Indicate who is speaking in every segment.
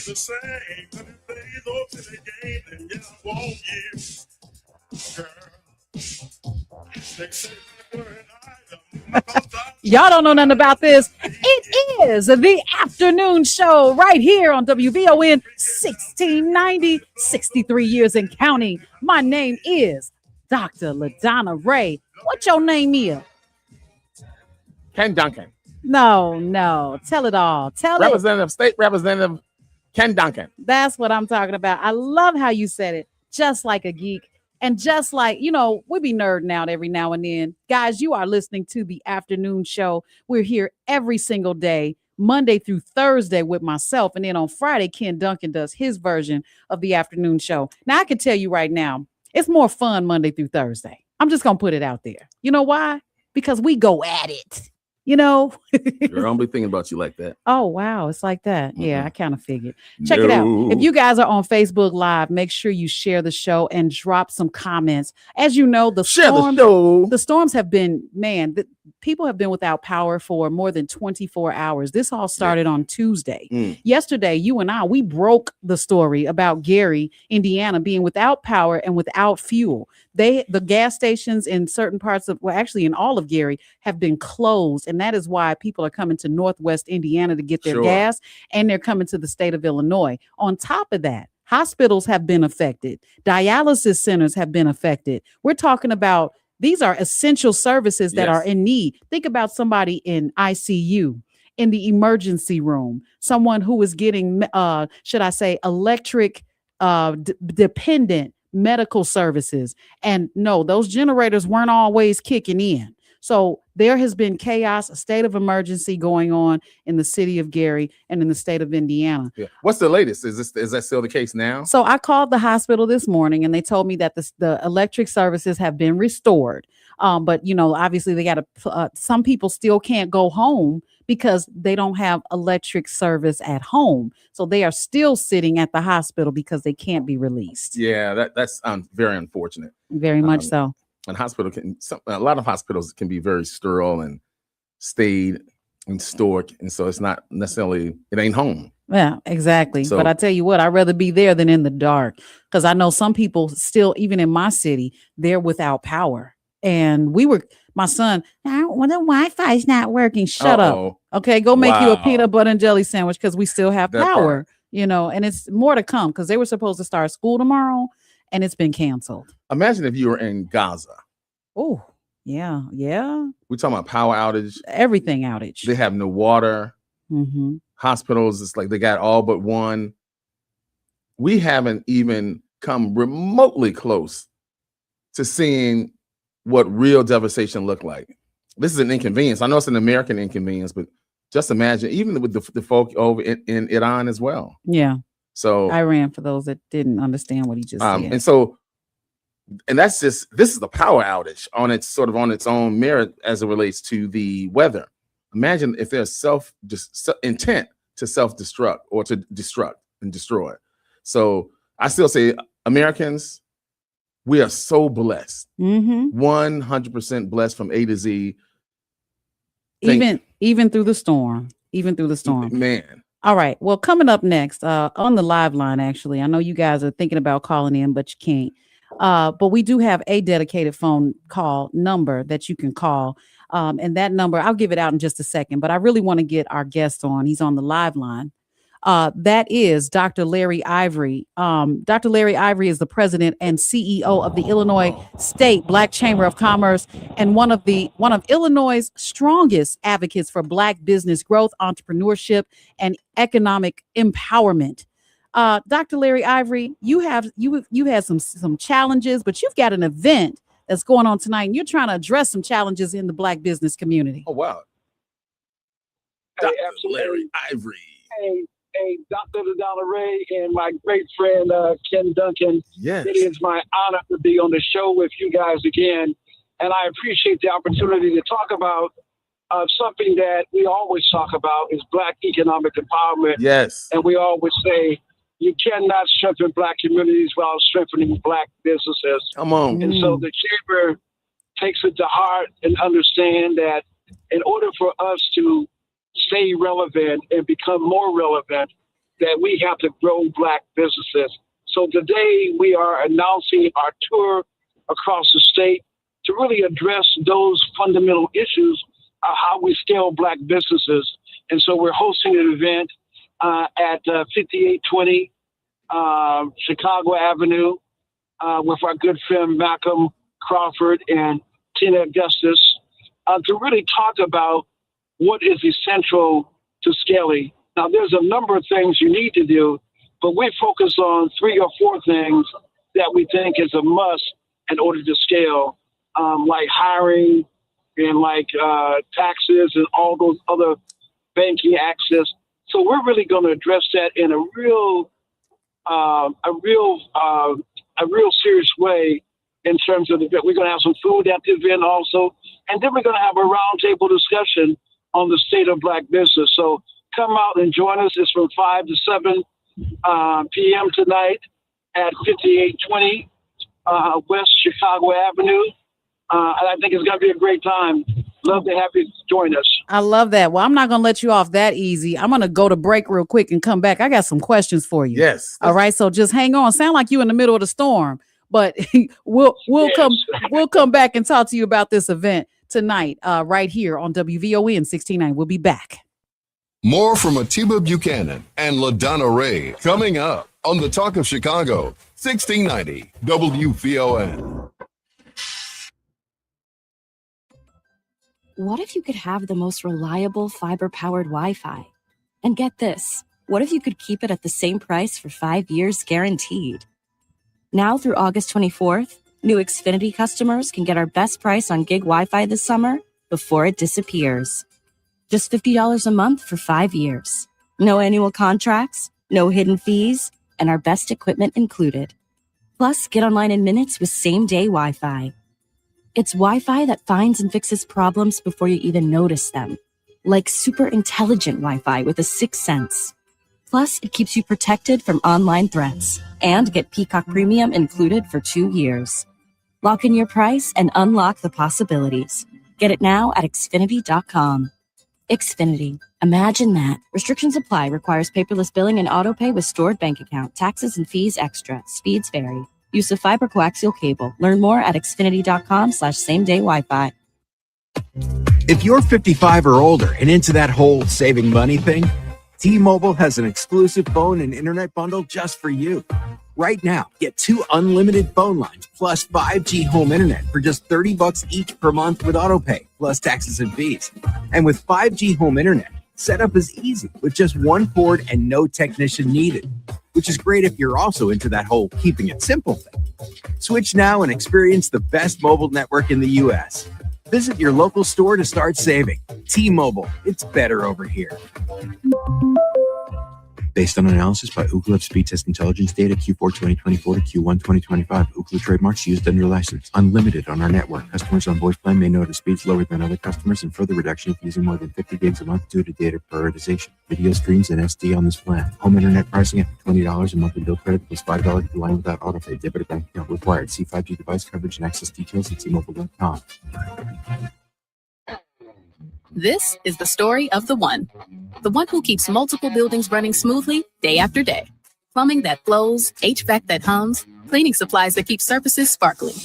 Speaker 1: the same. 100 days off to the game, and yeah, I won't give.
Speaker 2: Y'all don't know nothing about this. It is the afternoon show right here on WVON 1690, 63 years and counting. My name is Dr. LaDonna Ray. What your name is?
Speaker 3: Ken Duncan.
Speaker 2: No. Tell it all.
Speaker 3: State Representative Ken Duncan.
Speaker 2: That's what I'm talking about. I love how you said it. Just like a geek. And just like, we be nerding out every now and then. Guys, you are listening to the afternoon show. We're here every single day, Monday through Thursday with myself. And then on Friday, Ken Duncan does his version of the afternoon show. Now, I can tell you right now, it's more fun Monday through Thursday. I'm just going to put it out there. You know why? Because we go at it.
Speaker 3: Girl, I'll be thinking about you like that.
Speaker 2: Oh, wow. It's like that. Mm-hmm. Yeah, I kind of figured. Check it out. If you guys are on Facebook Live, make sure you share the show and drop some comments. As you know, the storms have been, people have been without power for more than 24 hours. This all started on Tuesday. Yesterday, you and we broke the story about Gary, Indiana, being without power and without fuel. The gas stations in certain parts of, actually in all of Gary, have been closed. And that is why people are coming to Northwest Indiana to get their gas, and they're coming to the state of Illinois. On top of that, hospitals have been affected. Dialysis centers have been affected. We're talking about these are essential services that are in need. Think about somebody in ICU, in the emergency room, someone who is getting, electric dependent medical services. And no, those generators weren't always kicking in. So there has been chaos, a state of emergency going on in the city of Gary and in the state of Indiana.
Speaker 3: Yeah. What's the latest? Is that still the case now?
Speaker 2: So I called the hospital this morning and they told me that the electric services have been restored. But obviously they got to, some people still can't go home because they don't have electric service at home. So they are still sitting at the hospital because they can't be released.
Speaker 3: Yeah, that's very unfortunate.
Speaker 2: Very much so.
Speaker 3: And a lot of hospitals can be very sterile and staid and stored. And so it's not necessarily, it ain't home.
Speaker 2: Yeah, exactly. So, but I tell you what, I'd rather be there than in the dark, because I know some people still, even in my city, they're without power. And my son, the Wi-Fi is not working. Shut up. Okay, go make you a peanut butter and jelly sandwich because we still have power, and it's more to come because they were supposed to start school tomorrow and it's been canceled.
Speaker 3: Imagine if you were in Gaza.
Speaker 2: Oh, yeah.
Speaker 3: We're talking about power outage.
Speaker 2: Everything outage.
Speaker 3: They have no water.
Speaker 2: Mm-hmm.
Speaker 3: Hospitals, it's like they got all but one. We haven't even come remotely close to seeing what real devastation looked like. This is an inconvenience. I know it's an American inconvenience, but just imagine, even with the folk over in Iran as well.
Speaker 2: Yeah.
Speaker 3: So
Speaker 2: Iran, for those that didn't understand what he just said.
Speaker 3: And this is the power outage on its own merit as it relates to the weather. Imagine if there's intent to self-destruct or to destruct and destroy. So I still say, Americans, we are so blessed. 100% blessed from A to Z.
Speaker 2: Even through the storm. Man. All right. Well, coming up next on the live line, actually, I know you guys are thinking about calling in, but you can't. But we do have a dedicated phone call number that you can call. And that number, I'll give it out in just a second, but I really want to get our guest on. He's on the live line. That is Dr. Larry Ivory. Dr. Larry Ivory is the president and CEO of the Illinois State Black Chamber of Commerce and one of Illinois' strongest advocates for Black business growth, entrepreneurship, and economic empowerment. Dr. Larry Ivory, you had some challenges, but you've got an event that's going on tonight, and you're trying to address some challenges in the Black business community.
Speaker 3: Oh, wow.
Speaker 4: Hey,
Speaker 3: Dr. Larry Ivory.
Speaker 4: Hey, Dr. LaDonna Ray and my great friend, Ken Duncan.
Speaker 3: Yes.
Speaker 4: It is my honor to be on the show with you guys again. And I appreciate the opportunity to talk about something that we always talk about is Black economic empowerment.
Speaker 3: Yes.
Speaker 4: And we always say you cannot strengthen Black communities while strengthening Black businesses.
Speaker 3: Come on.
Speaker 4: And so the Chamber takes it to heart and understand that in order for us to stay relevant and become more relevant, that we have to grow Black businesses. So today we are announcing our tour across the state to really address those fundamental issues of how we scale Black businesses. And so we're hosting an event at 5820 Chicago Avenue with our good friend Malcolm Crawford and Tina Augustus to really talk about what is essential to scaling. Now, there's a number of things you need to do, but we focus on 3 or 4 things that we think is a must in order to scale, like hiring and like taxes and all those other banking access. So we're really going to address that in a real serious way in terms of the event. We're going to have some food at the event also, and then we're going to have a roundtable discussion on the state of Black business. So come out and join us. It's from 5 to 7 p.m. tonight at 5820 West Chicago Avenue. And I think it's going to be a great time. Love to have you join us.
Speaker 2: I love that. Well, I'm not going to let you off that easy. I'm going to go to break real quick and come back. I got some questions for you.
Speaker 3: Yes.
Speaker 2: All right. So just hang on. Sound like you in the middle of the storm, but we'll come back and talk to you about this event tonight, right here on WVOE in 1690. We'll be back.
Speaker 5: More from Atiba Buchanan and LaDonna Ray coming up on the Talk of Chicago, 1690 WVON.
Speaker 6: What if you could have the most reliable fiber-powered Wi-Fi? And get this, what if you could keep it at the same price for 5 years guaranteed? Now through August 24th, new Xfinity customers can get our best price on gig Wi-Fi this summer before it disappears. Just $50 a month for 5 years. No annual contracts, no hidden fees, and our best equipment included. Plus, get online in minutes with same-day Wi-Fi. It's Wi-Fi that finds and fixes problems before you even notice them, like super intelligent Wi-Fi with a 6th sense. Plus, it keeps you protected from online threats and get Peacock Premium included for 2 years. Lock in your price and unlock the possibilities. Get it now at Xfinity.com. Xfinity. Imagine that. Restrictions apply. Requires paperless billing and auto pay with stored bank account. Taxes and fees extra. Speeds vary. Use of fiber coaxial cable. Learn more at Xfinity.com/same-day Wi-Fi.
Speaker 7: If you're 55 or older and into that whole saving money thing, T-Mobile has an exclusive phone and internet bundle just for you. Right now, get 2 unlimited phone lines plus 5G home internet for just $30 each per month with autopay, plus taxes and fees. And with 5G home internet, setup is easy with just 1 cord and no technician needed, which is great if you're also into that whole keeping it simple thing. Switch now and experience the best mobile network in the U.S. Visit your local store to start saving. T-Mobile, it's better over here. Based on analysis by Ookla Speed Test Intelligence data Q4 2024 to Q1 2025. Ookla trademarks used under license. Unlimited on our network. Customers on voice plan may notice speeds lower than other customers and further reduction if using more than 50 gigs a month due to data prioritization. Video streams and SD on this plan. Home internet pricing after $20 a monthly bill credit plus $5 per line without autopay. Debit or bank account required. See 5G device coverage and access details at T-Mobile.com.
Speaker 8: This is the story of the one who keeps multiple buildings running smoothly day after day. Plumbing that flows, HVAC that hums, cleaning supplies that keep surfaces sparkling.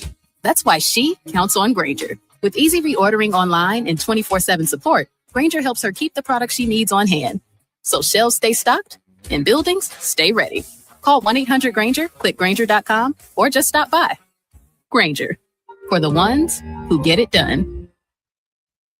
Speaker 8: That's why she counts on Grainger. With easy reordering online and 24/7 support, Grainger helps her keep the products she needs on hand. So shelves stay stocked and buildings stay ready. Call 1-800-GRAINGER, click Grainger.com, or just stop by. Grainger, for the ones who get it done.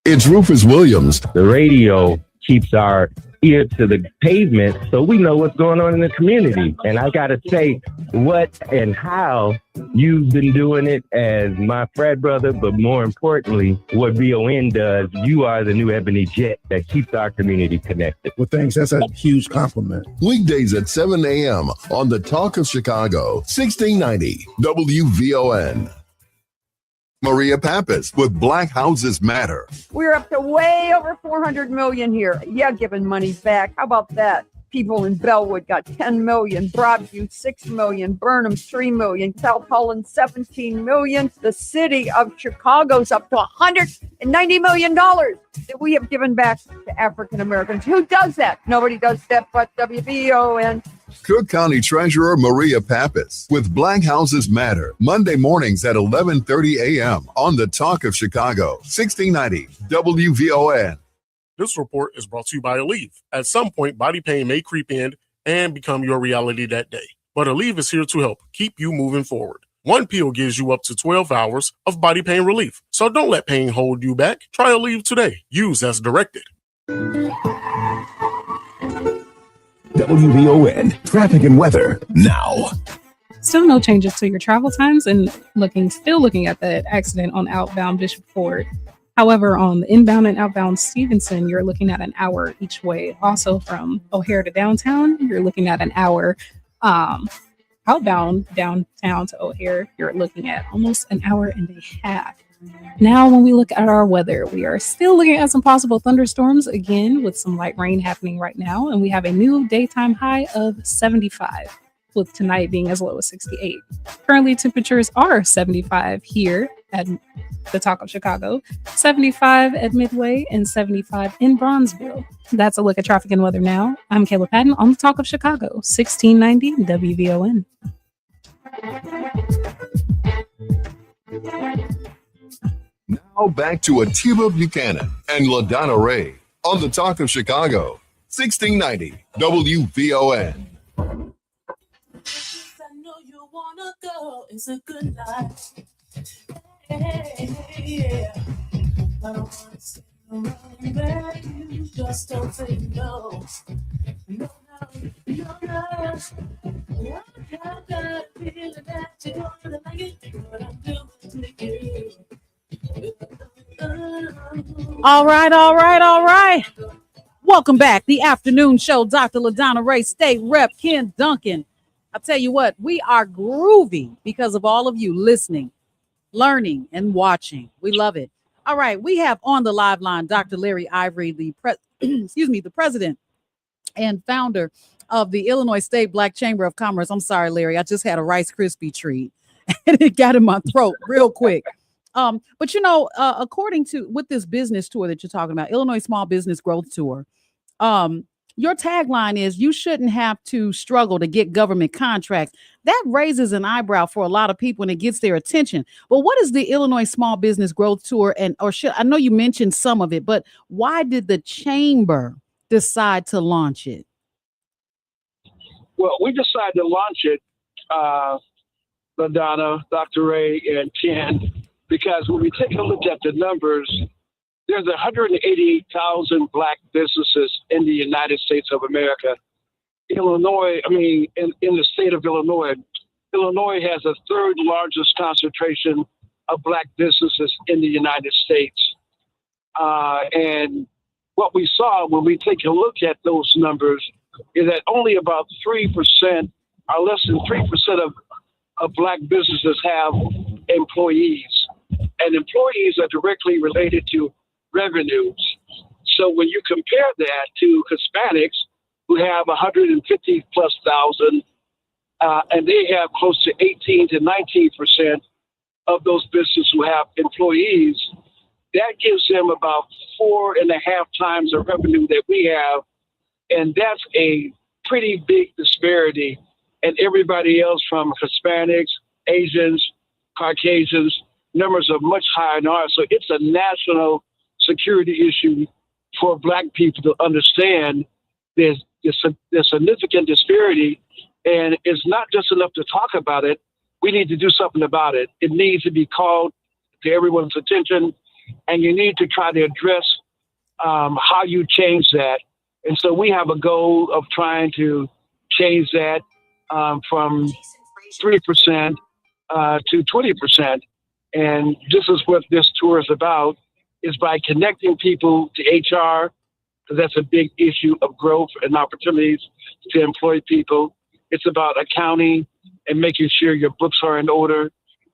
Speaker 5: It's Rufus Williams.
Speaker 9: The radio keeps our ear to the pavement so we know what's going on in the community. And I got to say, what and how you've been doing it as my frat brother, but more importantly, what VON does, you are the new Ebony Jet that keeps our community connected.
Speaker 10: Well, thanks. That's a huge compliment.
Speaker 5: Weekdays at 7 a.m. on the Talk of Chicago, 1690 WVON. Maria Pappas with Black Houses Matter.
Speaker 11: We're up to way over $400 million here. Yeah, giving money back. How about that? People in Bellwood got 10 million, Broadview 6 million, Burnham 3 million, South Holland 17 million. The city of Chicago's up to $190 million that we have given back to African Americans. Who does that? Nobody does that but WVON.
Speaker 5: Cook County Treasurer Maria Pappas with Black Houses Matter, Monday mornings at 11:30 a.m. on the Talk of Chicago, 1690 WVON.
Speaker 1: This report is brought to you by Aleve. At some point, body pain may creep in and become your reality that day. But Aleve is here to help keep you moving forward. One pill gives you up to 12 hours of body pain relief. So don't let pain hold you back. Try Aleve today. Use as directed.
Speaker 12: WVON traffic and weather now.
Speaker 13: Still no changes to your travel times and still looking at that accident on outbound Bishop Ford. However, on the inbound and outbound Stevenson, you're looking at an hour each way. Also from O'Hare to downtown, you're looking at an hour. Outbound downtown to O'Hare, you're looking at almost an hour and a half. Now, when we look at our weather, we are still looking at some possible thunderstorms again with some light rain happening right now. And we have a new daytime high of 75, with tonight being as low as 68. Currently, temperatures are 75 here at the Talk of Chicago, 75 at Midway, and 75 in Bronzeville. That's a look at traffic and weather now. I'm Kayla Patton on the Talk of Chicago, 1690 WVON.
Speaker 5: Now back to Atiba Buchanan and LaDonna Ray on the Talk of Chicago, 1690 WVON.
Speaker 14: I know you wanna go. It's a good life. Hey, yeah. I don't wanna sit around where you just don't say no. No, no, no. I got a feeling that you're gonna like it. What I'm doing to you.
Speaker 2: All right. Welcome back. The afternoon show. Dr. LaDonna Ray, State Rep Ken Duncan. I'll tell you what, we are groovy because of all of you listening, learning, and watching. We love it. All right, we have on the live line Dr. Larry Ivory, the president and founder of the Illinois State Black Chamber of Commerce. I'm sorry, Larry, I just had a Rice Krispie treat and it got in my throat real quick. But according to with this business tour that you're talking about, Illinois Small Business Growth Tour, your tagline is you shouldn't have to struggle to get government contracts. That raises an eyebrow for a lot of people and it gets their attention. But what is the Illinois Small Business Growth Tour? I know you mentioned some of it, but why did the chamber decide to launch it?
Speaker 4: Well, we decided to launch it, LaDonna, Dr. Ray, and Ken, because when we take a look at the numbers, there's 188,000 Black businesses in the United States of America. In the state of Illinois, Illinois has the third largest concentration of Black businesses in the United States. And what we saw when we take a look at those numbers is that only about 3% or less than 3% of Black businesses have employees. And employees are directly related to revenues. So when you compare that to Hispanics who have 150 plus thousand, and they have close to 18 to 19% of those businesses who have employees, that gives them about 4.5 times the revenue that we have. And that's a pretty big disparity. And everybody else from Hispanics, Asians, Caucasians, numbers are much higher than ours. So it's a national security issue for Black people to understand there's significant disparity, and it's not just enough to talk about it. We need to do something about it. It needs to be called to everyone's attention, and you need to try to address how you change that. And so we have a goal of trying to change that from 3% to 20%. And this is what this tour is about, is by connecting people to HR, because that's a big issue of growth and opportunities to employ people. It's about accounting and making sure your books are in order.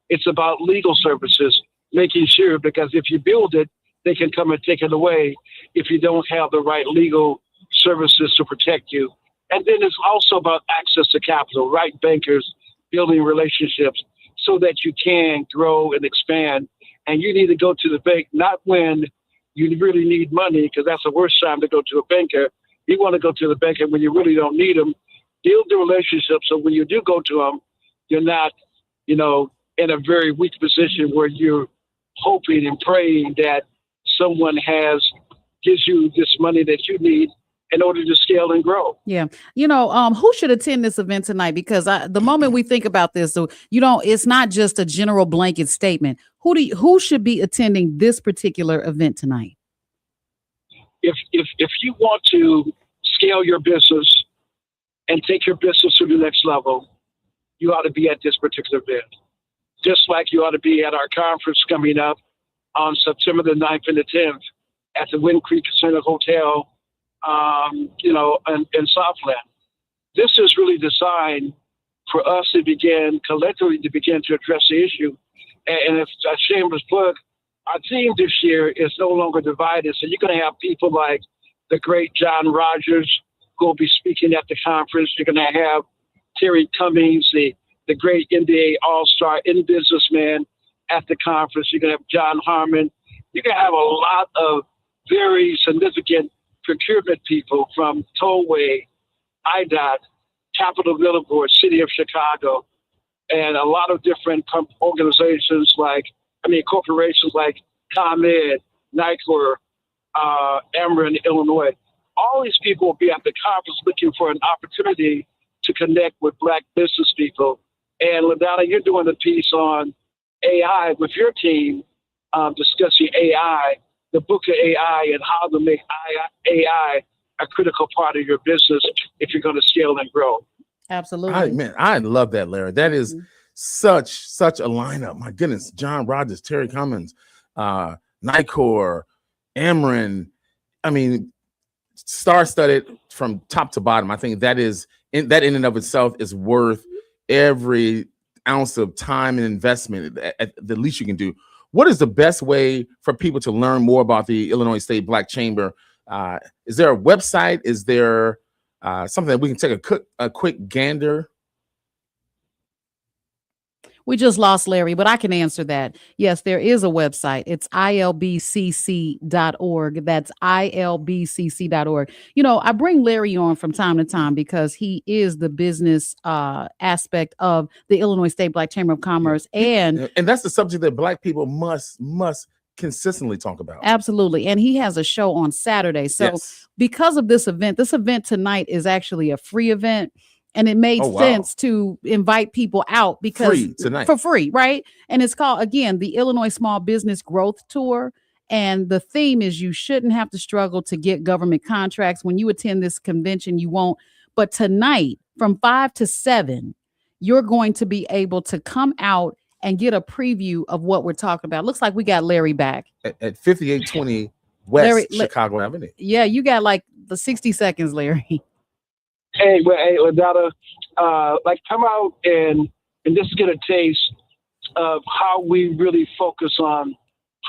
Speaker 4: It's about legal services, making sure, because if you build it, they can come and take it away if you don't have the right legal services to protect you. And then it's also about access to capital, right bankers, building relationships so that you can grow and expand. And you need to go to the bank, not when you really need money, because that's the worst time to go to a banker. You want to go to the banker when you really don't need them. Build the relationship so when you do go to them, you're not, in a very weak position where you're hoping and praying that someone gives you this money that you need in order to scale and grow.
Speaker 2: Yeah. Who should attend this event tonight? Because the moment we think about this, so it's not just a general blanket statement. Who should be attending this particular event tonight?
Speaker 4: If you want to scale your business and take your business to the next level, you ought to be at this particular event. Just like you ought to be at our conference coming up on September the 9th and the 10th at the Wind Creek Casino Hotel, in Southland. This is really designed for us to collectively begin to address the issue. And if a shameless plug, our theme this year is no longer divided. So you're going to have people like the great John Rogers who will be speaking at the conference. You're going to have Terry Cummings, the great NBA All-Star businessman at the conference. You're going to have John Harmon. You're going to have a lot of very significant procurement people from Tollway, IDOT, Capitol Building Board, City of Chicago, and a lot of different corporations like ComEd, Nicor, Ameren, Illinois. All these people will be at the conference looking for an opportunity to connect with Black business people. And LaDonna, you're doing a piece on AI with your team, discussing AI, the book of AI, and how to make AI a critical part of your business if you're going to scale and grow.
Speaker 2: Absolutely.
Speaker 3: I love that, Larry. That is such a lineup. My goodness, John Rogers, Terry Cummins, Nicor, Ameren. I mean, star-studded from top to bottom. I think that in and of itself is worth every ounce of time and investment at the least you can do. What is the best way for people to learn more about the Illinois State Black Chamber? Is there a website? Is there something that we can take a quick gander?
Speaker 2: We just lost Larry, but I can answer that. Yes, there is a website. It's ilbcc.org. That's ilbcc.org. I bring Larry on from time to time because he is the business aspect of the Illinois State Black Chamber of Commerce. And
Speaker 3: that's the subject that Black people must consistently talk about.
Speaker 2: Absolutely. And he has a show on Saturday. So because of this event tonight is actually a free event. And it made sense to invite people out because for free, right? And it's called, again, the Illinois Small Business Growth Tour. And the theme is you shouldn't have to struggle to get government contracts. When you attend this convention, you won't. But tonight, from 5 to 7, you're going to be able to come out and get a preview of what we're talking about. Looks like we got Larry back.
Speaker 3: At 5820 West Chicago Avenue.
Speaker 2: Yeah, you got like the 60 seconds, Larry.
Speaker 4: Hey, LaDonna, come out and just get a taste of how we really focus on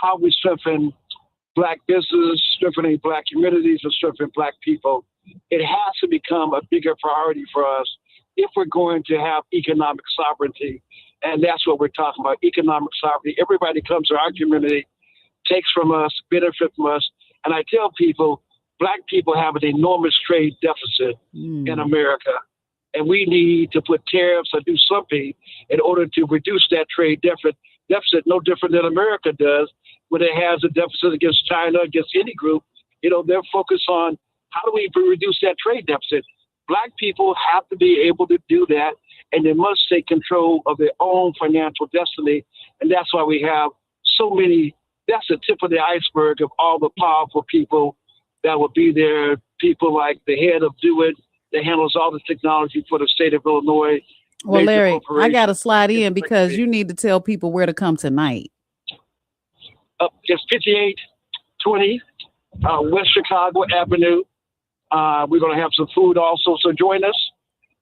Speaker 4: how we strengthen Black business, strengthening Black communities, and strengthening Black people. It has to become a bigger priority for us if we're going to have economic sovereignty. And that's what we're talking about, economic sovereignty. Everybody comes to our community, takes from us, benefit from us. And I tell people, Black people have an enormous trade deficit in America, and we need to put tariffs or do something in order to reduce that trade deficit, no different than America does when it has a deficit against China, against any group. They're focused on how do we reduce that trade deficit. Black people have to be able to do that, and they must take control of their own financial destiny. And that's why we have so many, that's the tip of the iceberg of all the powerful people that will be there. People like the head of Do It, that handles all the technology for the state of Illinois.
Speaker 2: Well, Larry, I got to slide in because you need to tell people where to come tonight.
Speaker 4: It's 5820 West Chicago Avenue. We're going to have some food also, so join us.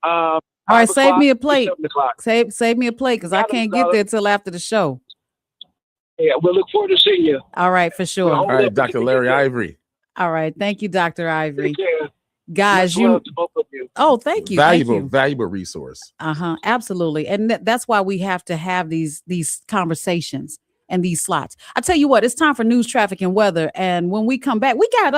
Speaker 2: All right, save me a plate. Save me a plate because I can't get there till after the show.
Speaker 4: Yeah, we'll look forward to seeing you.
Speaker 2: All right, for sure.
Speaker 3: All right, Dr. Larry Ivory.
Speaker 2: All right. Thank you, Dr. Ivory. Guys,
Speaker 4: Much love to both of you.
Speaker 2: Oh, thank you.
Speaker 3: Valuable resource.
Speaker 2: Absolutely. And that's why we have to have these conversations and these slots. I tell you what, it's time for news, traffic, and weather. And when we come back, we have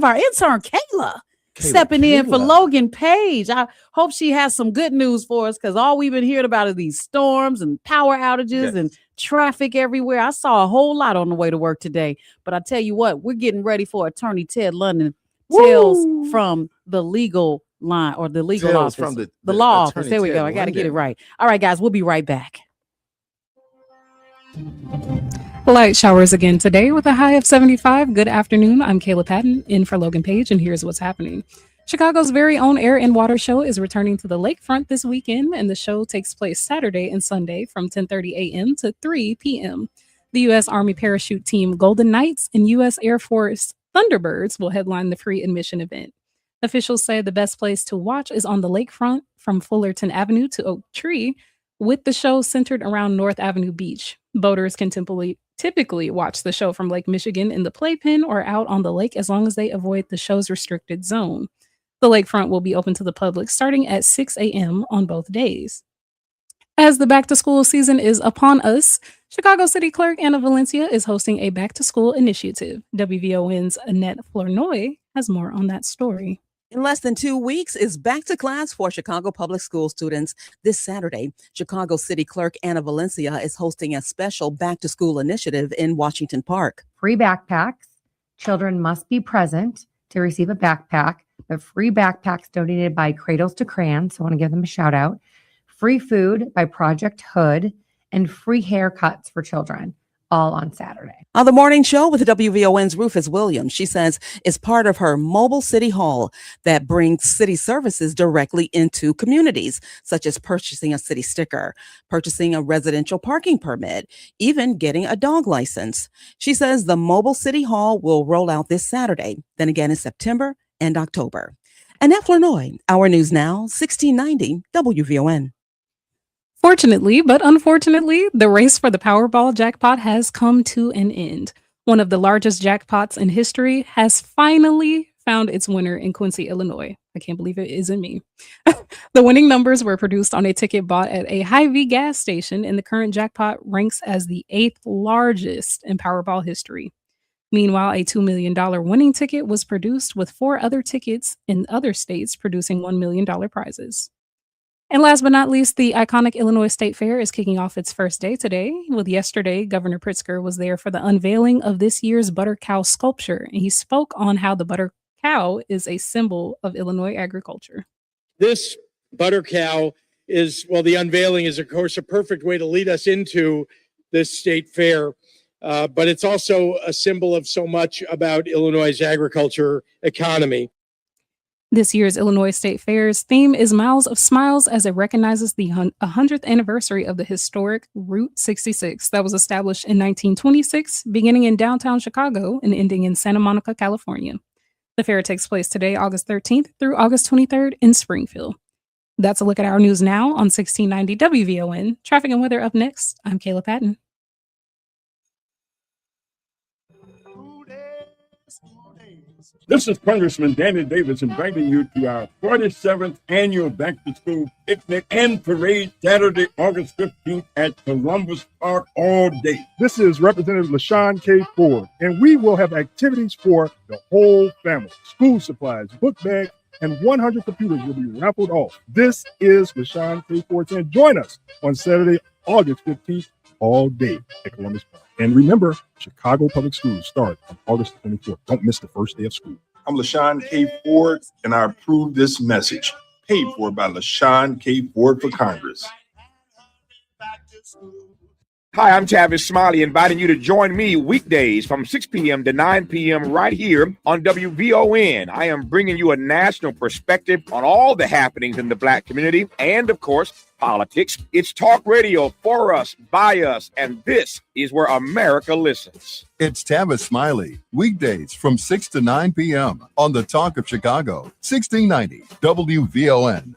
Speaker 2: our intern Kayla stepping in for Logan Page. I hope she has some good news for us, because all we've been hearing about are these storms and power outages and traffic everywhere. I saw a whole lot on the way to work today. But I tell you what, we're getting ready for Attorney Ted London Tales from the legal line, or the legal
Speaker 3: Tales
Speaker 2: office.
Speaker 3: from
Speaker 2: the law office.
Speaker 3: Attorney
Speaker 2: There we
Speaker 3: Ted
Speaker 2: go. I got to get it
Speaker 3: London.
Speaker 2: right. All right, guys, we'll be right back.
Speaker 13: Light showers again today with a high of 75. Good afternoon. I'm Kayla Patton in for Logan Page, and here's what's happening. Chicago's very own Air and Water Show is returning to the lakefront this weekend, and the show takes place Saturday and Sunday from 10:30 a.m. to 3 p.m. The U.S. Army Parachute Team Golden Knights and U.S. Air Force Thunderbirds will headline the free admission event. Officials say the best place to watch is on the lakefront from Fullerton Avenue to Oak Tree, with the show centered around North Avenue Beach. Boaters can typically watch the show from Lake Michigan in the playpen or out on the lake, as long as they avoid the show's restricted zone. The lakefront will be open to the public starting at 6 a.m. on both days. As the back-to-school season is upon us, Chicago City Clerk Anna Valencia is hosting a back-to-school initiative. WVON's Annette Flournoy has more on that story.
Speaker 15: In less than 2 weeks is back to class for Chicago Public School students. This Saturday, Chicago City Clerk Anna Valencia is hosting a special back-to-school initiative in Washington Park.
Speaker 16: Free backpacks. Children must be present to receive a backpack. But free backpacks donated by Cradles to Crayons, so I want to give them a shout out. Free food by Project Hood, and free haircuts for children, all on Saturday.
Speaker 15: On the morning show with WVON's Rufus Williams, she says it's part of her mobile city hall that brings city services directly into communities, such as purchasing a city sticker, purchasing a residential parking permit, even getting a dog license. She says the mobile city hall will roll out this Saturday, then again in September and October. Annette Flournoy, Our News Now, 1690 WVON.
Speaker 13: Fortunately, but unfortunately, the race for the Powerball jackpot has come to an end. One of the largest jackpots in history has finally found its winner in Quincy, Illinois. I can't believe it isn't me. The winning numbers were produced on a ticket bought at a Hy-Vee gas station, and the current jackpot ranks as the 8th largest in Powerball history. Meanwhile, a $2 million winning ticket was produced, with 4 other tickets in other states producing $1 million prizes. And last but not least, the iconic Illinois State Fair is kicking off its first day today. With yesterday, Governor Pritzker was there for the unveiling of this year's butter cow sculpture, and he spoke on how the butter cow is a symbol of Illinois agriculture.
Speaker 17: This butter cow is, well, the unveiling is, of course, a perfect way to lead us into this state fair. But it's also a symbol of so much about Illinois' agriculture economy.
Speaker 13: This year's Illinois State Fair's theme is Miles of Smiles, as it recognizes the 100th anniversary of the historic Route 66 that was established in 1926, beginning in downtown Chicago and ending in Santa Monica, California. The fair takes place today, August 13th through August 23rd in Springfield. That's a look at our news now on 1690 WVON. Traffic and weather up next. I'm Kayla Patton.
Speaker 18: This is Congressman Danny Davis inviting you to our 47th annual Back to School Picnic and Parade Saturday, August 15th at Columbus Park all day.
Speaker 10: This is Representative LaShawn K. Ford, and we will have activities for the whole family. School supplies, book bags, and 100 computers will be raffled off. This is LaShawn K. Ford saying join us on Saturday, August 15th, all day at Columbus Park. And remember, Chicago Public Schools start on August 24th. Don't miss the first day of school.
Speaker 19: I'm LaShawn K. Ford, and I approve this message. Paid for by LaShawn K. Ford for Congress.
Speaker 20: Hi, I'm Tavis Smiley, inviting you to join me weekdays from 6 p.m. to 9 p.m. right here on WVON. I am bringing you a national perspective on all the happenings in the Black community and, of course, politics. It's talk radio for us, by us, and this is where America listens.
Speaker 5: It's Tavis Smiley, weekdays from 6 to 9 p.m. on the Talk of Chicago, 1690 WVON.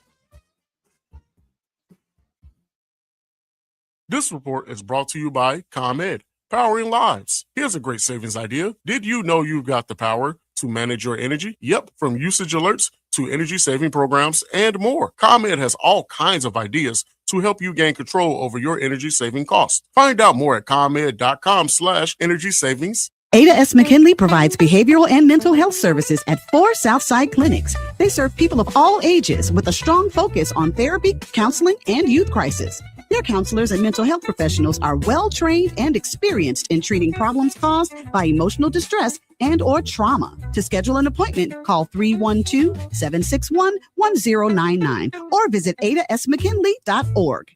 Speaker 1: This report is brought to you by ComEd, powering lives. Here's a great savings idea. Did you know you've got the power to manage your energy. Yep, from usage alerts to energy saving programs and more. ComEd has all kinds of ideas to help you gain control over your energy saving costs. Find out more at ComEd.com/energy savings.
Speaker 21: Ada S. McKinley provides behavioral and mental health services at 4 Southside clinics. They serve people of all ages with a strong focus on therapy, counseling, and youth crisis. Their counselors and mental health professionals are well-trained and experienced in treating problems caused by emotional distress and or trauma. To schedule an appointment, call 312-761-1099 or visit adasmckinley.org.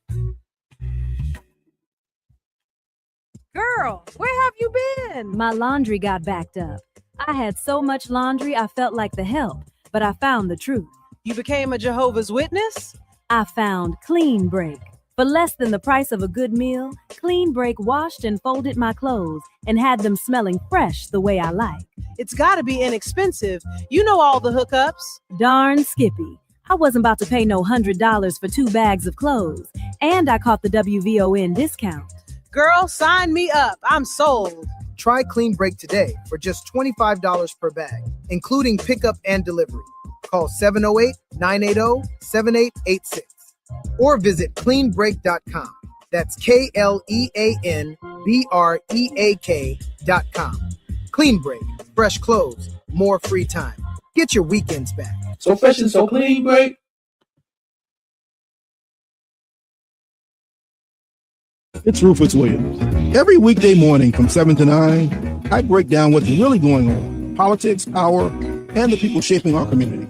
Speaker 22: Girl, where have you been? My laundry got backed up. I had so much laundry, I felt like the help, but I found the truth.
Speaker 23: You became a Jehovah's Witness?
Speaker 22: I found Clean Break. For less than the price of a good meal, Clean Break washed and folded my clothes and had them smelling fresh the way I like.
Speaker 23: It's gotta be inexpensive. You know all the hookups.
Speaker 22: Darn Skippy. I wasn't about to pay no $100 for 2 bags of clothes, and I caught the WVON discount.
Speaker 23: Girl, sign me up. I'm sold.
Speaker 24: Try Clean Break today for just $25 per bag, including pickup and delivery. Call 708-980-7886 or visit cleanbreak.com. That's KLEANBREAK.com. Clean Break, fresh clothes, more free time. Get your weekends back.
Speaker 25: So fresh and so clean, Break.
Speaker 26: It's Rufus Williams. Every weekday morning from 7 to 9, I break down what's really going on, politics, power, and the people shaping our community.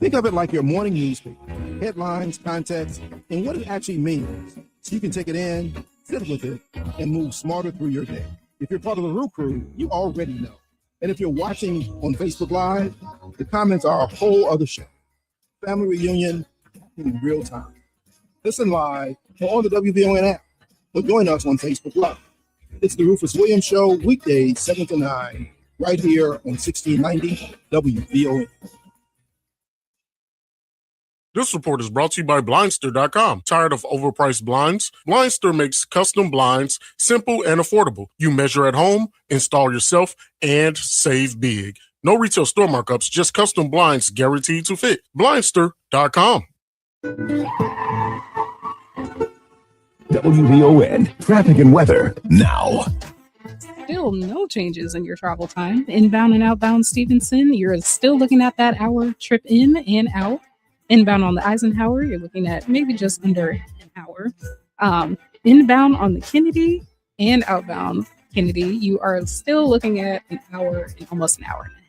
Speaker 26: Think of it like your morning newspaper, headlines, context, and what it actually means, so you can take it in, sit with it, and move smarter through your day. If you're part of the Root Crew, you already know. And if you're watching on Facebook Live, the comments are a whole other show. Family reunion in real time. Listen live or on the WVON app. Or join us on Facebook Live. It's the Rufus Williams Show, weekdays 7 to 9, right here on 1690 WVON.
Speaker 1: This report is brought to you by Blindster.com. Tired of overpriced blinds? Blindster makes custom blinds simple and affordable. You measure at home, install yourself, and save big. No retail store markups, just custom blinds guaranteed to fit. Blindster.com.
Speaker 12: WVON traffic and weather now.
Speaker 13: Still no changes in your travel time. Inbound and outbound Stevenson, you're still looking at that hour trip in and out. Inbound on the Eisenhower, you're looking at maybe just under an hour. Inbound on the Kennedy and outbound Kennedy, you are still looking at an hour and almost an hour and a half.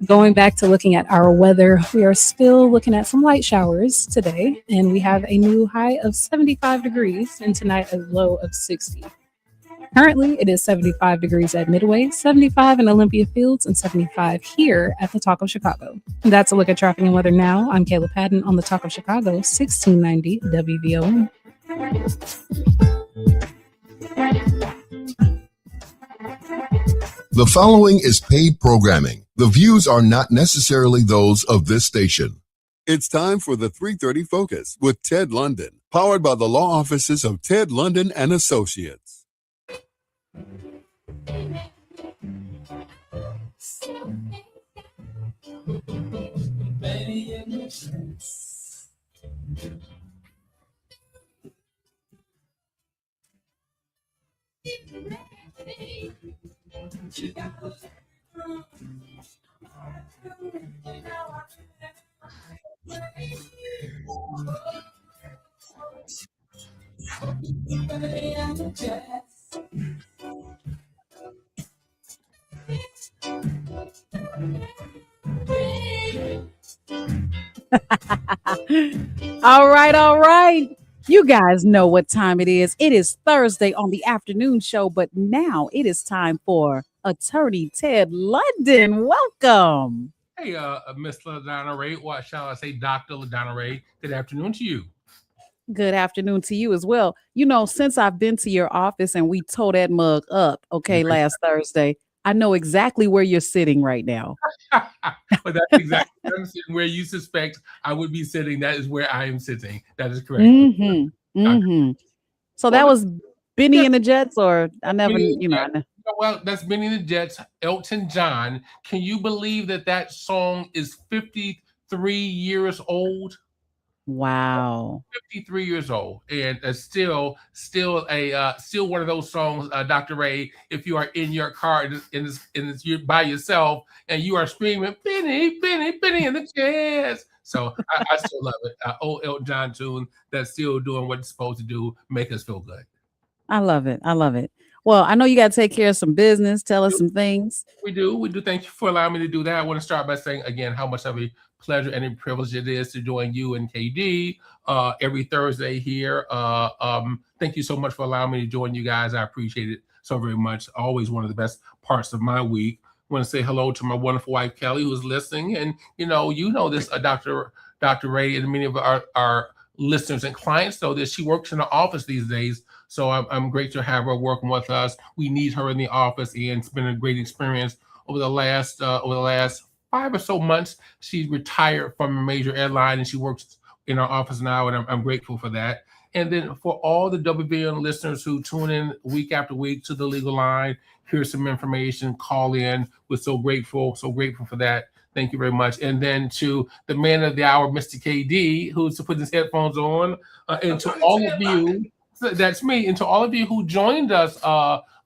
Speaker 13: Going back to looking at our weather, we are still looking at some light showers today, and we have a new high of 75 degrees and tonight a low of 60. Currently, it is 75 degrees at Midway, 75 in Olympia Fields, and 75 here at the Talk of Chicago. That's a look at traffic and weather now. I'm Kayla Patton on the Talk of Chicago, 1690 WVON.
Speaker 5: The following is paid programming. The views are not necessarily those of this station. It's time for the 3:30 Focus with Ted London, powered by the law offices of Ted London and Associates.
Speaker 2: All right. You guys know what time it is. It is Thursday on the afternoon show, but now it is time for Attorney Ted London. Welcome.
Speaker 27: Hey, Miss LaDonna Ray, what shall I say, Dr. LaDonna Ray, good afternoon to you.
Speaker 2: Good afternoon to you as well. You know, since I've been to your office and we tore that mug up, last Thursday, I know exactly where you're sitting right now.
Speaker 27: Well, that's exactly I'm sitting where you suspect I would be sitting. That is where I am sitting. That is correct.
Speaker 2: So that was Benny and the Jets, or I never,
Speaker 27: Well, that's Benny and the Jets, Elton John. Can you believe that song is 53 years old?
Speaker 2: Wow.
Speaker 27: 53 years old, and still one of those songs, Dr. Ray. If you are in your car and you're by yourself and you are screaming, Benny, Benny, Benny in the Jets. So I still love it. Old Elton John tune that's still doing what it's supposed to do, make us feel good.
Speaker 2: I love it. I love it. Well, I know you got to take care of some business. Tell us some things.
Speaker 27: We do. Thank you for allowing me to do that. I want to start by saying again how much of a pleasure and a privilege it is to join you and KD every Thursday here. Thank you so much for allowing me to join you guys. I appreciate it so very much. Always one of the best parts of my week. I want to say hello to my wonderful wife Kelly, who's listening, and you know this, Dr. Ray, and many of our listeners and clients know that she works in the office these days. So I'm great to have her working with us. We need her in the office, and it's been a great experience over the last 5 or so months. She retired from a major airline, and she works in our office now, and I'm grateful for that. And then for all the WVN listeners who tune in week after week to the Legal Line, here's some information, call in. We're so grateful for that. Thank you very much. And then to the man of the hour, Mr. KD, who's putting his headphones on, and to all of you. That's me. And to all of you who joined us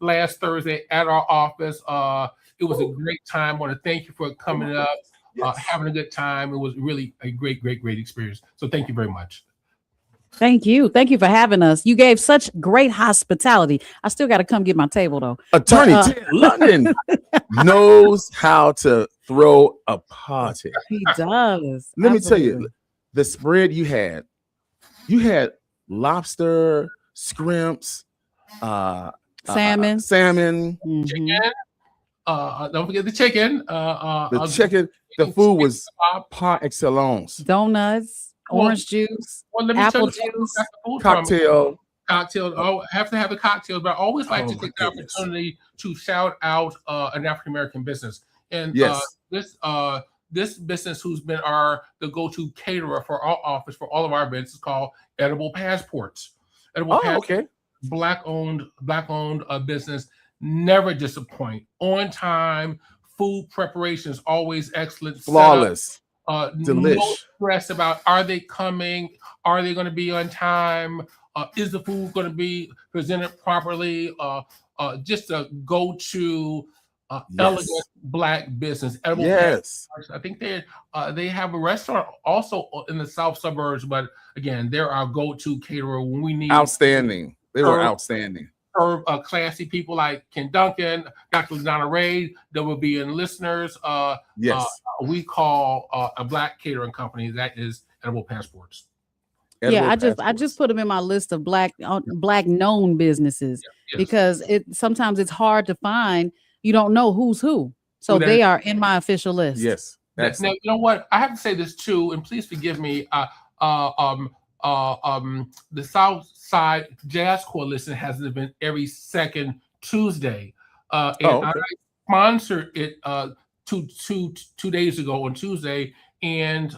Speaker 27: last Thursday at our office, it was a great time. I want to thank you for coming up, having a good time. It was really a great experience. So thank you very much.
Speaker 2: Thank you. Thank you for having us. You gave such great hospitality. I still got to come get my table, though.
Speaker 3: Attorney Ted London knows how to throw a party.
Speaker 2: He does.
Speaker 3: Let me tell you, the spread you had lobster, scrimps,
Speaker 2: salmon,
Speaker 27: chicken. Don't forget the chicken.
Speaker 3: The food was par excellence.
Speaker 2: Donuts, orange juice, apple juice,
Speaker 3: cocktail.
Speaker 27: Oh, have to have the cocktails, but I always like to take the opportunity to shout out an African American business. And this business who's been the go-to caterer for our office for all of our events is called Edible Passports. Black-owned business, never disappoint. On time, food preparation is always excellent,
Speaker 3: flawless,
Speaker 27: delish. No stress about are they coming, are they going to be on time, is the food going to be presented properly? Just a go-to elegant Black business. Edible Passports. I think they have a restaurant also in the south suburbs, but again, they're our go-to caterer when we need.
Speaker 3: Outstanding. They were outstanding.
Speaker 27: Classy people like Ken Duncan, Dr. Donna Ray, WBN listeners. We call a Black catering company that is Edible Passports.
Speaker 2: I just put them in my list of Black known businesses because sometimes it's hard to find. You don't know who's who, so they are in my official list.
Speaker 3: Yes.
Speaker 27: Now you know what? I have to say this too, and please forgive me. The South Side Jazz Coalition has an event every second Tuesday, and I sponsored it 2 days ago on Tuesday, and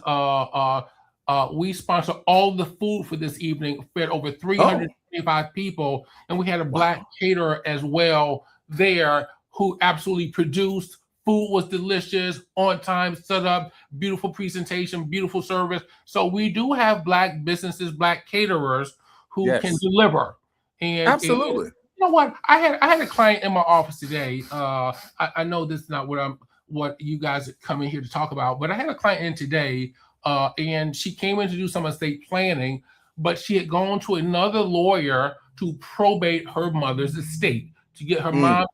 Speaker 27: we sponsor all the food for this evening, fed over 325 people, and we had a Black caterer as well there who absolutely produced. Food was delicious, on time, set up, beautiful presentation, beautiful service. So we do have Black businesses, Black caterers who can deliver. And
Speaker 3: absolutely.
Speaker 27: And you know what? I had a client in my office today. I know this is not what you guys are coming here to talk about, but I had a client in today, and she came in to do some estate planning, but she had gone to another lawyer to probate her mother's estate to get her mom's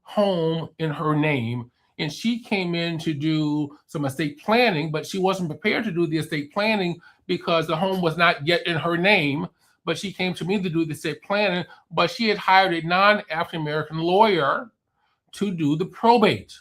Speaker 27: home in her name. And she came in to do some estate planning, but she wasn't prepared to do the estate planning because the home was not yet in her name. But she came to me to do the estate planning, but she had hired a non-African-American lawyer to do the probate.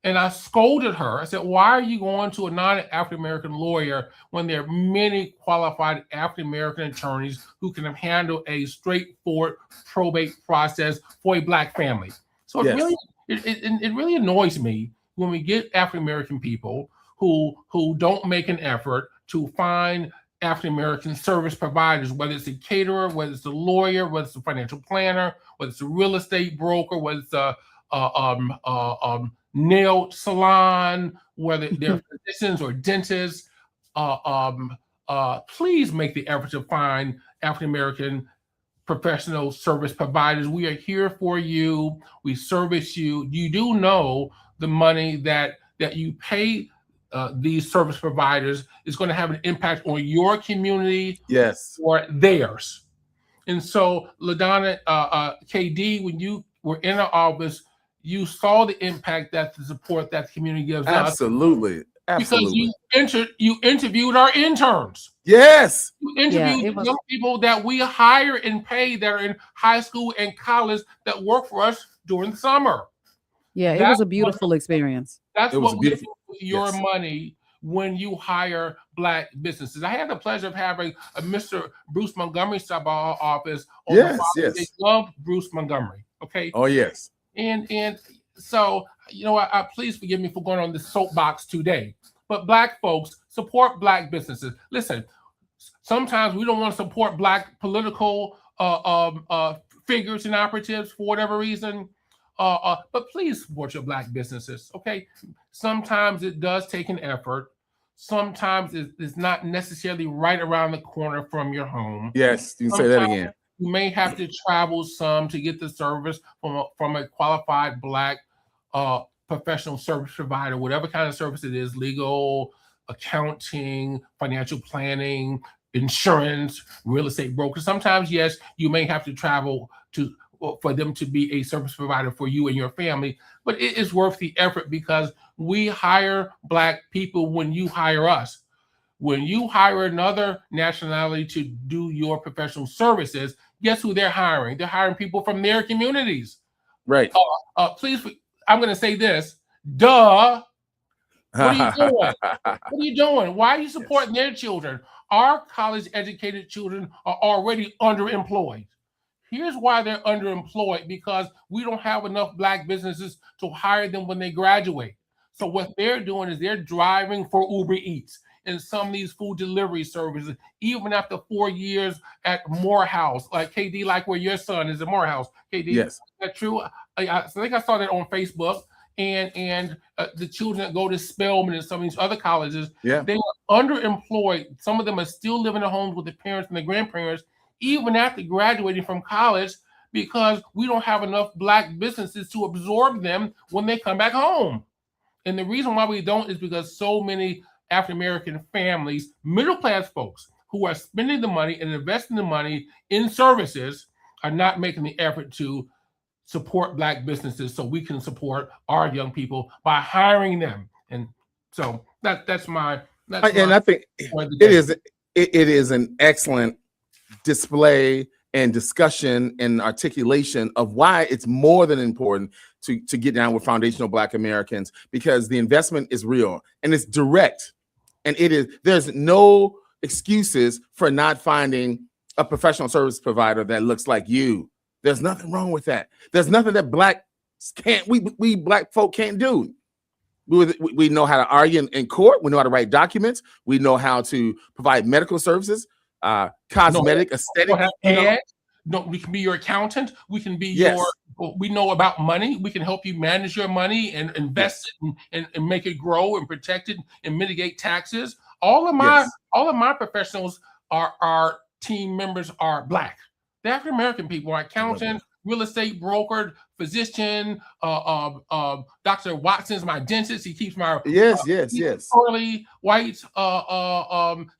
Speaker 27: And I scolded her. I said, why are you going to a non-African-American lawyer when there are many qualified African-American attorneys who can handle a straightforward probate process for a Black family? So it really annoys me when we get African-American people who don't make an effort to find African American service providers, whether it's a caterer, whether it's a lawyer, whether it's a financial planner, whether it's a real estate broker, whether it's a nail salon, whether they're physicians or dentists. Please make the effort to find African American professional service providers. We are here for you. We service you. You do know the money that you pay these service providers is going to have an impact on your community,
Speaker 3: yes,
Speaker 27: or theirs. And so, LaDonna, KD, when you were in our office, you saw the impact that the support that the community gives us.
Speaker 3: Absolutely.
Speaker 27: Because you interviewed our interns.
Speaker 3: Yes.
Speaker 27: You interviewed the young people that we hire and pay that are in high school and college that work for us during the summer.
Speaker 2: Yeah, it was a beautiful experience.
Speaker 27: That's what we do with your money when you hire Black businesses. I had the pleasure of having a Mr. Bruce Montgomery stop by our office. They love Bruce Montgomery. Okay.
Speaker 3: Oh, yes.
Speaker 27: And so, you know, please forgive me for going on this soapbox today, but Black folks support Black businesses. Listen, sometimes we don't want to support Black political figures and operatives for whatever reason, but please support your Black businesses, okay? Sometimes it does take an effort. Sometimes it's not necessarily right around the corner from your home.
Speaker 3: Yes, you can say that again.
Speaker 27: You may have to travel some to get the service from a qualified Black professional service provider, whatever kind of service it is, legal, accounting, financial planning, insurance, real estate broker. Sometimes, yes, you may have to travel for them to be a service provider for you and your family, but it is worth the effort because we hire Black people when you hire us. When you hire another nationality to do your professional services, guess who they're hiring? They're hiring people from their communities.
Speaker 3: Right.
Speaker 27: Please, I'm going to say this. Duh. What are you doing? What are you doing? Why are you supporting their children? Our college-educated children are already underemployed. Here's why they're underemployed, because we don't have enough Black businesses to hire them when they graduate. So what they're doing is they're driving for Uber Eats and some of these food delivery services, even after 4 years at Morehouse, like KD, like where your son is at Morehouse. KD,
Speaker 3: yes,
Speaker 27: is that true? I think I saw that on Facebook. And the children that go to Spelman and some of these other colleges, they are underemployed. Some of them are still living at homes with their parents and their grandparents, even after graduating from college, because we don't have enough Black businesses to absorb them when they come back home. And the reason why we don't is because so many African-American families, middle-class folks who are spending the money and investing the money in services are not making the effort to support Black businesses so we I think it
Speaker 3: is an excellent display and discussion and articulation of why it's more than important to get down with foundational Black Americans, because the investment is real and it's direct, and there's no excuses for not finding a professional service provider that looks like you. There's nothing wrong with that. There's nothing that we Black folk can't do. We know how to argue in court. We know how to write documents. We know how to provide medical services, cosmetic, aesthetic.
Speaker 27: No, we can be your accountant. We can be we know about money. We can help you manage your money and invest it and make it grow and protect it and mitigate taxes. All of my professionals our team members are Black. The African American people are accountants, real estate broker, physician. Dr. Watson's my dentist. He keeps my curly white.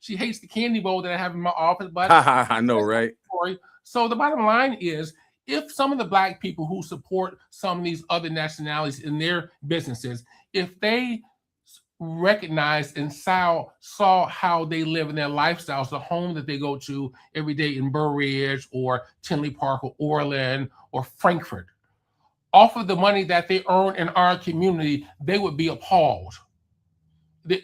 Speaker 27: She hates the candy bowl that I have in my office, but
Speaker 3: I know, right?
Speaker 27: So the bottom line is, if some of the Black people who support some of these other nationalities in their businesses, if they recognized and saw how they live in their lifestyles, the home that they go to every day in Burr Ridge or Tinley Park or Orland or Frankfurt, off of the money that they earn in our community, they would be appalled.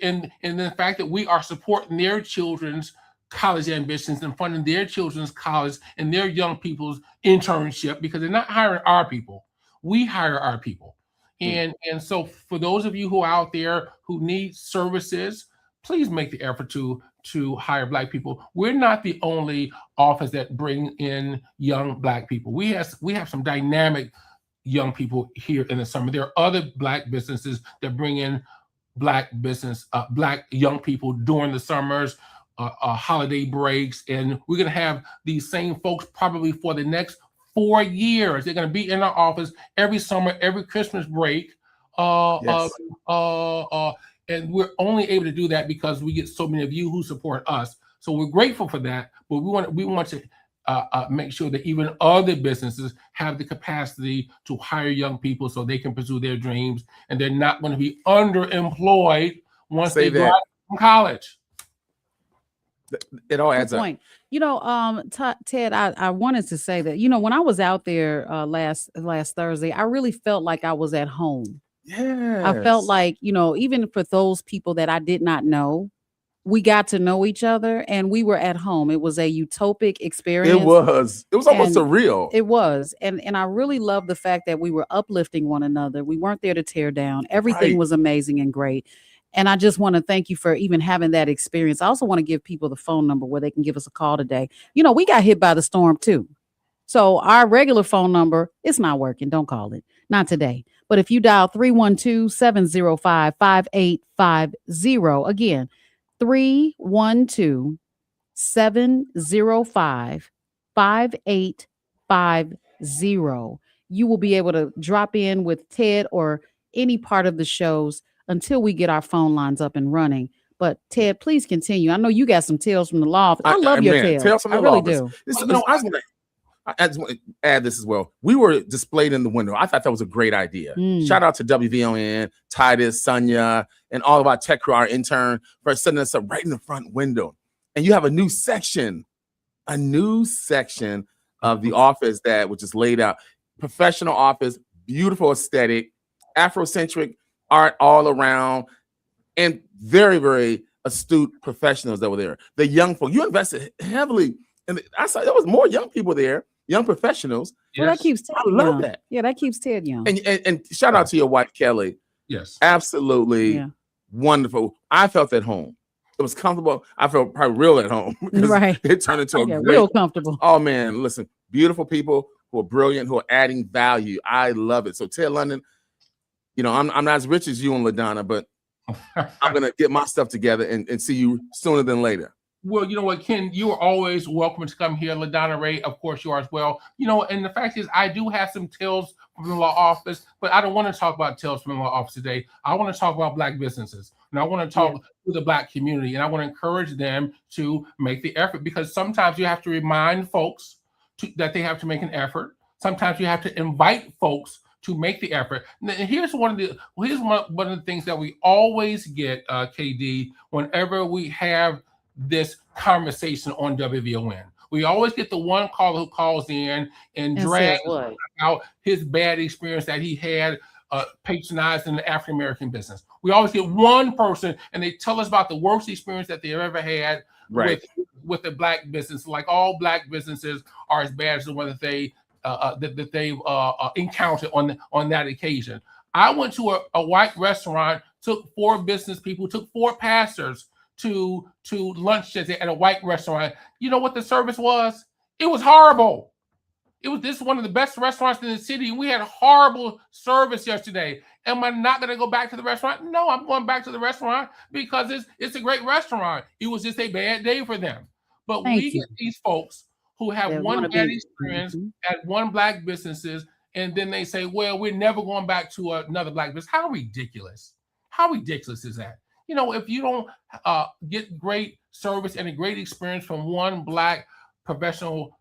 Speaker 27: And the fact that we are supporting their children's college ambitions and funding their children's college and their young people's internship, because they're not hiring our people. We hire our people. And so for those of you who are out there who need services, please make the effort to hire Black people. We're not the only office that bring in young Black people. We have some dynamic young people here in the summer. There are other Black businesses that bring in Black young people during the summers, holiday breaks, and we're going to have these same folks probably for the next 4 years. They're going to be in our office every summer, every Christmas break.
Speaker 3: Yes.
Speaker 27: And we're only able to do that because we get so many of you who support us. So we're grateful for that, but we want to make sure that even other businesses have the capacity to hire young people so they can pursue their dreams, and they're not going to be underemployed once they graduate from college.
Speaker 3: It all adds up.
Speaker 2: You know, Ted, I wanted to say that, you know, when I was out there last Thursday, I really felt like I was at home.
Speaker 3: Yeah.
Speaker 2: I felt like, you know, even for those people that I did not know, we got to know each other and we were at home. It was a utopic experience.
Speaker 3: It was almost surreal.
Speaker 2: It was. And I really love the fact that we were uplifting one another. We weren't there to tear down. Everything was amazing and great. And I just want to thank you for even having that experience. I also want to give people the phone number where they can give us a call today. You know, we got hit by the storm too. So our regular phone number, it's not working. Don't call it. Not today. But if you dial 312-705-5850, again, 312-705-5850, you will be able to drop in with Ted or any part of the shows until we get our phone lines up and running. But Ted, please continue. I know you got some tales from the law office. I love your tales.
Speaker 3: Tales from the
Speaker 2: I really
Speaker 3: law office. I just want to add this as well. We were displayed in the window. I thought that was a great idea. Shout out to WVON, Titus, Sonia, and all of our tech crew, our intern, for setting us up right in the front window. And you have a new section of the office which is laid out. Professional office, beautiful aesthetic, Afrocentric art all around, and very, very astute professionals that were there. The young folk, you invested heavily. And I saw there was more young people there, young professionals.
Speaker 2: Well, that keeps Ted young. I love that. Yeah, that keeps Ted young.
Speaker 3: And shout out to your wife, Kelly.
Speaker 27: Yes.
Speaker 3: Absolutely wonderful. I felt at home. It was comfortable. I felt probably real at home.
Speaker 2: Right.
Speaker 3: It turned into a
Speaker 2: real comfortable.
Speaker 3: Oh, man. Listen, beautiful people who are brilliant, who are adding value. I love it. So Ted London, you know, I'm not as rich as you and LaDonna, but I'm going to get my stuff together and see you sooner than later.
Speaker 27: Well, you know what, Ken, you are always welcome to come here. LaDonna Ray, of course, you are as well. You know, and the fact is, I do have some tales from the law office, but I don't want to talk about tales from the law office today. I want to talk about Black businesses, and I want to talk to the Black community, and I want to encourage them to make the effort, because sometimes you have to remind folks that they have to make an effort. Sometimes you have to invite folks to make the effort. And here's one of the things that we always get, KD, whenever we have this conversation on WVON. We always get the one caller who calls in and drags out his bad experience that he had patronizing the African American business. We always get one person and they tell us about the worst experience that they've ever had with the Black business. Like all Black businesses are as bad as the one that they've encountered on that occasion. I went to a white restaurant, took 4 business people, took 4 pastors to lunch at a white restaurant. You know what the service was? It was horrible. This is one of the best restaurants in the city. We had horrible service yesterday. Am I not going to go back to the restaurant? No, I'm going back to the restaurant because it's a great restaurant. It was just a bad day for them. But we get these folks who have one bad experience at one Black businesses, and then they say, well, we're never going back to another Black business. How ridiculous. How ridiculous is that? You know, if you don't get great service and a great experience from one Black professional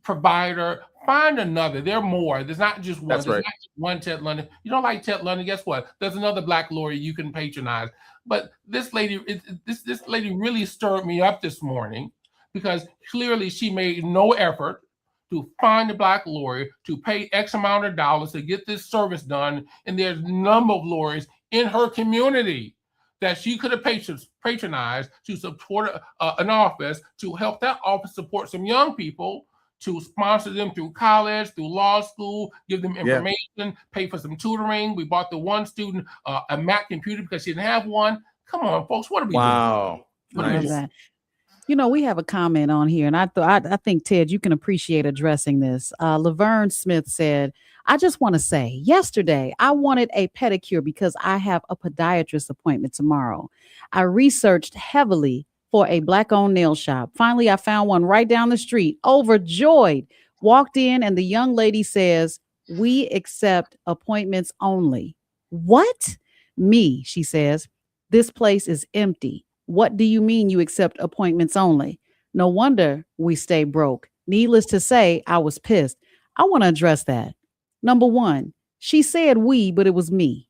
Speaker 27: provider, find another. There are more. There's not just one.
Speaker 3: That's right.
Speaker 27: There's not just one Ted London. You don't like Ted London, guess what? There's another Black lawyer you can patronize. But this lady, this lady really stirred me up this morning, because clearly she made no effort to find a Black lawyer to pay X amount of dollars to get this service done. And there's a number of lawyers in her community that she could have patronized to support an office, to help that office support some young people, to sponsor them through college, through law school, give them information, pay for some tutoring. We bought the one student a Mac computer because she didn't have one. Come on, folks. What are we
Speaker 3: Wow.
Speaker 27: doing?
Speaker 2: I love that. You know, we have a comment on here, and I think, Ted, you can appreciate addressing this. Laverne Smith said, I just want to say, yesterday, I wanted a pedicure because I have a podiatrist appointment tomorrow. I researched heavily for a Black-owned nail shop. Finally, I found one right down the street. Overjoyed. Walked in, and the young lady says, we accept appointments only. What? Me, she says, this place is empty. What do you mean you accept appointments only? No wonder we stay broke. Needless to say, I was pissed. I want to address that. Number one, she said we, but it was me.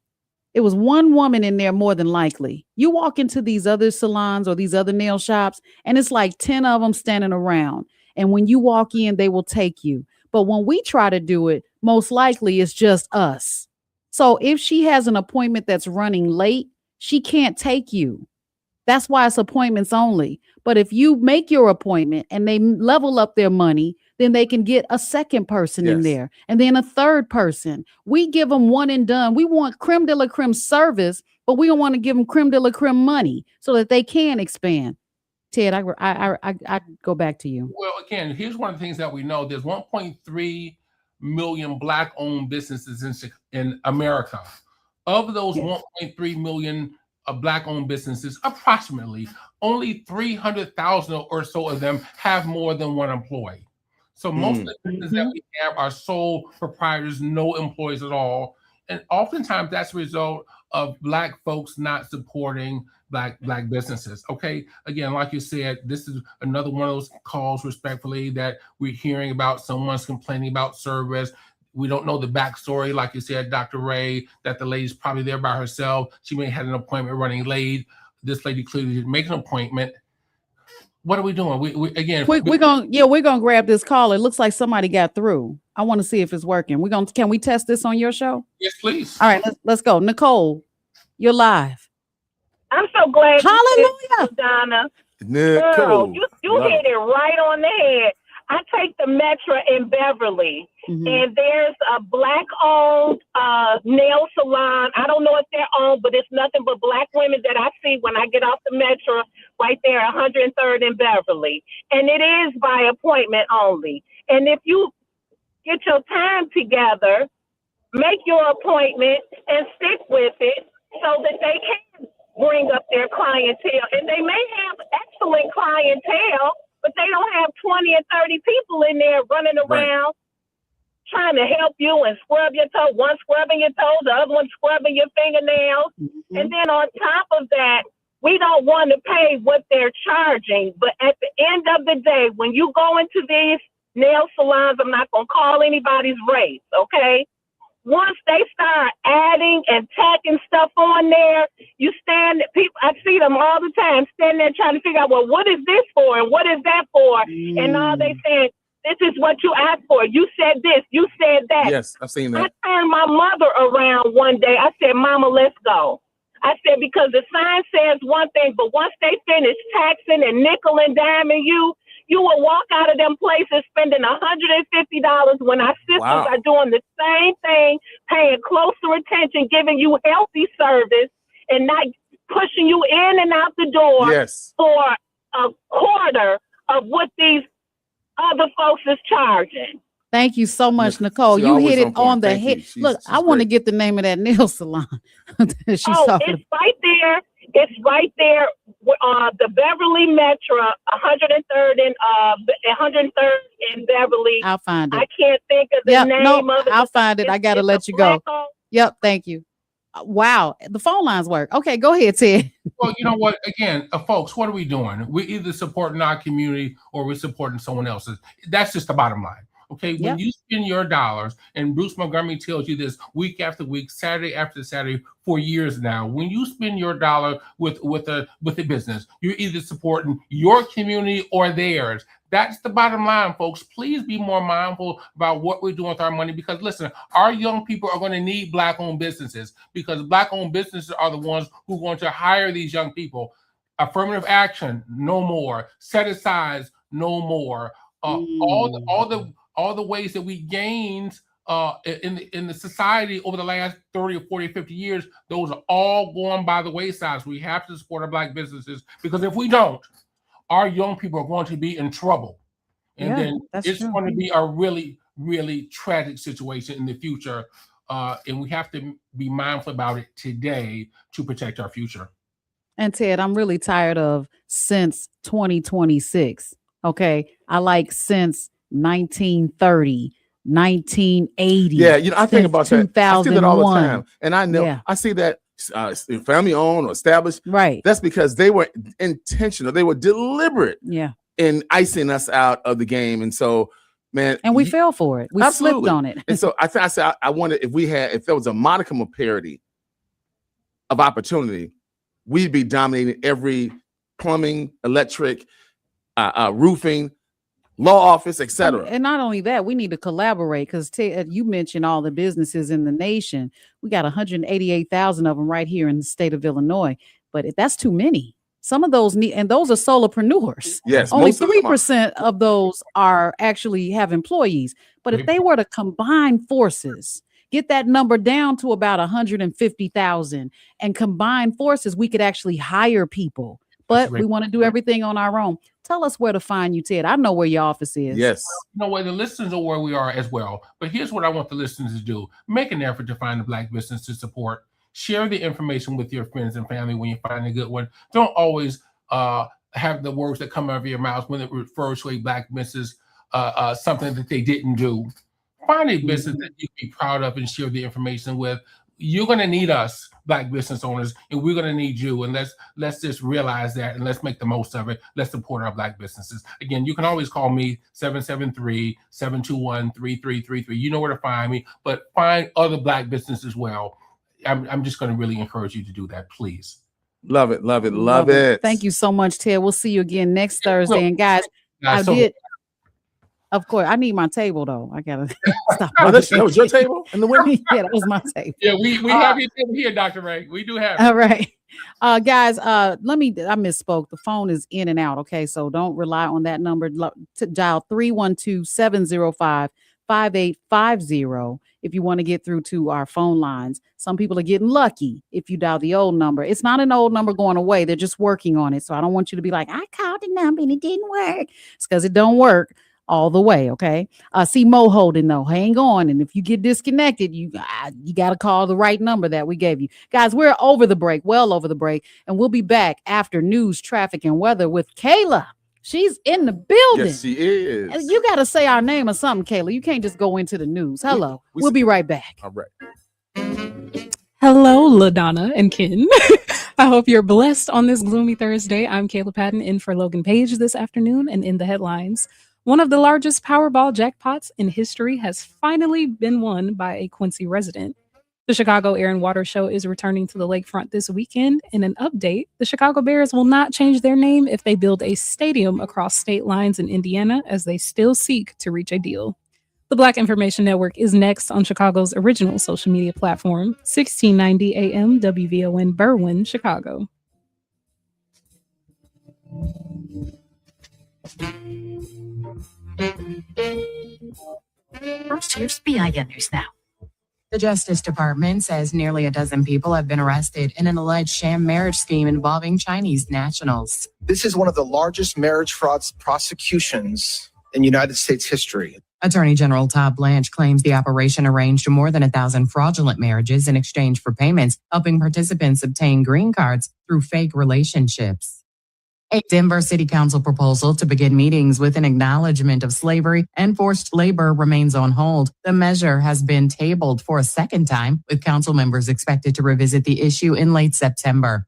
Speaker 2: It was one woman in there more than likely. You walk into these other salons or these other nail shops, and it's like 10 of them standing around. And when you walk in, they will take you. But when we try to do it, most likely it's just us. So if she has an appointment that's running late, she can't take you. That's why it's appointments only. But if you make your appointment and they level up their money, then they can get a second person in there and then a third person. We give them one and done. We want creme de la creme service, but we don't want to give them creme de la creme money so that they can expand. Ted, I go back to you.
Speaker 27: Well, again, here's one of the things that we know. There's 1.3 million Black-owned businesses in America. Of those 1.3 million Black-owned businesses, approximately only 300,000 or so of them have more than one employee. So most of the businesses that we have are sole proprietors, no employees at all. And oftentimes that's a result of Black folks not supporting Black businesses. Okay. Again, like you said, this is another one of those calls, respectfully, that we're hearing about someone's complaining about service. We don't know the backstory, like you said, Dr. Ray, that the lady's probably there by herself. She may have had an appointment running late. This lady clearly didn't make an appointment. What are we doing? We're
Speaker 2: gonna grab this call. It looks like somebody got through. I want to see if it's working. Can we test this on your show?
Speaker 27: Yes, please.
Speaker 2: All right, let's go. Nicole, you're live.
Speaker 4: I'm so glad.
Speaker 2: Hallelujah,
Speaker 4: Donna.
Speaker 3: Nicole.
Speaker 4: Girl, you hit it right on the head. I take the Metro in Beverly, and there's a Black-owned nail salon. I don't know if they're owned, but it's nothing but Black women that I see when I get off the Metro right there, 103rd in Beverly. And it is by appointment only. And if you get your time together, make your appointment and stick with it so that they can bring up their clientele. And they may have excellent clientele, but they don't have 20 and 30 people in there running around trying to help you and scrub your toe. One scrubbing your toes, the other one scrubbing your fingernails. And then on top of that, we don't want to pay what they're charging. But at the end of the day, when you go into these nail salons, I'm not going to call anybody's race, okay? Once they start adding and tacking stuff on there, I see them all the time standing there trying to figure out, well, what is this for? And what is that for? And all they saying, this is what you asked for. You said this, you said that.
Speaker 3: Yes, I've seen that.
Speaker 4: I turned my mother around one day. I said, Mama, let's go. I said, because the sign says one thing, but once they finish taxing and nickel and diming you, you will walk out of them places spending $150 when our sisters are doing the same thing, paying closer attention, giving you healthy service, and not pushing you in and out the door for a quarter of what these other folks is charging.
Speaker 2: Thank you so much, Nicole. You hit it on the head. Look, I want to get the name of that nail salon.
Speaker 4: It's right there. It's right there. The Beverly Metro, 103rd in Beverly.
Speaker 2: I'll find it.
Speaker 4: I can't think of the name of it.
Speaker 2: I'll find it. I gotta let you go. Yep, thank you. Wow, the phone lines work. Okay, go ahead, Ted.
Speaker 27: Well, you know what? Again, folks, what are we doing? We're either supporting our community or we're supporting someone else's. That's just the bottom line. Okay, when you spend your dollars, and Bruce Montgomery tells you this week after week, Saturday after Saturday for years now, when you spend your dollar with a business, you're either supporting your community or theirs. That's the bottom line, folks. Please be more mindful about what we're doing with our money, because listen, our young people are going to need Black-owned businesses, because Black-owned businesses are the ones who are going to hire these young people. Affirmative action, no more. Set asides, no more. All the ways that we gained in the society over the last 30 or 40, 50 years, those are all going by the wayside. So we have to support our Black businesses, because if we don't, our young people are going to be in trouble. And then it's going to be a really, really tragic situation in the future. And we have to be mindful about it today to protect our future.
Speaker 2: And Ted, I'm really tired of since 2026. Okay. I like since 1930. 1980.
Speaker 3: Yeah, I think about that. I see that all the time, and I know I see that family owned or established.
Speaker 2: Right.
Speaker 3: That's because they were intentional. They were deliberate.
Speaker 2: Yeah.
Speaker 3: In icing us out of the game, and so, man,
Speaker 2: and we fell for it. We
Speaker 3: absolutely.
Speaker 2: slipped on it.
Speaker 3: And so I said I wonder if there was a modicum of parity of opportunity, we'd be dominating every plumbing, electric, roofing, law office, etc.
Speaker 2: And not only that, we need to collaborate, because you mentioned all the businesses in the nation. We got 188,000 of them right here in the state of Illinois, but that's too many. Some of those and those are solopreneurs.
Speaker 3: Yes,
Speaker 2: only 3% of those are actually have employees. But if they were to combine forces, get that number down to about 150,000 and combine forces, we could actually hire people. But we want to do everything on our own. Tell us where to find you, Ted. I know where your office is.
Speaker 3: Yes.
Speaker 27: You know where the listeners are, where we are as well. But here's what I want the listeners to do. Make an effort to find a Black business to support. Share the information with your friends and family when you find a good one. Don't always have the words that come out of your mouth when it refers to a Black business, something that they didn't do. Find a business that you can be proud of and share the information with. You're going to need us, Black business owners, and we're going to need you. And let's just realize that, and let's make the most of it. Let's support our Black businesses. Again, you can always call me 773-721-3333. You know where to find me, but find other Black businesses as well. I'm just going to really encourage you to do that, please.
Speaker 3: Love it, love it, love it.
Speaker 2: Thank you so much, Ted. We'll see you again next Thursday. And guys, I did. Of course, I need my table though. I gotta stop.
Speaker 3: That was your table in the window?
Speaker 2: Yeah, that was my table.
Speaker 27: Yeah, we have your table here, Dr. Ray. We do have it.
Speaker 2: All right. Guys, I misspoke. The phone is in and out. Okay, so don't rely on that number. To dial 312-705-5850 if you want to get through to our phone lines. Some people are getting lucky if you dial the old number. It's not an old number going away. They're just working on it. So I don't want you to be like, I called the number and it didn't work. It's because it don't work all the way. Okay. See Mo holding though. Hang on. And if you get disconnected, you got to call the right number that we gave you. Guys, we're over the break, well over the break. And we'll be back after news, traffic, and weather with Kayla. She's in the building.
Speaker 3: Yes, she is.
Speaker 2: And you got to say our name or something, Kayla. You can't just go into the news. Hello. We'll be right back.
Speaker 3: All right.
Speaker 13: Hello, LaDonna and Ken. I hope you're blessed on this gloomy Thursday. I'm Kayla Patton in for Logan Page this afternoon, and in the headlines, one of the largest Powerball jackpots in history has finally been won by a Quincy resident. The Chicago Air and Water Show is returning to the lakefront this weekend. In an update, the Chicago Bears will not change their name if they build a stadium across state lines in Indiana, as they still seek to reach a deal. The Black Information Network is next on Chicago's original social media platform, 1690 AM WVON Berwyn, Chicago.
Speaker 6: First, here's BIN News Now. The Justice Department says nearly a dozen people have been arrested in an alleged sham marriage scheme involving Chinese nationals.
Speaker 7: This is one of the largest marriage fraud prosecutions in United States history.
Speaker 6: Attorney General Todd Blanche claims the operation arranged more than 1,000 fraudulent marriages in exchange for payments, helping participants obtain green cards through fake relationships. A Denver City Council proposal to begin meetings with an acknowledgement of slavery and forced labor remains on hold. The measure has been tabled for a second time, with council members expected to revisit the issue in late September.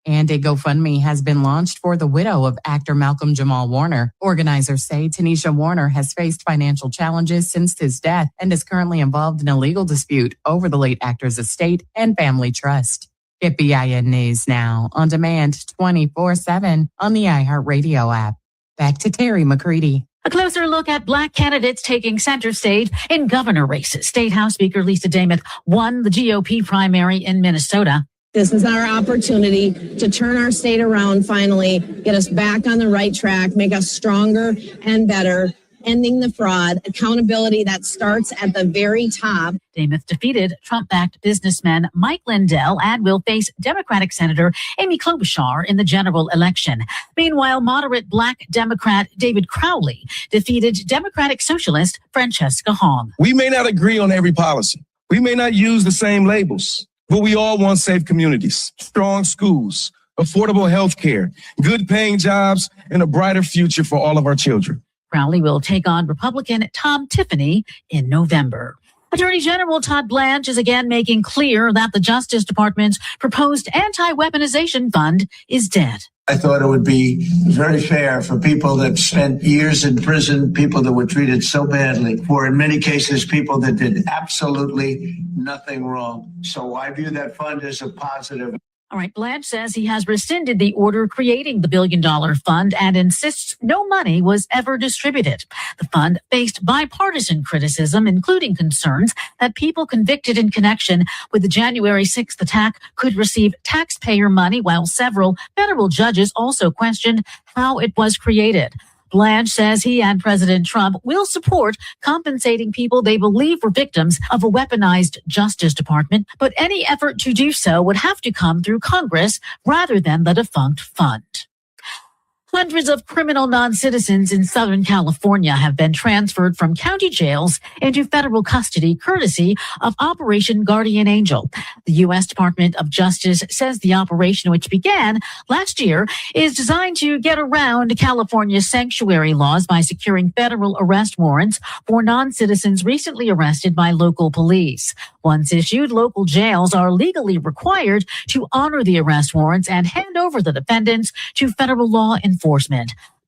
Speaker 6: And a GoFundMe has been launched for the widow of actor Malcolm Jamal Warner. Organizers say Tanisha Warner has faced financial challenges since his death and is currently involved in a legal dispute over the late actor's estate and family trust. Get BIN News Now on demand 24/7 on the iHeartRadio app. Back to Terry McCready.
Speaker 8: A closer look at Black candidates taking center stage in governor races. State House Speaker Lisa Damith won the GOP primary in Minnesota.
Speaker 9: This is our opportunity to turn our state around finally, get us back on the right track, make us stronger and better, ending the fraud, accountability that starts at the very top.
Speaker 8: Dameth defeated Trump-backed businessman Mike Lindell and will face Democratic Senator Amy Klobuchar in the general election. Meanwhile, moderate Black Democrat David Crowley defeated Democratic Socialist Francesca Hong.
Speaker 10: We may not agree on every policy. We may not use the same labels, but we all want safe communities, strong schools, affordable health care, good paying jobs, and a brighter future for all of our children.
Speaker 8: Crowley will take on Republican Tom Tiffany in November. Attorney General Todd Blanche is again making clear that the Justice Department's proposed anti-weaponization fund is dead.
Speaker 11: I thought it would be very fair for people that spent years in prison, people that were treated so badly, or in many cases, people that did absolutely nothing wrong. So I view that fund as a positive.
Speaker 8: All right, Blanche says he has rescinded the order creating the billion-dollar fund and insists no money was ever distributed. The fund faced bipartisan criticism, including concerns that people convicted in connection with the January 6th attack could receive taxpayer money, while several federal judges also questioned how it was created. Blanche says he and President Trump will support compensating people they believe were victims of a weaponized Justice Department, but any effort to do so would have to come through Congress rather than the defunct fund. Hundreds of criminal non-citizens in Southern California have been transferred from county jails into federal custody courtesy of Operation Guardian Angel. The U.S. Department of Justice says the operation, which began last year, is designed to get around California's sanctuary laws by securing federal arrest warrants for non-citizens recently arrested by local police. Once issued, local jails are legally required to honor the arrest warrants and hand over the defendants to federal law enforcement.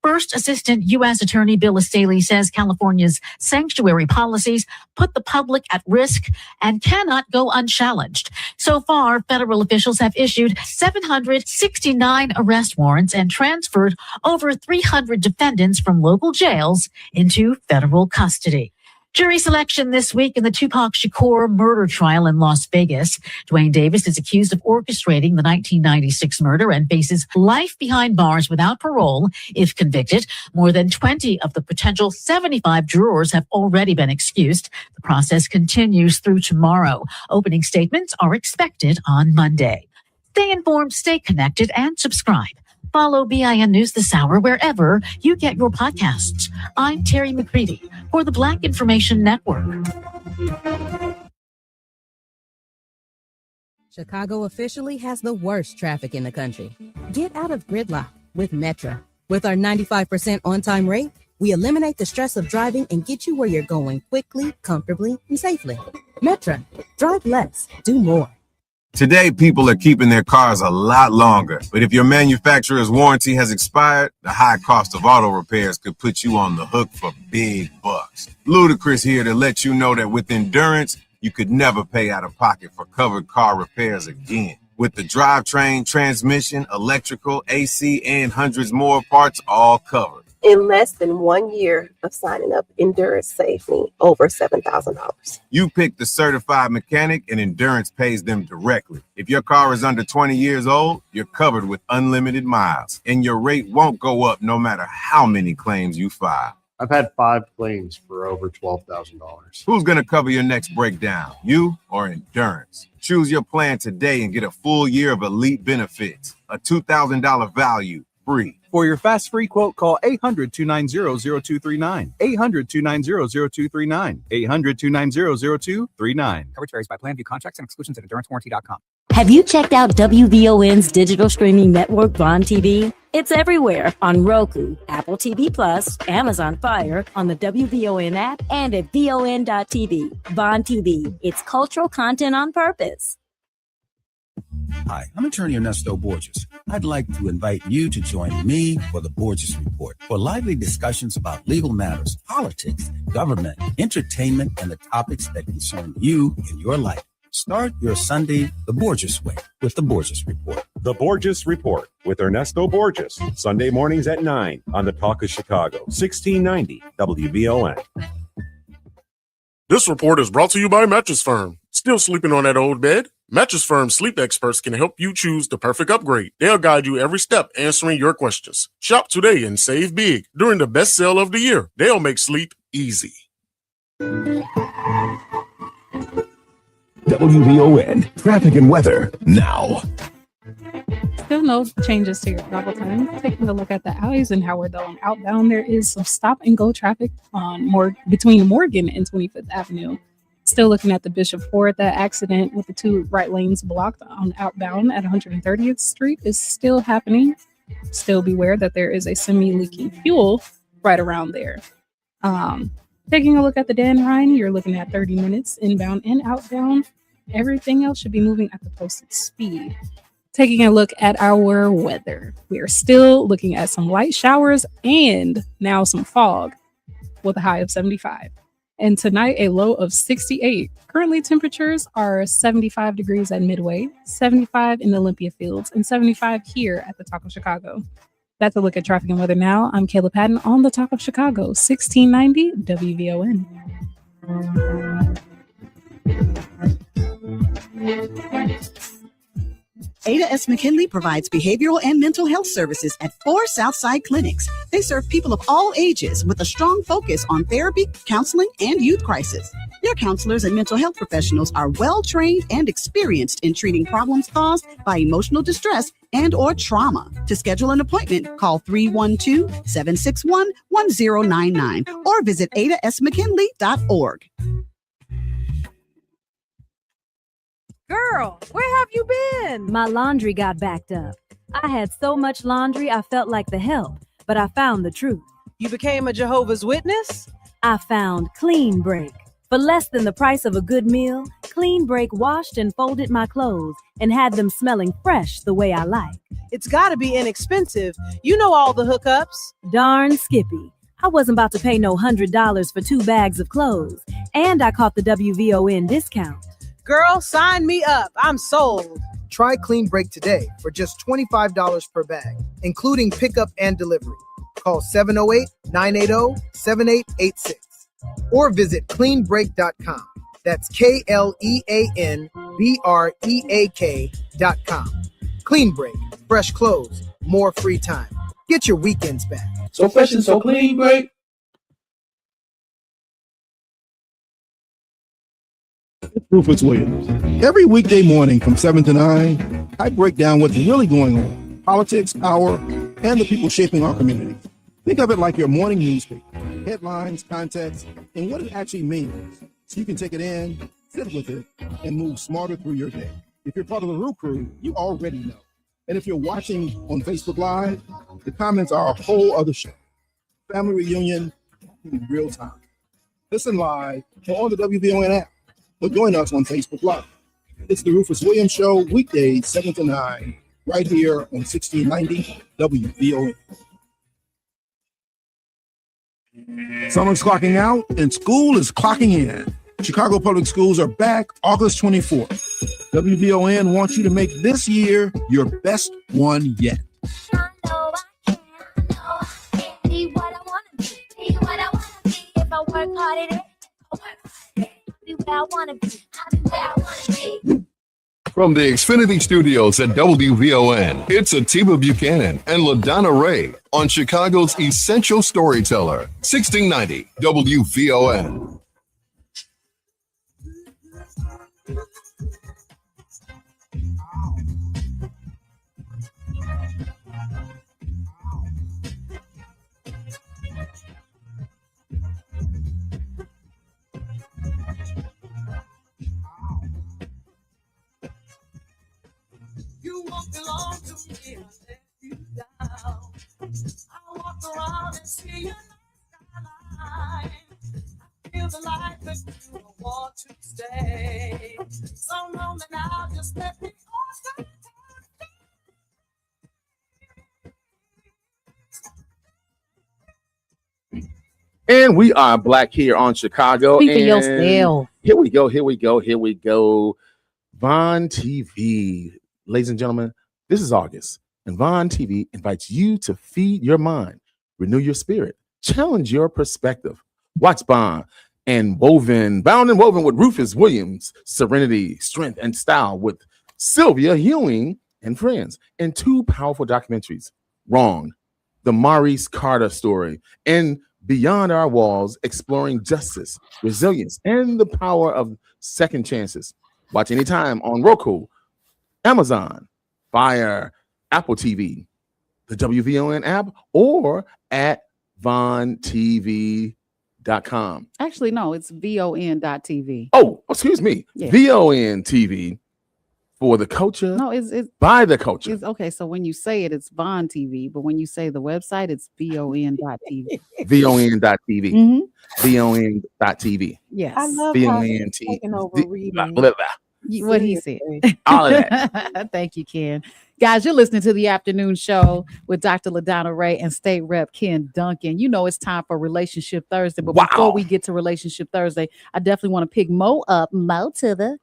Speaker 8: First Assistant U.S. Attorney Bill Estaley says California's sanctuary policies put the public at risk and cannot go unchallenged. So far, federal officials have issued 769 arrest warrants and transferred over 300 defendants from local jails into federal custody. Jury selection this week in the Tupac Shakur murder trial in Las Vegas. Dwayne Davis is accused of orchestrating the 1996 murder and faces life behind bars without parole if convicted. More than 20 of the potential 75 jurors have already been excused. The process continues through tomorrow. Opening statements are expected on Monday. Stay informed, stay connected, and subscribe. Follow BIN News this hour wherever you get your podcasts. I'm Terry McCready for the Black Information Network.
Speaker 14: Chicago officially has the worst traffic in the country. Get out of gridlock with Metra. With our 95% on-time rate, we eliminate the stress of driving and get you where you're going quickly, comfortably, and safely. Metra. Drive less, do more.
Speaker 15: Today, people are keeping their cars a lot longer. But if your manufacturer's warranty has expired, the high cost of auto repairs could put you on the hook for big bucks. Ludacris here to let you know that with Endurance, you could never pay out of pocket for covered car repairs again. With the drivetrain, transmission, electrical, AC, and hundreds more parts all covered.
Speaker 16: In less than 1 year of signing up, Endurance saved me over $7,000.
Speaker 15: You pick the certified mechanic and Endurance pays them directly. If your car is under 20 years old, you're covered with unlimited miles, and your rate won't go up no matter how many claims you file.
Speaker 17: I've had 5 claims for over $12,000.
Speaker 15: Who's going to cover your next breakdown, you or Endurance? Choose your plan today and get a full year of elite benefits, a $2,000 value, free.
Speaker 18: For your fast free quote, call 800-290-0239. 800-290-0239. 800-290-0239.
Speaker 28: Coverage varies by plan. View contracts and exclusions at endurancewarranty.com.
Speaker 29: Have you checked out WVON's digital streaming network, Vaughn TV? It's everywhere on Roku, Apple TV Plus, Amazon Fire, on the WVON app, and at VON.TV. Vaughn TV. It's cultural content on purpose.
Speaker 30: Hi, I'm attorney Ernesto Borges. I'd like to invite you to join me for the Borges Report for lively discussions about legal matters, politics, government, entertainment, and the topics that concern you in your life. Start your Sunday the Borges way with the Borges Report.
Speaker 31: The Borges Report with Ernesto Borges, Sunday mornings at 9 on the Talk of Chicago, 1690 WVON.
Speaker 1: This report is brought to you by Mattress Firm. Still sleeping on that old bed? Mattress Firm sleep experts can help you choose the perfect upgrade. They'll guide you every step, answering your questions. Shop today and save big during the best sale of the year. They'll make sleep easy.
Speaker 30: WVON traffic and weather now.
Speaker 13: Still no changes to your travel time. Taking a look at the alleys and how we're going outbound, there is some stop and go traffic on between Morgan and 25th Avenue. Still looking at the Bishop Ford, that accident with the two right lanes blocked on outbound at 130th Street is still happening. Still beware that there is a semi-leaking fuel right around there. Taking a look at the Dan Ryan, you're looking at 30 minutes inbound and outbound. Everything else should be moving at the posted speed. Taking a look at our weather, we are still looking at some light showers and now some fog with a high of 75. And tonight, a low of 68. Currently, temperatures are 75 degrees at Midway, 75 in the Olympia Fields, and 75 here at the Talk of Chicago. That's a look at traffic and weather now. I'm Kayla Patton on the Talk of Chicago, 1690 WVON.
Speaker 4: Ada S. McKinley provides behavioral and mental health services at 4 Southside clinics. They serve people of all ages with a strong focus on therapy, counseling, and youth crisis. Their counselors and mental health professionals are well-trained and experienced in treating problems caused by emotional distress and or trauma. To schedule an appointment, call 312-761-1099 or visit adasmckinley.org.
Speaker 5: Girl, where have you been?
Speaker 29: My laundry got backed up. I had so much laundry I felt like the help, but I found the truth.
Speaker 5: You became a Jehovah's Witness?
Speaker 29: I found Clean Break. For less than the price of a good meal, Clean Break washed and folded my clothes and had them smelling fresh the way I like.
Speaker 5: It's gotta be inexpensive. You know all the hookups.
Speaker 29: Darn Skippy. I wasn't about to pay no $100 for 2 bags of clothes, and I caught the WVON discount.
Speaker 5: Girl, sign me up. I'm sold.
Speaker 7: Try Clean Break today for just $25 per bag, including pickup and delivery. Call 708-980-7886 or visit cleanbreak.com. That's KLEANBREAK.com. Clean Break, fresh clothes, more free time. Get your weekends back.
Speaker 12: So fresh and so clean, Break.
Speaker 19: Rufus Williams. Every weekday morning from 7 to 9, I break down what's really going on, politics, power, and the people shaping our community. Think of it like your morning newspaper, headlines, context, and what it actually means, so you can take it in, sit with it, and move smarter through your day. If you're part of the Root Crew, you already know. And if you're watching on Facebook Live, the comments are a whole other show. Family reunion in real time. Listen live or on the WVON app. Or join us on Facebook Live. It's the Rufus Williams Show, weekdays 7 to 9, right here on 1690 WVON. Summer's clocking out and school is clocking in. Chicago Public Schools are back August 24th. WVON wants you to make this year your best one yet.
Speaker 20: I know I can be what I want to be what I want to be. If I work hard at it, be where I want to be. I'll be where I want to be.
Speaker 21: From the Xfinity Studios at WVON, it's Atiba Buchanan and LaDonna Ray on Chicago's Essential Storyteller, 1690 WVON.
Speaker 22: You won't belong to me, I'll let you down. I walk around and see your skyline. I feel the light that you want to stay. So long that now, just let me go.
Speaker 3: And we are back here on Chicago.
Speaker 2: Speak for
Speaker 3: and
Speaker 2: yourself.
Speaker 3: Here we go. Vaughn TV. Ladies and gentlemen, this is August, and Vaughn TV invites you to feed your mind, renew your spirit, challenge your perspective. Watch Vaughn and bound and woven with Rufus Williams, serenity, strength, and style with Sylvia Ewing and friends, and 2 powerful documentaries, Wrong, the Maurice Carter story, and Beyond Our Walls, exploring justice, resilience, and the power of second chances. Watch anytime on Roku, Amazon, Fire, Apple TV, the WVON app, or at VonTV.com.
Speaker 2: Actually, no, it's VON.TV.
Speaker 3: Oh, excuse me.
Speaker 2: Yeah.
Speaker 3: VON TV for the culture.
Speaker 2: No, it's
Speaker 3: by the culture.
Speaker 2: It's okay. So when you say it, it's Von TV, but when you say the website, it's VON.TV.
Speaker 3: VON.TV.
Speaker 2: Mhm.
Speaker 3: VON.TV.
Speaker 2: Yes.
Speaker 5: I love
Speaker 3: VON
Speaker 5: how he's
Speaker 3: TV.
Speaker 5: taking over reading.
Speaker 2: What he said.
Speaker 3: All of that.
Speaker 2: Thank you, Ken. Guys, you're listening to the afternoon show with Dr. LaDonna Ray and State Rep Ken Duncan. You know it's time for Relationship Thursday, but before we get to Relationship Thursday, I definitely want to pick Mo up. Mo to the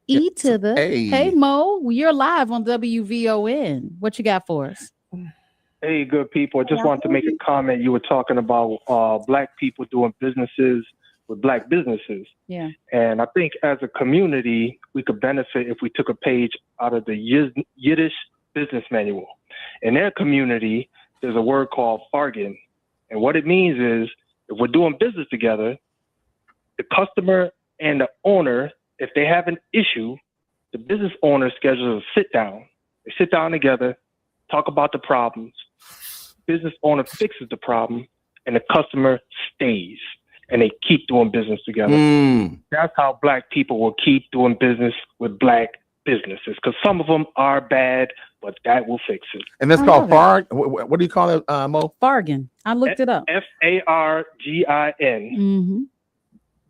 Speaker 2: E to the. Hey, Mo, you're live on WVON. What you got for us?
Speaker 6: Hey, good people. I just wanted to make a comment. You were talking about Black people doing businesses with Black businesses.
Speaker 2: Yeah.
Speaker 6: And I think as a community, we could benefit if we took a page out of the Yiddish business manual. In their community, there's a word called fargen. And what it means is if we're doing business together, the customer and the owner, if they have an issue, the business owner schedules a sit down. They sit down together, talk about the problems. Business owner fixes the problem, and the customer stays, and they keep doing business together. That's how Black people will keep doing business with Black businesses, because some of them are bad, but that will fix it.
Speaker 3: And that's called FARG. What do you call it, Mo?
Speaker 2: Fargen. I looked it up.
Speaker 6: FARGIN.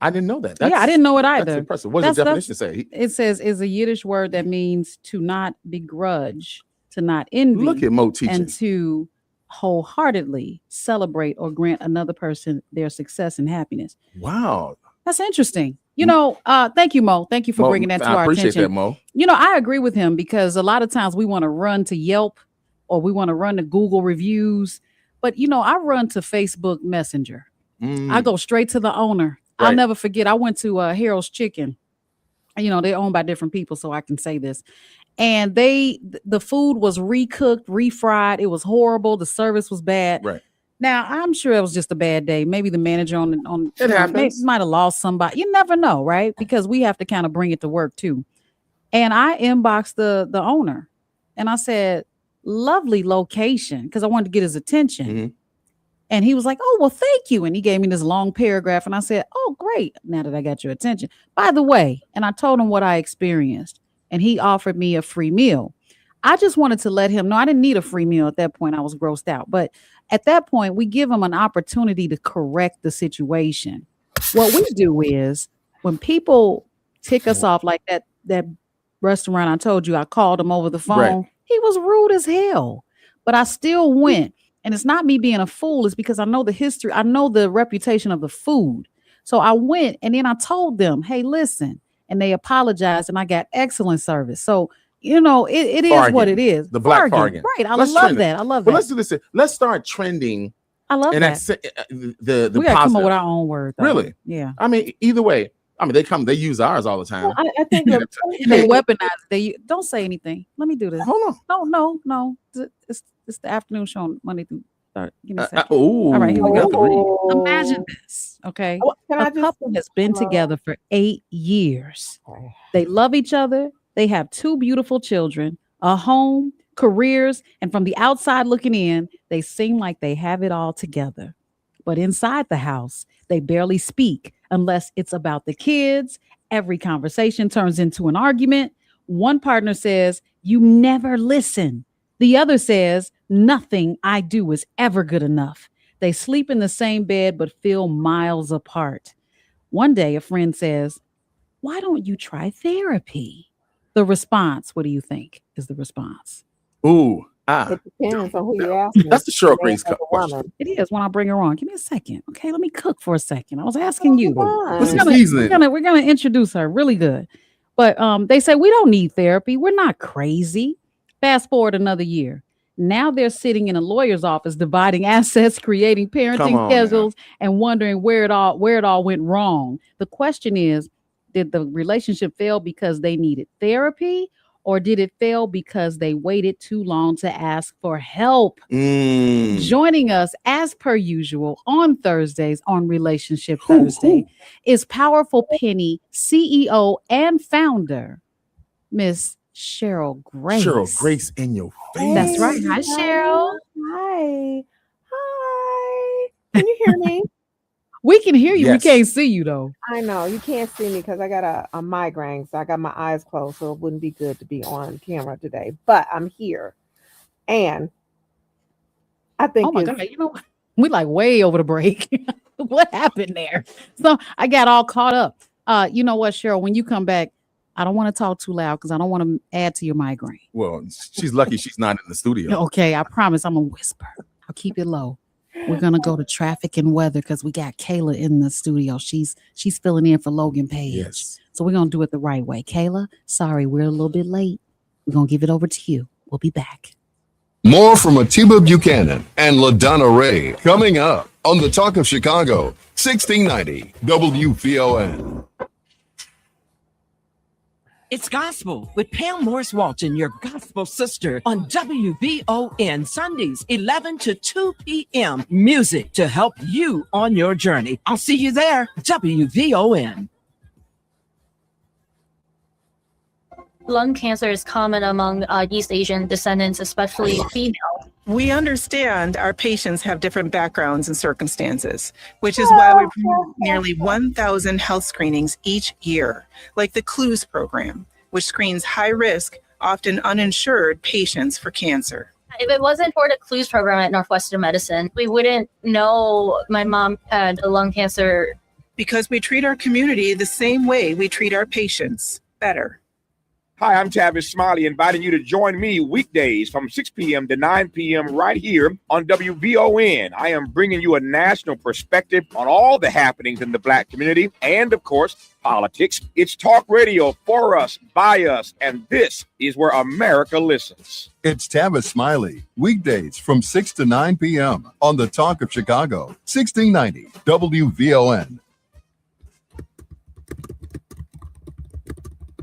Speaker 3: I didn't know that.
Speaker 2: Yeah, I didn't know it either.
Speaker 3: That's impressive. What does the definition say?
Speaker 2: It says is a Yiddish word that means to not begrudge, to not envy.
Speaker 3: Look at Mo teaching.
Speaker 2: And to wholeheartedly celebrate or grant another person their success and happiness.
Speaker 3: Wow.
Speaker 2: That's interesting. You know, thank you, Mo. Thank you for
Speaker 3: Mo,
Speaker 2: bringing that to our
Speaker 3: I appreciate
Speaker 2: attention.
Speaker 3: that, Mo.
Speaker 2: You know, I agree with him because a lot of times we want to run to Yelp or we want to run to Google reviews. But, you know, I run to Facebook Messenger. I go straight to the owner. I'll never forget. I went to Harold's Chicken. You know, they're owned by different people, so I can say this. And the food was recooked, refried. It was horrible. The service was bad.
Speaker 3: Right.
Speaker 2: Now, I'm sure it was just a bad day. Maybe the manager on
Speaker 3: It happens.
Speaker 2: might have lost somebody. You never know, right? Because we have to kind of bring it to work too. And I inboxed the owner and I said, lovely location, because I wanted to get his attention. And he was like, oh, well, thank you. And he gave me this long paragraph. And I said, oh, great. Now that I got your attention. By the way, and I told him what I experienced. And he offered me a free meal. I just wanted to let him know I didn't need a free meal at that point. I was grossed out. But at that point, we give him an opportunity to correct the situation. What we do is when people tick us off like that restaurant I told you, I called him over the phone.
Speaker 3: Right.
Speaker 2: He was rude as hell. But I still went. And it's not me being a fool. It's because I know the history. I know the reputation of the food. So I went and then I told them, hey, listen. And they apologized and I got excellent service. So, you know, it is what it is.
Speaker 3: The Black
Speaker 2: Fargen.
Speaker 3: Fargen.
Speaker 2: Right. I
Speaker 3: Let's
Speaker 2: love
Speaker 3: trend it.
Speaker 2: that. I love
Speaker 3: Well,
Speaker 2: that.
Speaker 3: let's do this. Let's start trending.
Speaker 2: I love
Speaker 3: and
Speaker 2: that.
Speaker 3: The
Speaker 2: We got to come up
Speaker 3: positive.
Speaker 2: with our own word. Though.
Speaker 3: Really?
Speaker 2: Yeah.
Speaker 3: I mean, either way. I mean, they use ours all the time.
Speaker 5: I think
Speaker 2: They weaponize. They don't say anything. Let me do this.
Speaker 3: Hold
Speaker 2: on. No. It's the afternoon show on Monday through Thursday. Give me a second.
Speaker 3: All
Speaker 2: right, here we go.
Speaker 3: go.
Speaker 2: Imagine this. Okay.
Speaker 5: Can I
Speaker 2: A couple has been together for 8 years. They love each other. They have 2 beautiful children, a home, careers, and from the outside looking in, they seem like they have it all together. But inside the house, they barely speak unless it's about the kids. Every conversation turns into an argument. One partner says, you never listen. The other says, nothing I do is ever good enough. They sleep in the same bed, but feel miles apart. One day, a friend says, why don't you try therapy? The response, what do you think is the response?
Speaker 3: Ooh.
Speaker 5: It depends on who you're asking.
Speaker 3: That's the short race question.
Speaker 2: It is when I bring her on. Give me a second. Okay, let me cook for a second. I was asking you.
Speaker 3: What's
Speaker 2: We're gonna introduce her really good. But they say we don't need therapy. We're not crazy. Fast forward another year. Now they're sitting in a lawyer's office, dividing assets, creating parenting schedules, and wondering where it all went wrong. The question is, did the relationship fail because they needed therapy, or did it fail because they waited too long to ask for help? Joining us, as per usual, on Thursdays on Relationship Thursday is Powerful Penny CEO and founder, Miss Cheryl Grace.
Speaker 3: Cheryl Grace in your face.
Speaker 2: That's right. Hi, Cheryl.
Speaker 8: Hi. Hi. Can you hear me?
Speaker 2: We can hear you.
Speaker 3: Yes.
Speaker 2: We can't see you, though.
Speaker 8: I know. You can't see me because I got a migraine, so I got my eyes closed, so it wouldn't be good to be on camera today. But I'm here. And I think
Speaker 2: oh my God, you know what? We like way over the break. What happened there? So I got all caught up. You know what, Cheryl, when you come back, I don't want to talk too loud because I don't want to add to your migraine.
Speaker 3: Well, she's lucky she's not in the studio.
Speaker 2: Okay, I promise I'm going to whisper. I'll keep it low. We're going to go to traffic and weather because we got Kayla in the studio. She's filling in for Logan Page.
Speaker 3: Yes.
Speaker 2: So we're going to do it the right way. Kayla, sorry, we're a little bit late. We're going to give it over to you. We'll be back.
Speaker 21: More from Atiba Buchanan and LaDonna Ray coming up on the Talk of Chicago, 1690 WVON.
Speaker 9: It's Gospel with Pam Morris Walton, your gospel sister, on WVON Sundays, 11 to 2 p.m. Music to help you on your journey. I'll see you there. WVON.
Speaker 10: Lung cancer is common among East Asian descendants, especially female.
Speaker 11: We understand our patients have different backgrounds and circumstances, which is why we promote nearly 1,000 health screenings each year, like the CLUES program, which screens high-risk, often uninsured patients for cancer.
Speaker 10: If it wasn't for the CLUES program at Northwestern Medicine, we wouldn't know my mom had lung cancer.
Speaker 11: Because we treat our community the same way we treat our patients, better.
Speaker 14: Hi, I'm Tavis Smiley, inviting you to join me weekdays from 6 p.m. to 9 p.m. right here on WVON. I am bringing you a national perspective on all the happenings in the Black community and, of course, politics. It's talk radio for us, by us, and this is where America listens.
Speaker 21: It's Tavis Smiley, weekdays from 6 to 9 p.m. on the Talk of Chicago, 1690 WVON.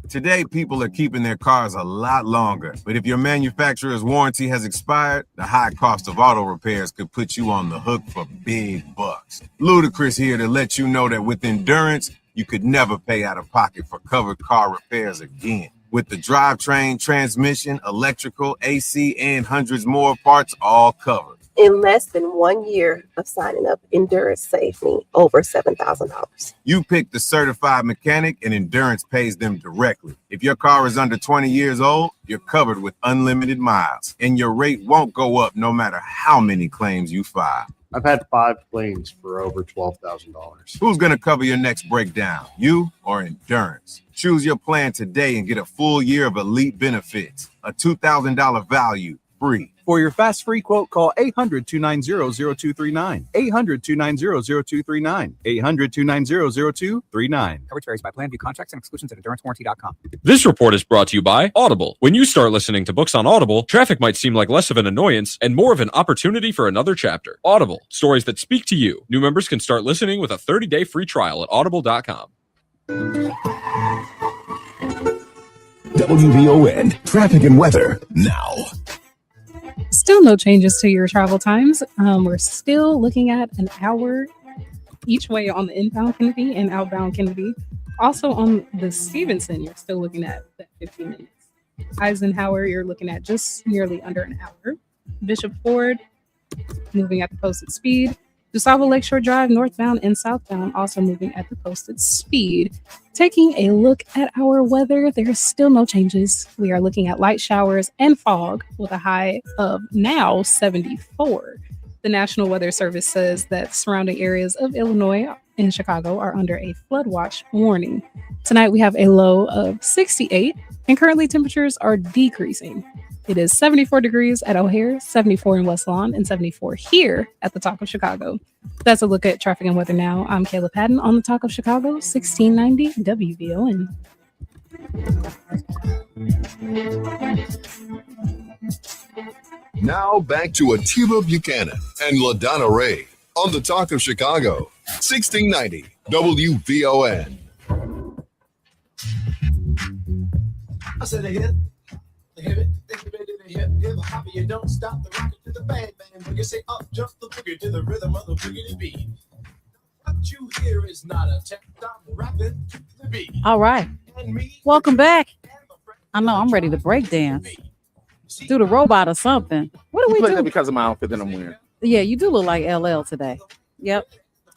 Speaker 15: Today, people are keeping their cars a lot longer. But if your manufacturer's warranty has expired, the high cost of auto repairs could put you on the hook for big bucks. Ludacris here to let you know that with Endurance, you could never pay out of pocket for covered car repairs again. With the drivetrain, transmission, electrical, AC, and hundreds more parts all covered.
Speaker 16: In less than 1 year of signing up, Endurance saved me over $7,000.
Speaker 15: You pick the certified mechanic and Endurance pays them directly. If your car is under 20 years old, you're covered with unlimited miles, and your rate won't go up no matter how many claims you file.
Speaker 17: I've had 5 claims for over $12,000.
Speaker 15: Who's going to cover your next breakdown, you or Endurance? Choose your plan today and get a full year of elite benefits, a $2,000 value, free.
Speaker 18: For your fast free quote, call 800-290-0239. 800-290-0239. 800-290-0239.
Speaker 28: Coverage varies by plan. View contracts and exclusions at endurancewarranty.com.
Speaker 23: This report is brought to you by Audible. When you start listening to books on Audible, traffic might seem like less of an annoyance and more of an opportunity for another chapter. Audible, stories that speak to you. New members can start listening with a 30-day free trial at audible.com.
Speaker 24: WVON traffic and weather now.
Speaker 13: Still no changes to your travel times. We're still looking at an hour each way on the inbound Kennedy and outbound Kennedy. Also on the Stevenson, you're still looking at that 15 minutes. Eisenhower, you're looking at just nearly under an hour. Bishop Ford, moving at the posted speed. DeSavo Lakeshore Drive, northbound and southbound, also moving at the posted speed. Taking a look at our weather, there's still no changes. We are looking at light showers and fog with a high of now 74. The National Weather Service says that surrounding areas of Illinois and Chicago are under a flood watch warning. Tonight we have a low of 68, and currently temperatures are decreasing. It is 74 degrees at O'Hare, 74 in West Lawn, and 74 here at the Talk of Chicago. That's a look at traffic and weather now. I'm Kayla Patton on the Talk of Chicago, 1690 WVON.
Speaker 21: Now back to Atiba Buchanan and LaDonna Ray on the Talk of Chicago, 1690 WVON.
Speaker 22: I said they hip it, they ready to hip hop, you don't stop the rocket to the bang bang. When you say up, jump the boogie to the rhythm of the boogie beat. What you hear is not a tech, I'm rapping the beat.
Speaker 2: All right, welcome back. I know I'm ready to break dance. Do the robot or something. What do we do?
Speaker 3: Because of my outfit that I'm wearing.
Speaker 2: Yeah, you do look like LL today. Yep.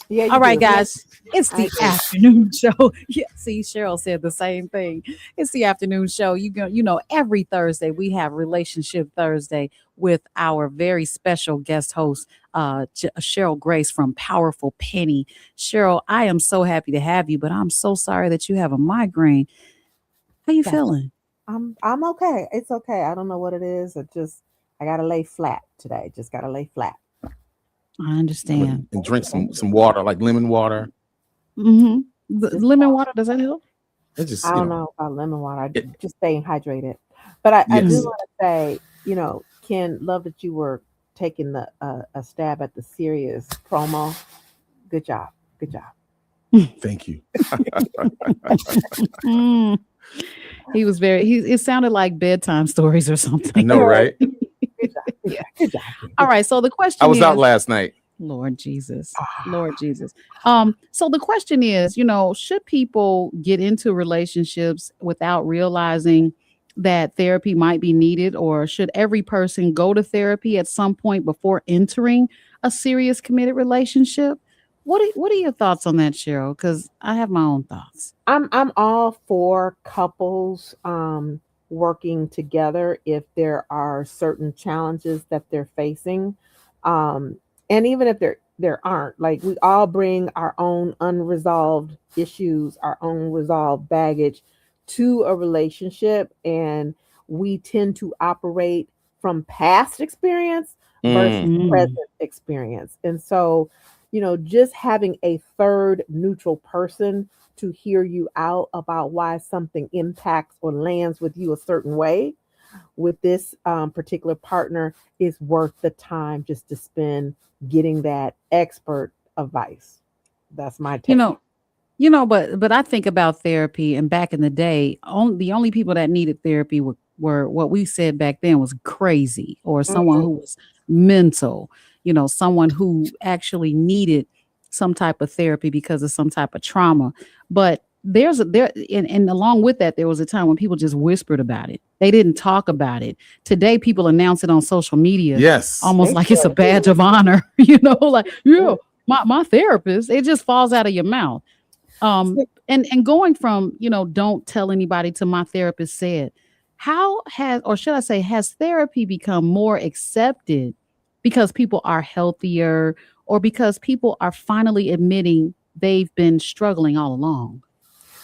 Speaker 8: Yeah.
Speaker 2: All right,
Speaker 8: do.
Speaker 2: guys. It's the afternoon show. Yeah, see, Cheryl said the same thing. It's the afternoon show. You know, every Thursday we have Relationship Thursday with our very special guest host, Cheryl Grace from Powerful Penny. Cheryl, I am so happy to have you, but I'm so sorry that you have a migraine. How you feeling?
Speaker 8: I'm okay. It's okay. I don't know what it is. I gotta lay flat today. Just gotta lay flat.
Speaker 2: I understand.
Speaker 3: And drink some water, like lemon water.
Speaker 2: Mm-hmm. Lemon water, does that help?
Speaker 3: It just,
Speaker 8: I don't know about lemon water. Just staying hydrated. But I do want to say, Ken, love that you were taking a stab at the serious promo. Good job. Good job.
Speaker 3: Thank you.
Speaker 2: He was it sounded like bedtime stories or something.
Speaker 3: I know, right?
Speaker 8: Good job. Yeah, good job.
Speaker 2: All right. So the question
Speaker 3: I was out last night.
Speaker 2: Lord Jesus. Lord Jesus. So the question is, should people get into relationships without realizing that therapy might be needed, or should every person go to therapy at some point before entering a serious committed relationship? What are your thoughts on that, Cheryl? Because I have my own thoughts.
Speaker 8: I'm all for couples working together if there are certain challenges that they're facing. And even if there aren't, like, we all bring our own unresolved issues, our own resolved baggage to a relationship, and we tend to operate from past experience versus present experience. And so, just having a third neutral person to hear you out about why something impacts or lands with you a certain way with this particular partner is worth the time just to spend getting that expert advice. That's my take.
Speaker 2: But I think about therapy, and back in the day, the only people that needed therapy were what we said back then was crazy, or someone who was mental, someone who actually needed some type of therapy because of some type of trauma. But and along with that, there was a time when people just whispered about it. They didn't talk about it. Today, people announce it on social media.
Speaker 3: Yes.
Speaker 2: Almost like it's a badge of honor, my therapist, it just falls out of your mouth. And going from, don't tell anybody to my therapist said, has therapy become more accepted because people are healthier, or because people are finally admitting they've been struggling all along?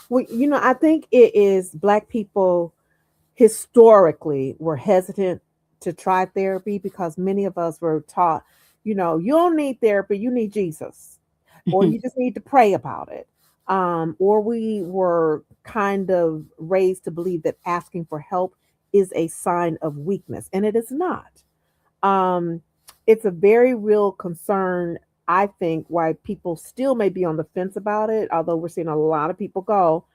Speaker 8: Well, I think it is Black people historically were hesitant to try therapy because many of us were taught, you don't need therapy, you need Jesus, or you just need to pray about it. Or we were kind of raised to believe that asking for help is a sign of weakness, and it is not. It's a very real concern, I think, why people still may be on the fence about it, although we're seeing a lot of people go,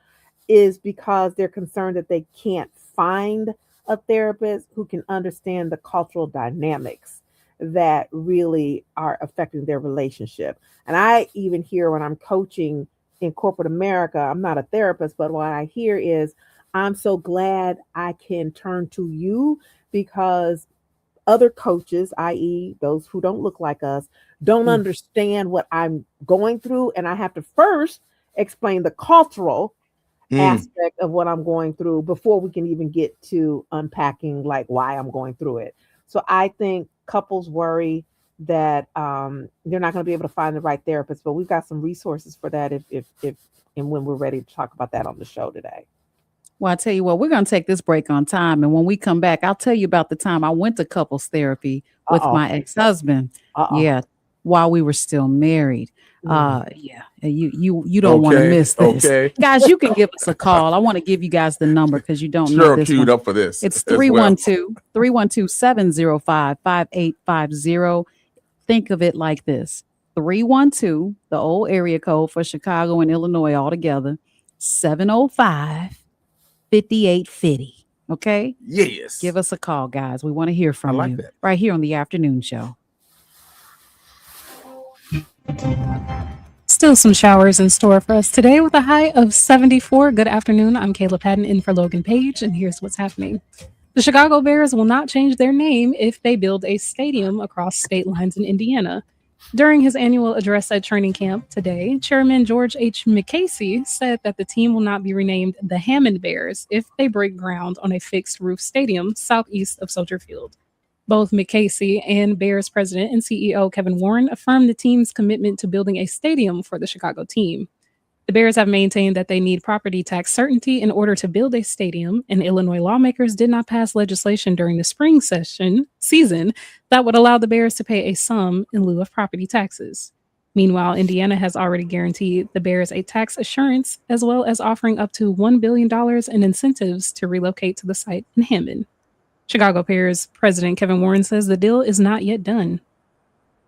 Speaker 8: is because they're concerned that they can't find a therapist who can understand the cultural dynamics that really are affecting their relationship. And I even hear when I'm coaching in corporate America, I'm not a therapist, but what I hear is, I'm so glad I can turn to you because other coaches, i.e. those who don't look like us, don't understand what I'm going through. And I have to first explain the cultural aspect of what I'm going through before we can even get to unpacking like why I'm going through it. So I think couples worry that they're not going to be able to find the right therapist, but we've got some resources for that if and when we're ready to talk about that on the show today.
Speaker 2: Well, I tell you what, we're going to take this break on time. And when we come back, I'll tell you about the time I went to couples therapy with my ex-husband. Yeah. while we were still married. You don't want to miss this.
Speaker 3: Okay.
Speaker 2: Guys, you can give us a call. I want to give you guys the number because you don't know this
Speaker 3: queued
Speaker 2: one.
Speaker 3: up for this.
Speaker 2: It's
Speaker 3: as well.
Speaker 2: 312-705-5850. Think of it like this. 312, the old area code for Chicago and Illinois all together, 705-5850. Okay?
Speaker 3: Yes.
Speaker 2: Give us a call, guys. We want to hear from
Speaker 3: like
Speaker 2: you
Speaker 3: that.
Speaker 2: right here on the afternoon show.
Speaker 13: Still some showers in store for us today with a high of 74. Good afternoon. I'm Kayla Patton in for Logan Page, and here's what's happening. The Chicago Bears will not change their name if they build a stadium across state lines in Indiana. During his annual address at training camp today, Chairman George H. McCasey said that the team will not be renamed the Hammond Bears if they break ground on a fixed roof stadium southeast of Soldier Field. Both McCasey and Bears president and CEO Kevin Warren affirmed the team's commitment to building a stadium for the Chicago team. The Bears have maintained that they need property tax certainty in order to build a stadium, and Illinois lawmakers did not pass legislation during the spring season that would allow the Bears to pay a sum in lieu of property taxes. Meanwhile, Indiana has already guaranteed the Bears a tax assurance, as well as offering up to $1 billion in incentives to relocate to the site in Hammond. Chicago Bears president Kevin Warren says the deal is not yet done.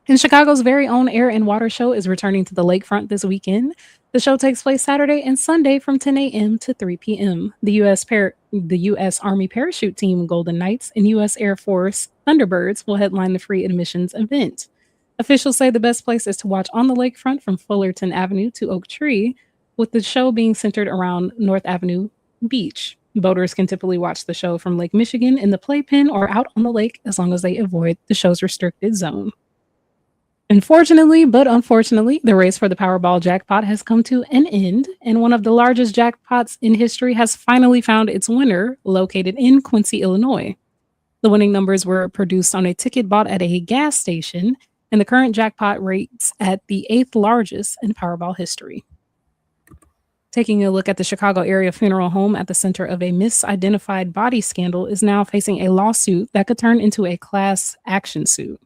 Speaker 13: And Chicago's very own Air and Water Show is returning to the lakefront this weekend. The show takes place Saturday and Sunday from 10 a.m. to 3 p.m. The U.S. Army Parachute Team Golden Knights and U.S. Air Force Thunderbirds will headline the free admissions event. Officials say the best place is to watch on the lakefront from Fullerton Avenue to Oak Tree, with the show being centered around North Avenue Beach. Boaters can typically watch the show from Lake Michigan in the playpen or out on the lake as long as they avoid the show's restricted zone. Unfortunately, the race for the Powerball jackpot has come to an end, and one of the largest jackpots in history has finally found its winner, located in Quincy, Illinois. The winning numbers were produced on a ticket bought at a gas station, and the current jackpot rates at the 8th largest in Powerball history. Taking a look at the Chicago area funeral home at the center of a misidentified body scandal is now facing a lawsuit that could turn into a class action suit.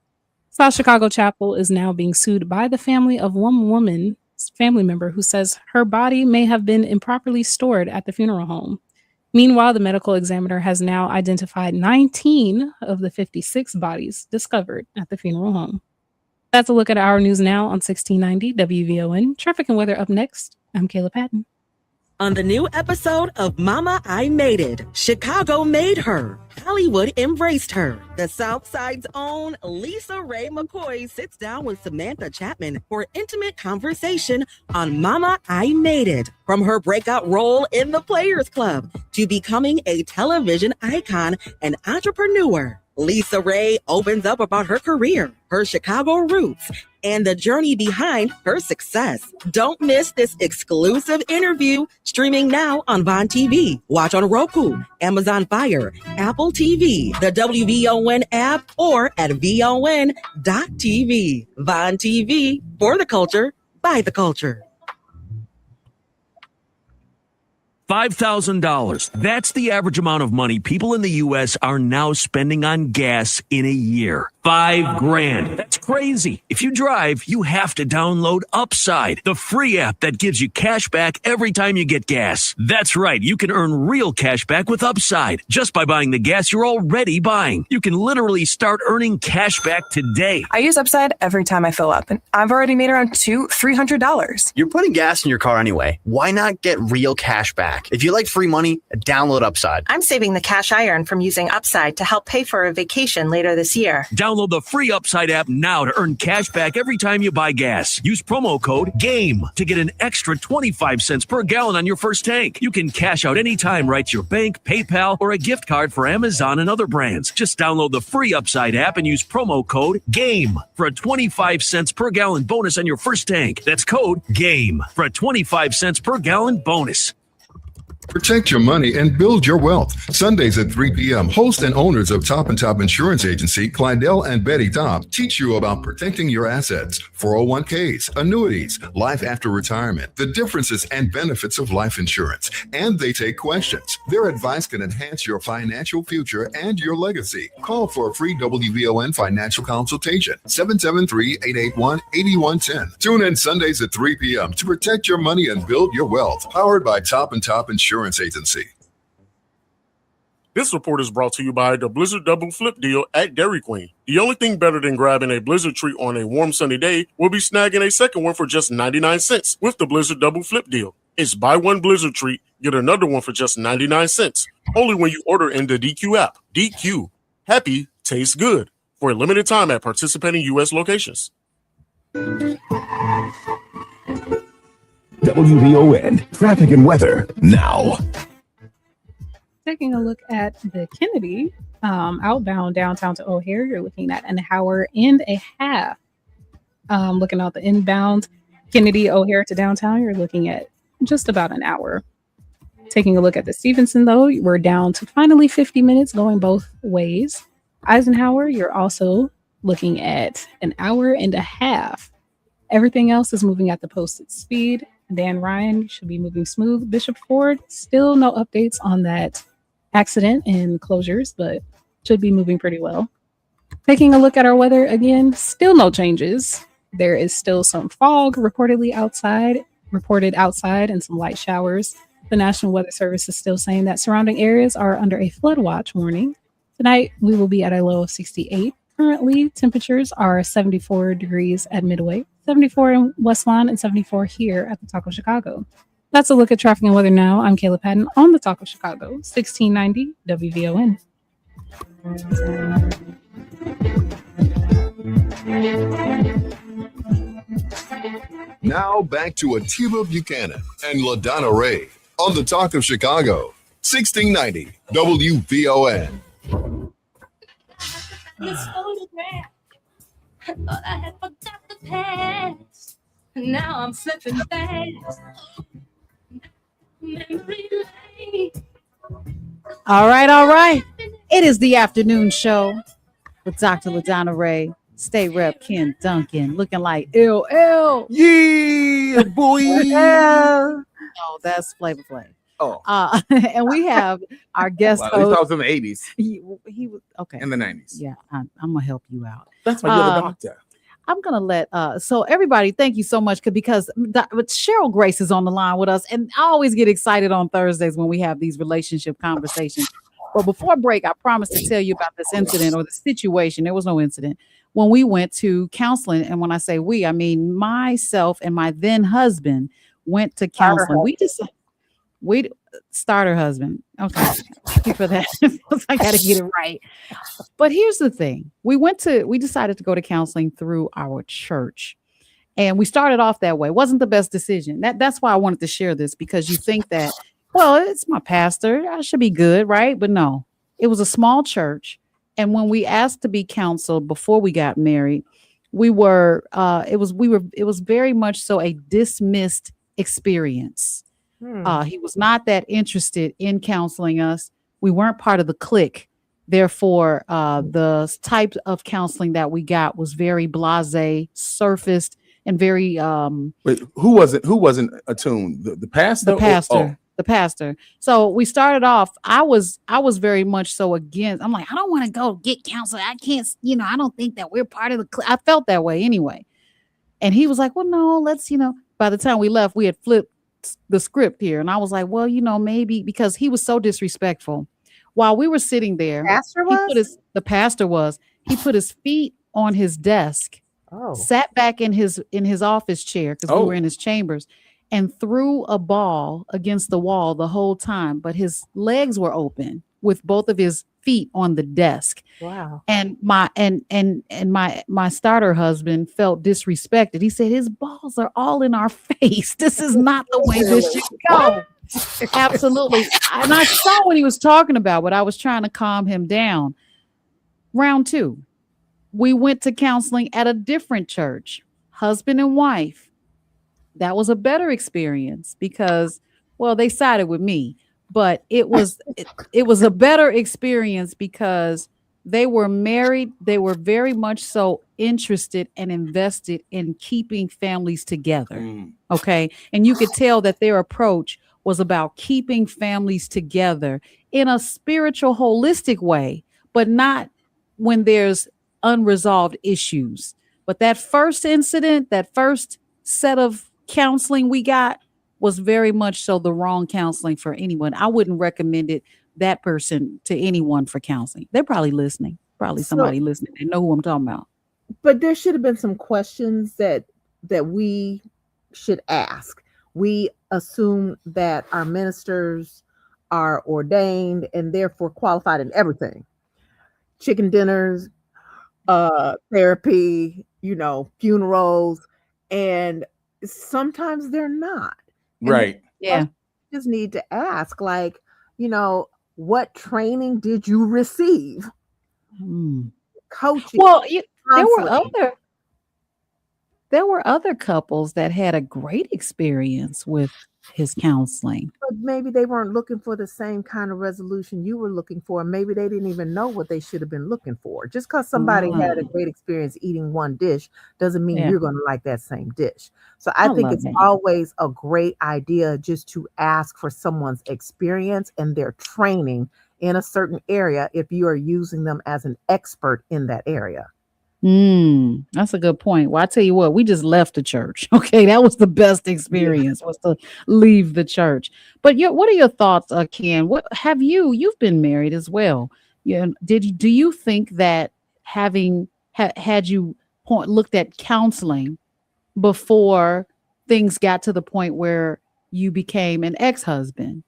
Speaker 13: South Chicago Chapel is now being sued by the family of one woman's family member who says her body may have been improperly stored at the funeral home. Meanwhile, the medical examiner has now identified 19 of the 56 bodies discovered at the funeral home. That's a look at our news now on 1690 WVON. Traffic and weather up next. I'm Kayla Patton.
Speaker 1: On the new episode of Mama, I Made It, Chicago made her. Hollywood embraced her. The South Side's own Lisa Ray McCoy sits down with Samantha Chapman for intimate conversation on Mama, I Made It. From her breakout role in the Players Club to becoming a television icon and entrepreneur, Lisa Ray opens up about her career, her Chicago roots, and the journey behind her success. Don't miss this exclusive interview, streaming now on Vaughn TV. Watch on Roku, Amazon Fire, Apple TV, the WVON app, or at VON.TV. Vaughn TV, for the culture, by the culture.
Speaker 4: $5,000. That's the average amount of money people in the U.S. are now spending on gas in a year. $5,000. That's crazy. If you drive, you have to download Upside, the free app that gives you cash back every time you get gas. That's right. You can earn real cash back with Upside just by buying the gas you're already buying. You can literally start earning cash back today.
Speaker 7: I use Upside every time I fill up, and I've already made around $300.
Speaker 12: You're putting gas in your car anyway. Why not get real cash back? If you like free money, download Upside.
Speaker 7: I'm saving the cash I earn from using Upside to help pay for a vacation later this year.
Speaker 4: Download the free Upside app now to earn cash back every time you buy gas. Use promo code GAME to get an extra 25 cents per gallon on your first tank. You can cash out anytime right to your bank, PayPal, or a gift card for Amazon and other brands. Just download the free Upside app and use promo code GAME for a 25 cents per gallon bonus on your first tank. That's code GAME for a 25 cents per gallon bonus.
Speaker 21: Protect your money and build your wealth. Sundays at 3 p.m., host and owners of Top and Top Insurance Agency, Clydell and Betty Top, teach you about protecting your assets, 401ks, annuities, life after retirement, the differences and benefits of life insurance. And they take questions. Their advice can enhance your financial future and your legacy. Call for a free WVON financial consultation, 773-881-8110. Tune in Sundays at 3 p.m. to protect your money and build your wealth. Powered by Top and Top Insurance Agency.
Speaker 5: This report is brought to you by the Blizzard Double Flip deal at Dairy Queen. The only thing better than grabbing a Blizzard treat on a warm sunny day will be snagging a second one for just 99 cents with the Blizzard Double Flip deal. It's buy one Blizzard treat, get another one for just 99 cents. Only when you order in the DQ app. DQ. Happy tastes good. For a limited time at participating U.S. locations.
Speaker 24: WVON traffic and weather now.
Speaker 13: Taking a look at the Kennedy outbound downtown to O'Hare, you're looking at an hour and a half. Looking at the inbound Kennedy O'Hare to downtown, you're looking at just about an hour. Taking a look at the Stevenson, though, we're down to finally 50 minutes going both ways. Eisenhower, you're also looking at an hour and a half. Everything else is moving at the posted speed. Dan Ryan should be moving smooth. Bishop Ford, still no updates on that accident and closures, but should be moving pretty well. Taking a look at our weather again, still no changes. There is still some fog reported outside and some light showers. The National Weather Service is still saying that surrounding areas are under a flood watch warning. Tonight, we will be at a low of 68. Currently, temperatures are 74 degrees at Midway, 74 in West Lawn, and 74 here at the Talk of Chicago. That's a look at traffic and weather now. I'm Kayla Patton on the Talk of Chicago, 1690 WVON.
Speaker 21: Now back to Atiba Buchanan and LaDonna Ray on the Talk of Chicago, 1690 WVON.
Speaker 22: This photograph, I thought I had forgot the past. Now I'm slipping fast. Memory lane.
Speaker 2: All right. It is the afternoon show with Dr. LaDonna Ray, State Rep Ken Duncan, looking like LL.
Speaker 3: Yeah, boy.
Speaker 2: No, that's Flavor Flav.
Speaker 3: Oh.
Speaker 2: And we have our guest
Speaker 3: Well,
Speaker 2: host.
Speaker 3: that was in the 80s.
Speaker 2: He was okay.
Speaker 3: In the 90s.
Speaker 2: Yeah, I'm gonna help you out.
Speaker 3: That's why you're the doctor.
Speaker 2: I'm gonna let so everybody, thank you so much because Cheryl Grace is on the line with us, and I always get excited on Thursdays when we have these relationship conversations. But before break, I promised to tell you about this incident or the situation. There was no incident when we went to counseling, and when I say we, I mean myself and my then husband went to counseling. We starter husband. Okay. Thank you for that. I got to get it right. But here's the thing. We decided to go to counseling through our church. And we started off that way. It wasn't the best decision. That's why I wanted to share this, because you think that, well, it's my pastor, I should be good, right? But no, it was a small church. And when we asked to be counseled before we got married, it was very much so a dismissed experience. He was not that interested in counseling us. We weren't part of the clique. Therefore, the type of counseling that we got was very blasé, surfaced, and very.
Speaker 3: Wait, who wasn't attuned? The pastor.
Speaker 2: The pastor. The pastor. So we started off. I was very much so against. I'm like, I don't want to go get counseling. I can't. I don't think that we're part of the clique. I felt that way anyway. And he was like, well, no, let's. By the time we left, we had flipped the script here, and I was like, well, maybe, because he was so disrespectful. While we were sitting there, the pastor was. He put his feet on his desk, sat back in his office chair, because we were in his chambers, and threw a ball against the wall the whole time. But his legs were open with both of his feet on the desk.
Speaker 8: Wow.
Speaker 2: And my starter husband felt disrespected. He said, his balls are all in our face. This is not the way this should go. Absolutely. And I saw what he was talking about, but I was trying to calm him down. Round 2, we went to counseling at a different church, husband and wife. That was a better experience because, well, they sided with me. but it was a better experience because they were married. They were very much so interested and invested in keeping families together. Okay. And you could tell that their approach was about keeping families together in a spiritual, holistic way, but not when there's unresolved issues. But that first incident, that first set of counseling we got was very much so the wrong counseling for anyone. I wouldn't recommend it, that person, to anyone for counseling. They're probably listening. Probably somebody listening. They know who I'm talking about.
Speaker 8: But there should have been some questions that we should ask. We assume that our ministers are ordained and therefore qualified in everything. Chicken dinners, therapy, funerals, and sometimes they're not.
Speaker 3: Right.
Speaker 2: Yeah.
Speaker 8: You just need to ask, like, what training did you receive? Coaching.
Speaker 2: Well, there were other couples that had a great experience with his counseling.
Speaker 8: But maybe they weren't looking for the same kind of resolution you were looking for. Maybe they didn't even know what they should have been looking for. Just because somebody had a great experience eating one dish doesn't mean you're going to like that same dish. So I think it's always a great idea just to ask for someone's experience and their training in a certain area if you are using them as an expert in that area.
Speaker 2: That's a good point. Well, I tell you what, we just left the church. Okay, that was the best experience, was to leave the church. But what are your thoughts, Ken? What have you've been married as well? Do you think that having had you looked at counseling before things got to the point where you became an ex-husband,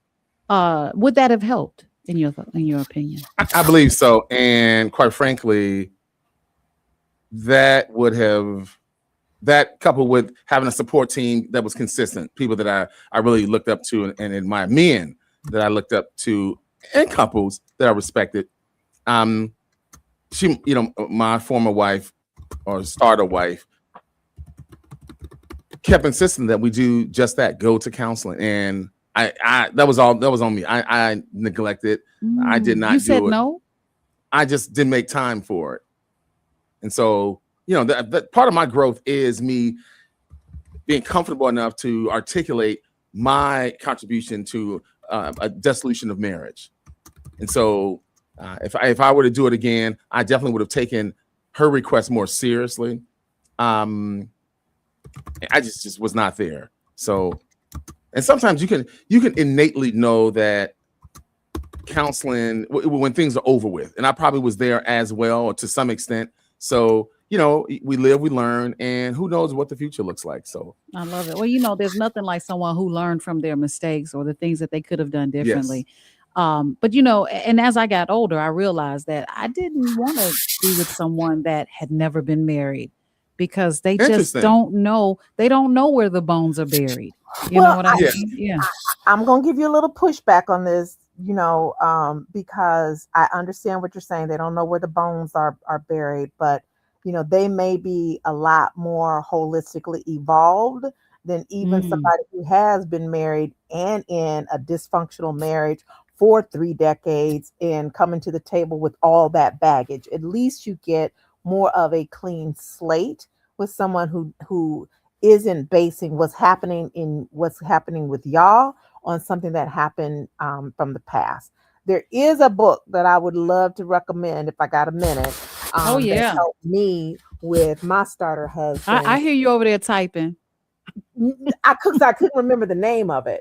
Speaker 2: would that have helped in your opinion?
Speaker 3: I believe so, and quite frankly, that coupled with having a support team that was consistent, people that I really looked up to and admired, men that I looked up to, and couples that I respected. She, my former wife or starter wife, kept insisting that we do just that, go to counseling, and I that was on me. I neglected. I did not. You
Speaker 2: said no.
Speaker 3: I just didn't make time for it. And so, that part of my growth is me being comfortable enough to articulate my contribution to a dissolution of marriage. And so if I were to do it again, I definitely would have taken her request more seriously. I just was not there. So, and sometimes you can innately know that counseling when things are over with. And I probably was there as well, or to some extent. So, we live, we learn, and who knows what the future looks like. So
Speaker 2: I love it. Well, there's nothing like someone who learned from their mistakes or the things that they could have done differently. Yes. But, and as I got older, I realized that I didn't want to be with someone that had never been married, because they just don't know. They don't know where the bones are buried. You know what I mean? Yeah.
Speaker 8: I'm going to give you a little pushback on this, because I understand what you're saying. They don't know where the bones are buried, but they may be a lot more holistically evolved than even somebody who has been married and in a dysfunctional marriage for 3 decades and coming to the table with all that baggage. At least you get more of a clean slate with someone who isn't basing what's happening with y'all on something that happened from the past. There is a book that I would love to recommend if I got a minute. That helped me with my starter husband.
Speaker 2: I hear you over there typing.
Speaker 8: I couldn't remember the name of it.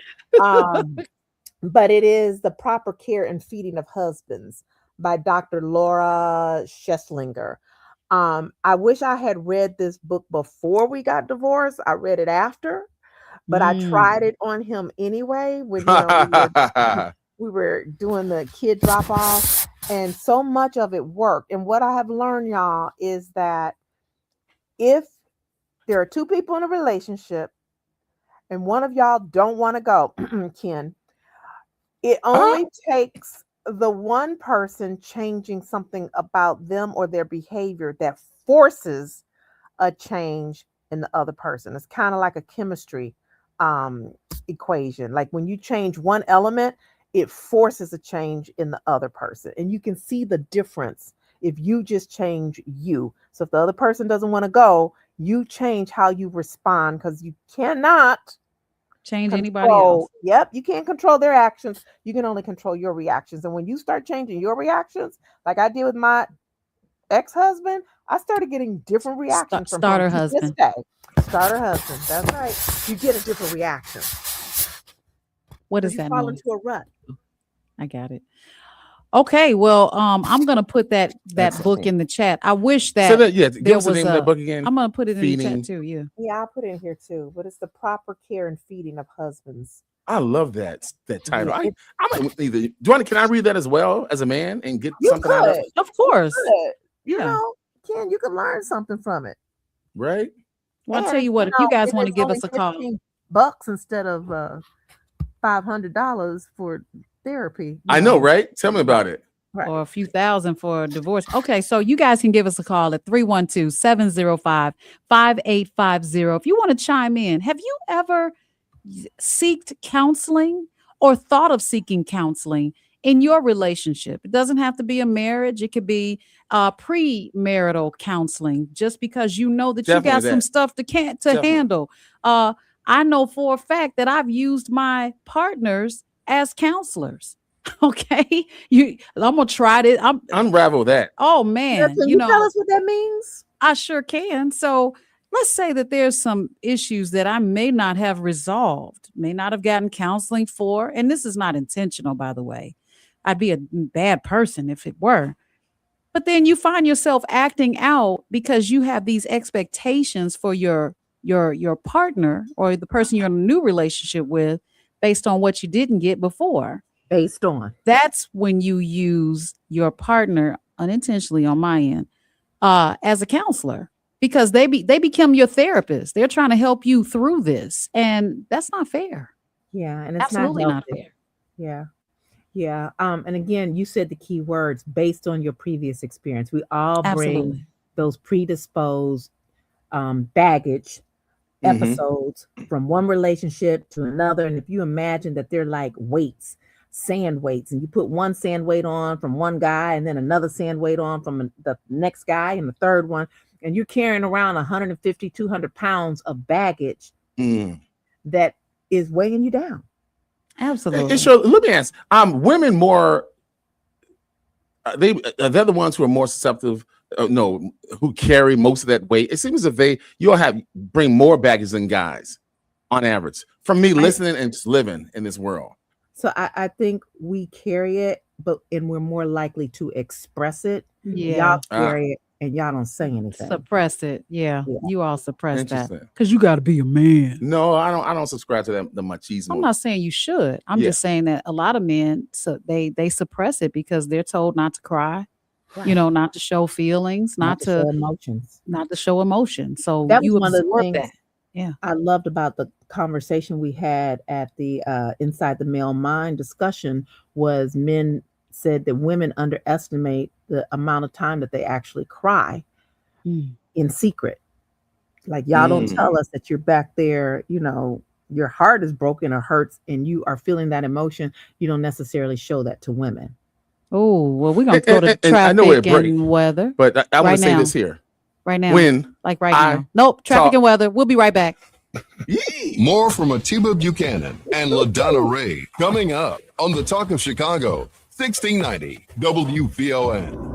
Speaker 8: But it is The Proper Care and Feeding of Husbands by Dr. Laura Scheslinger. I wish I had read this book before we got divorced. I read it after, but I tried it on him anyway when we were doing the kid drop off, and so much of it worked. And what I have learned, y'all, is that if there are 2 people in a relationship and one of y'all don't want to go, Ken, it only takes the one person changing something about them or their behavior that forces a change in the other person. It's kind of like a chemistry equation. Like when you change one element, it forces a change in the other person. And you can see the difference if you just change you. So if the other person doesn't want to go, you change how you respond, because you cannot
Speaker 2: change anybody else.
Speaker 8: Yep, you can't control their actions. You can only control your reactions. And when you start changing your reactions, like I did with my ex-husband, I started getting different reactions from
Speaker 2: starter
Speaker 8: him to this
Speaker 2: husband.
Speaker 8: day. Starter husband. That's right. You get a different reaction.
Speaker 2: What does
Speaker 8: You
Speaker 2: that
Speaker 8: fall
Speaker 2: mean?
Speaker 8: into a rut.
Speaker 2: I got it. Okay, well, I'm gonna put that book in the chat. I wish that,
Speaker 3: So that give
Speaker 2: there
Speaker 3: us the
Speaker 2: was
Speaker 3: name of that book again.
Speaker 2: I'm gonna put it in the
Speaker 3: Feeding.
Speaker 2: chat too. Yeah.
Speaker 8: Yeah, I'll put it in here too. But it's the proper care and feeding of husbands.
Speaker 3: I love that title.
Speaker 8: Yeah,
Speaker 3: I might either. Can I read that as well as a man and get
Speaker 8: You
Speaker 3: something out of
Speaker 8: could.
Speaker 3: it?
Speaker 2: Of course.
Speaker 8: You
Speaker 2: Yeah.
Speaker 8: know, Ken, you can learn something from it.
Speaker 3: Right?
Speaker 2: Well, I'll tell you what, if you guys want to give us a call,
Speaker 8: $15 instead of $500 for therapy.
Speaker 3: I know, right? Tell me about it.
Speaker 8: Right.
Speaker 2: or a few thousand for a divorce. Okay, so you guys can give us a call at 312-705-5850. If you want to chime in, have you ever seeked counseling or thought of seeking counseling in your relationship? It doesn't have to be a marriage. It could be premarital counseling, just because you know that
Speaker 3: Definitely
Speaker 2: you got some
Speaker 3: that.
Speaker 2: stuff to
Speaker 3: Definitely.
Speaker 2: handle. I know for a fact that I've used my partners as counselors. Okay, I'm gonna try it.
Speaker 3: Unravel that.
Speaker 2: Oh man,
Speaker 8: Can you tell us what that means?
Speaker 2: I sure can. So let's say that there's some issues that I may not have resolved, may not have gotten counseling for, and this is not intentional, by the way. I'd be a bad person if it were. But then you find yourself acting out because you have these expectations for your partner or the person you're in a new relationship with based on what you didn't get before.
Speaker 8: Based on
Speaker 2: That's when you use your partner unintentionally on my end as a counselor, because they become your therapist. They're trying to help you through this, and that's not fair.
Speaker 8: Yeah, and it's
Speaker 2: Absolutely not
Speaker 8: healthy.
Speaker 2: fair.
Speaker 8: Yeah. Yeah. And again, you said the key words based on your previous experience. We all bring
Speaker 2: Absolutely.
Speaker 8: those predisposed baggage episodes from one relationship to another. And if you imagine that they're like weights, sand weights, and you put one sand weight on from one guy and then another sand weight on from the next guy and the third one, and you're carrying around 150, 200 pounds of baggage that is weighing you down.
Speaker 2: Absolutely.
Speaker 3: And so let me ask: women more? They're the ones who are more susceptible. No, who carry most of that weight. It seems as if you all bring more baggage than guys, on average. From me listening and just living in this world.
Speaker 8: So I think we carry it, and we're more likely to express it.
Speaker 2: Yeah.
Speaker 8: Y'all carry it and y'all don't say anything.
Speaker 2: Suppress it. Yeah. You all suppress that
Speaker 3: Interesting.
Speaker 2: because you got to be a man.
Speaker 3: No, I don't subscribe to the machismo.
Speaker 2: I'm not saying you should. I'm just saying that a lot of men, so they suppress it because they're told not to cry, not to show feelings, not to
Speaker 8: show emotions,
Speaker 2: not to show emotion. So
Speaker 8: that was
Speaker 2: you
Speaker 8: one of the
Speaker 2: absorb
Speaker 8: things
Speaker 2: that. Yeah,
Speaker 8: I loved about the conversation we had at the Inside the Male Mind discussion was men said that women underestimate the amount of time that they actually cry in secret. Like, y'all don't tell us that you're back there, your heart is broken or hurts and you are feeling that emotion. You don't necessarily show that to women.
Speaker 2: Oh, well, we're going to go to
Speaker 3: I know
Speaker 2: traffic
Speaker 3: it break,
Speaker 2: and weather.
Speaker 3: But I want
Speaker 2: right
Speaker 3: to say
Speaker 2: now.
Speaker 3: this here.
Speaker 2: Right now.
Speaker 3: When
Speaker 2: like right now. Nope. Traffic and weather. We'll be right back.
Speaker 21: More from Atiba Buchanan and LaDonna Ray coming up on the Talk of Chicago, 1690 WVON.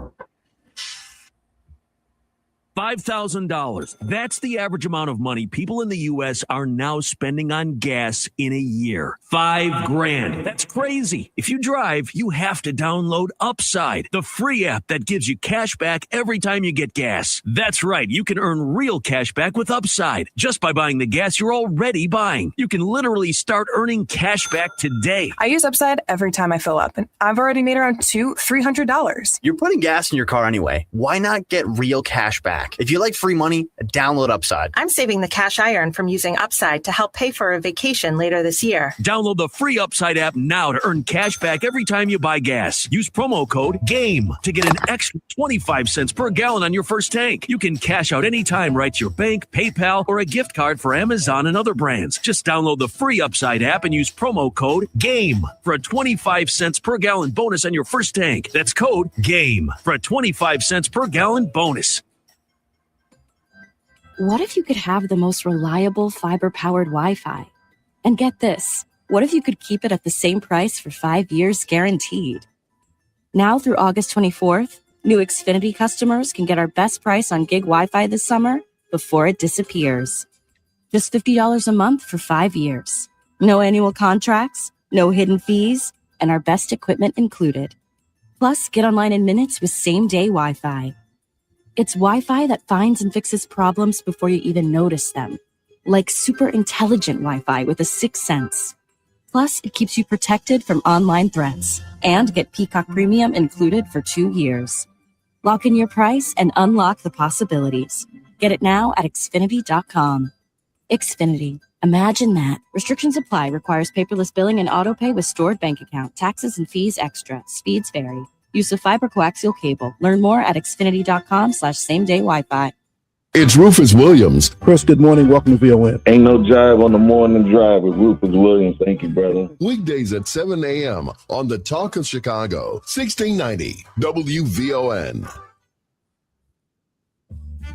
Speaker 4: $5,000. That's the average amount of money people in the U.S. are now spending on gas in a year. $5,000. That's crazy. If you drive, you have to download Upside, the free app that gives you cash back every time you get gas. That's right. You can earn real cash back with Upside just by buying the gas you're already buying. You can literally start earning cash back today.
Speaker 6: I use Upside every time I fill up, and I've already made around $300.
Speaker 12: You're putting gas in your car anyway. Why not get real cash back? back. If you like free money, download Upside.
Speaker 7: I'm saving the cash I earn from using Upside to help pay for a vacation later this year.
Speaker 4: Download the free Upside app now to earn cash back every time you buy gas. Use promo code GAME to get an extra 25 cents per gallon on your first tank. You can cash out anytime right to your bank, PayPal, or a gift card for Amazon and other brands. Just download the free Upside app and use promo code GAME for a 25 cents per gallon bonus on your first tank. That's code GAME for a 25 cents per gallon bonus.
Speaker 9: What if you could have the most reliable fiber-powered Wi-Fi? And get this, what if you could keep it at the same price for 5 years guaranteed? Now through August 24th, new Xfinity customers can get our best price on gig Wi-Fi this summer before it disappears. Just $50 a month for 5 years. No annual contracts, no hidden fees, and our best equipment included. Plus, get online in minutes with same-day Wi-Fi. It's Wi-Fi that finds and fixes problems before you even notice them, like super intelligent Wi-Fi with a 6th sense. Plus, it keeps you protected from online threats and get Peacock Premium included for 2 years. Lock in your price and unlock the possibilities. Get it now at Xfinity.com. Xfinity. Imagine that. Restrictions apply. Requires paperless billing and autopay with stored bank account. Taxes and fees extra. Speeds vary. Use of fiber coaxial cable. Learn more at Xfinity.com/same-day Wi-Fi.
Speaker 21: It's Rufus Williams.
Speaker 10: Chris, good morning. Welcome to VON.
Speaker 11: Ain't no jive on the morning drive with Rufus Williams. Thank you, brother.
Speaker 21: Weekdays at 7 a.m. on the Talk of Chicago, 1690 WVON.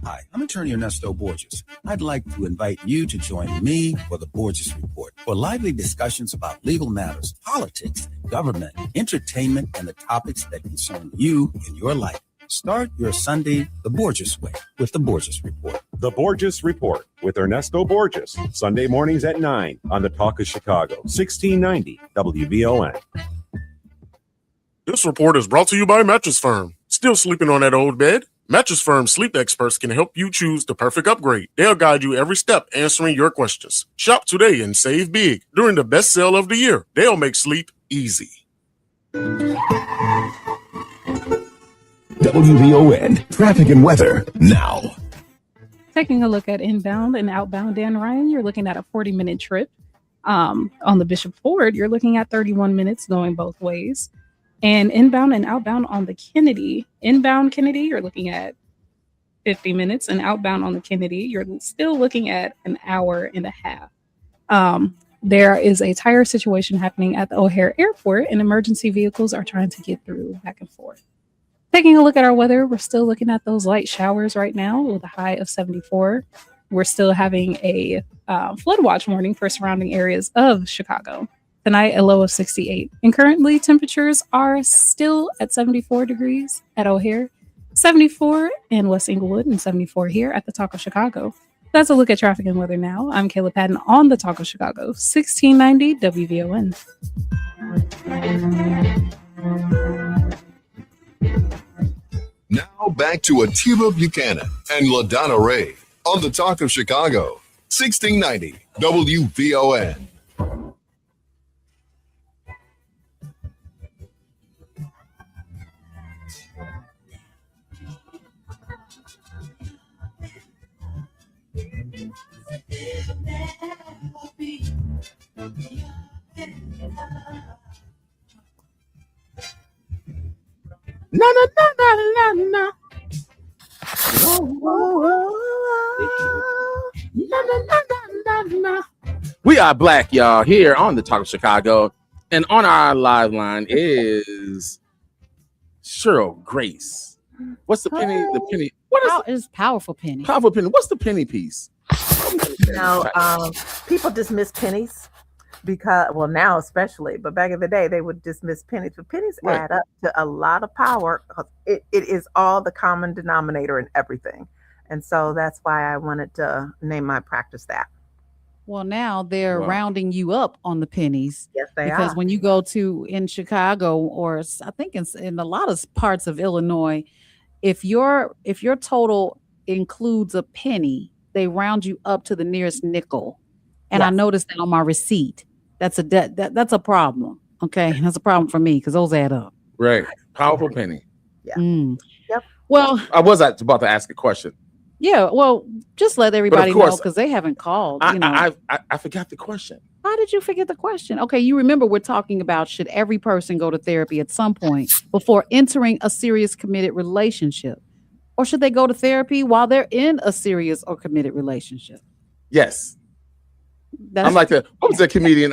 Speaker 19: Hi, I'm attorney Ernesto Borges. I'd like to invite you to join me for the Borges Report for lively discussions about legal matters, politics, government, entertainment, and the topics that concern you in your life. Start your Sunday the Borges way with the Borges Report.
Speaker 20: The Borges Report with Ernesto Borges, Sunday mornings at 9 on the Talk of Chicago, 1690 WVON.
Speaker 5: This report is brought to you by Mattress Firm. Still sleeping on that old bed? Mattress Firm sleep experts can help you choose the perfect upgrade. They'll guide you every step answering your questions. Shop today and save big during the best sale of the year. They'll make sleep easy.
Speaker 24: WVON traffic and weather now.
Speaker 13: Taking a look at inbound and outbound Dan Ryan, you're looking at a 40-minute trip. On the Bishop Ford, you're looking at 31 minutes going both ways. And inbound and outbound on the Kennedy. Inbound Kennedy, you're looking at 50 minutes. And outbound on the Kennedy, you're still looking at an hour and a half. There is a tire situation happening at the O'Hare Airport, and emergency vehicles are trying to get through back and forth. Taking a look at our weather, we're still looking at those light showers right now with a high of 74. We're still having a flood watch warning for surrounding areas of Chicago. Tonight, a low of 68. And currently, temperatures are still at 74 degrees at O'Hare, 74 in West Inglewood, and 74 here at the Talk of Chicago. That's a look at traffic and weather now. I'm Kayla Patton on the Talk of Chicago, 1690 WVON.
Speaker 21: Now back to Atiba Buchanan and LaDonna Ray on the Talk of Chicago, 1690 WVON.
Speaker 3: Na na na na na na. We are black, y'all, here on the Talk of Chicago, and on our live line is Cheryl Grace. What's the penny? The penny. What
Speaker 2: is powerful penny?
Speaker 3: Powerful penny. What's the penny piece?
Speaker 8: People dismiss pennies because, well, now especially, but back in the day, they would dismiss pennies. But pennies add up to a lot of power because it is all the common denominator in everything. And so that's why I wanted to name my practice that.
Speaker 2: Well, now they're rounding you up on the pennies.
Speaker 8: Yes, they
Speaker 2: because
Speaker 8: are.
Speaker 2: when you go to in Chicago, or I think in a lot of parts of Illinois, if your total includes a penny, they round you up to the nearest nickel. And I noticed that on my receipt. That's a problem. Okay, that's a problem for me because those add up.
Speaker 3: Right, powerful penny.
Speaker 8: Yeah.
Speaker 2: Mm.
Speaker 8: Yep.
Speaker 2: Well,
Speaker 3: I was about to ask a question.
Speaker 2: Yeah, well, just let everybody know
Speaker 3: course,
Speaker 2: because they haven't called. You know,
Speaker 3: I forgot the question.
Speaker 2: how did you forget the question? Okay, you remember we're talking about should every person go to therapy at some point before entering a serious committed relationship, or should they go to therapy while they're in a serious or committed relationship?
Speaker 3: Yes,
Speaker 2: That's
Speaker 3: I'm like what was that comedian?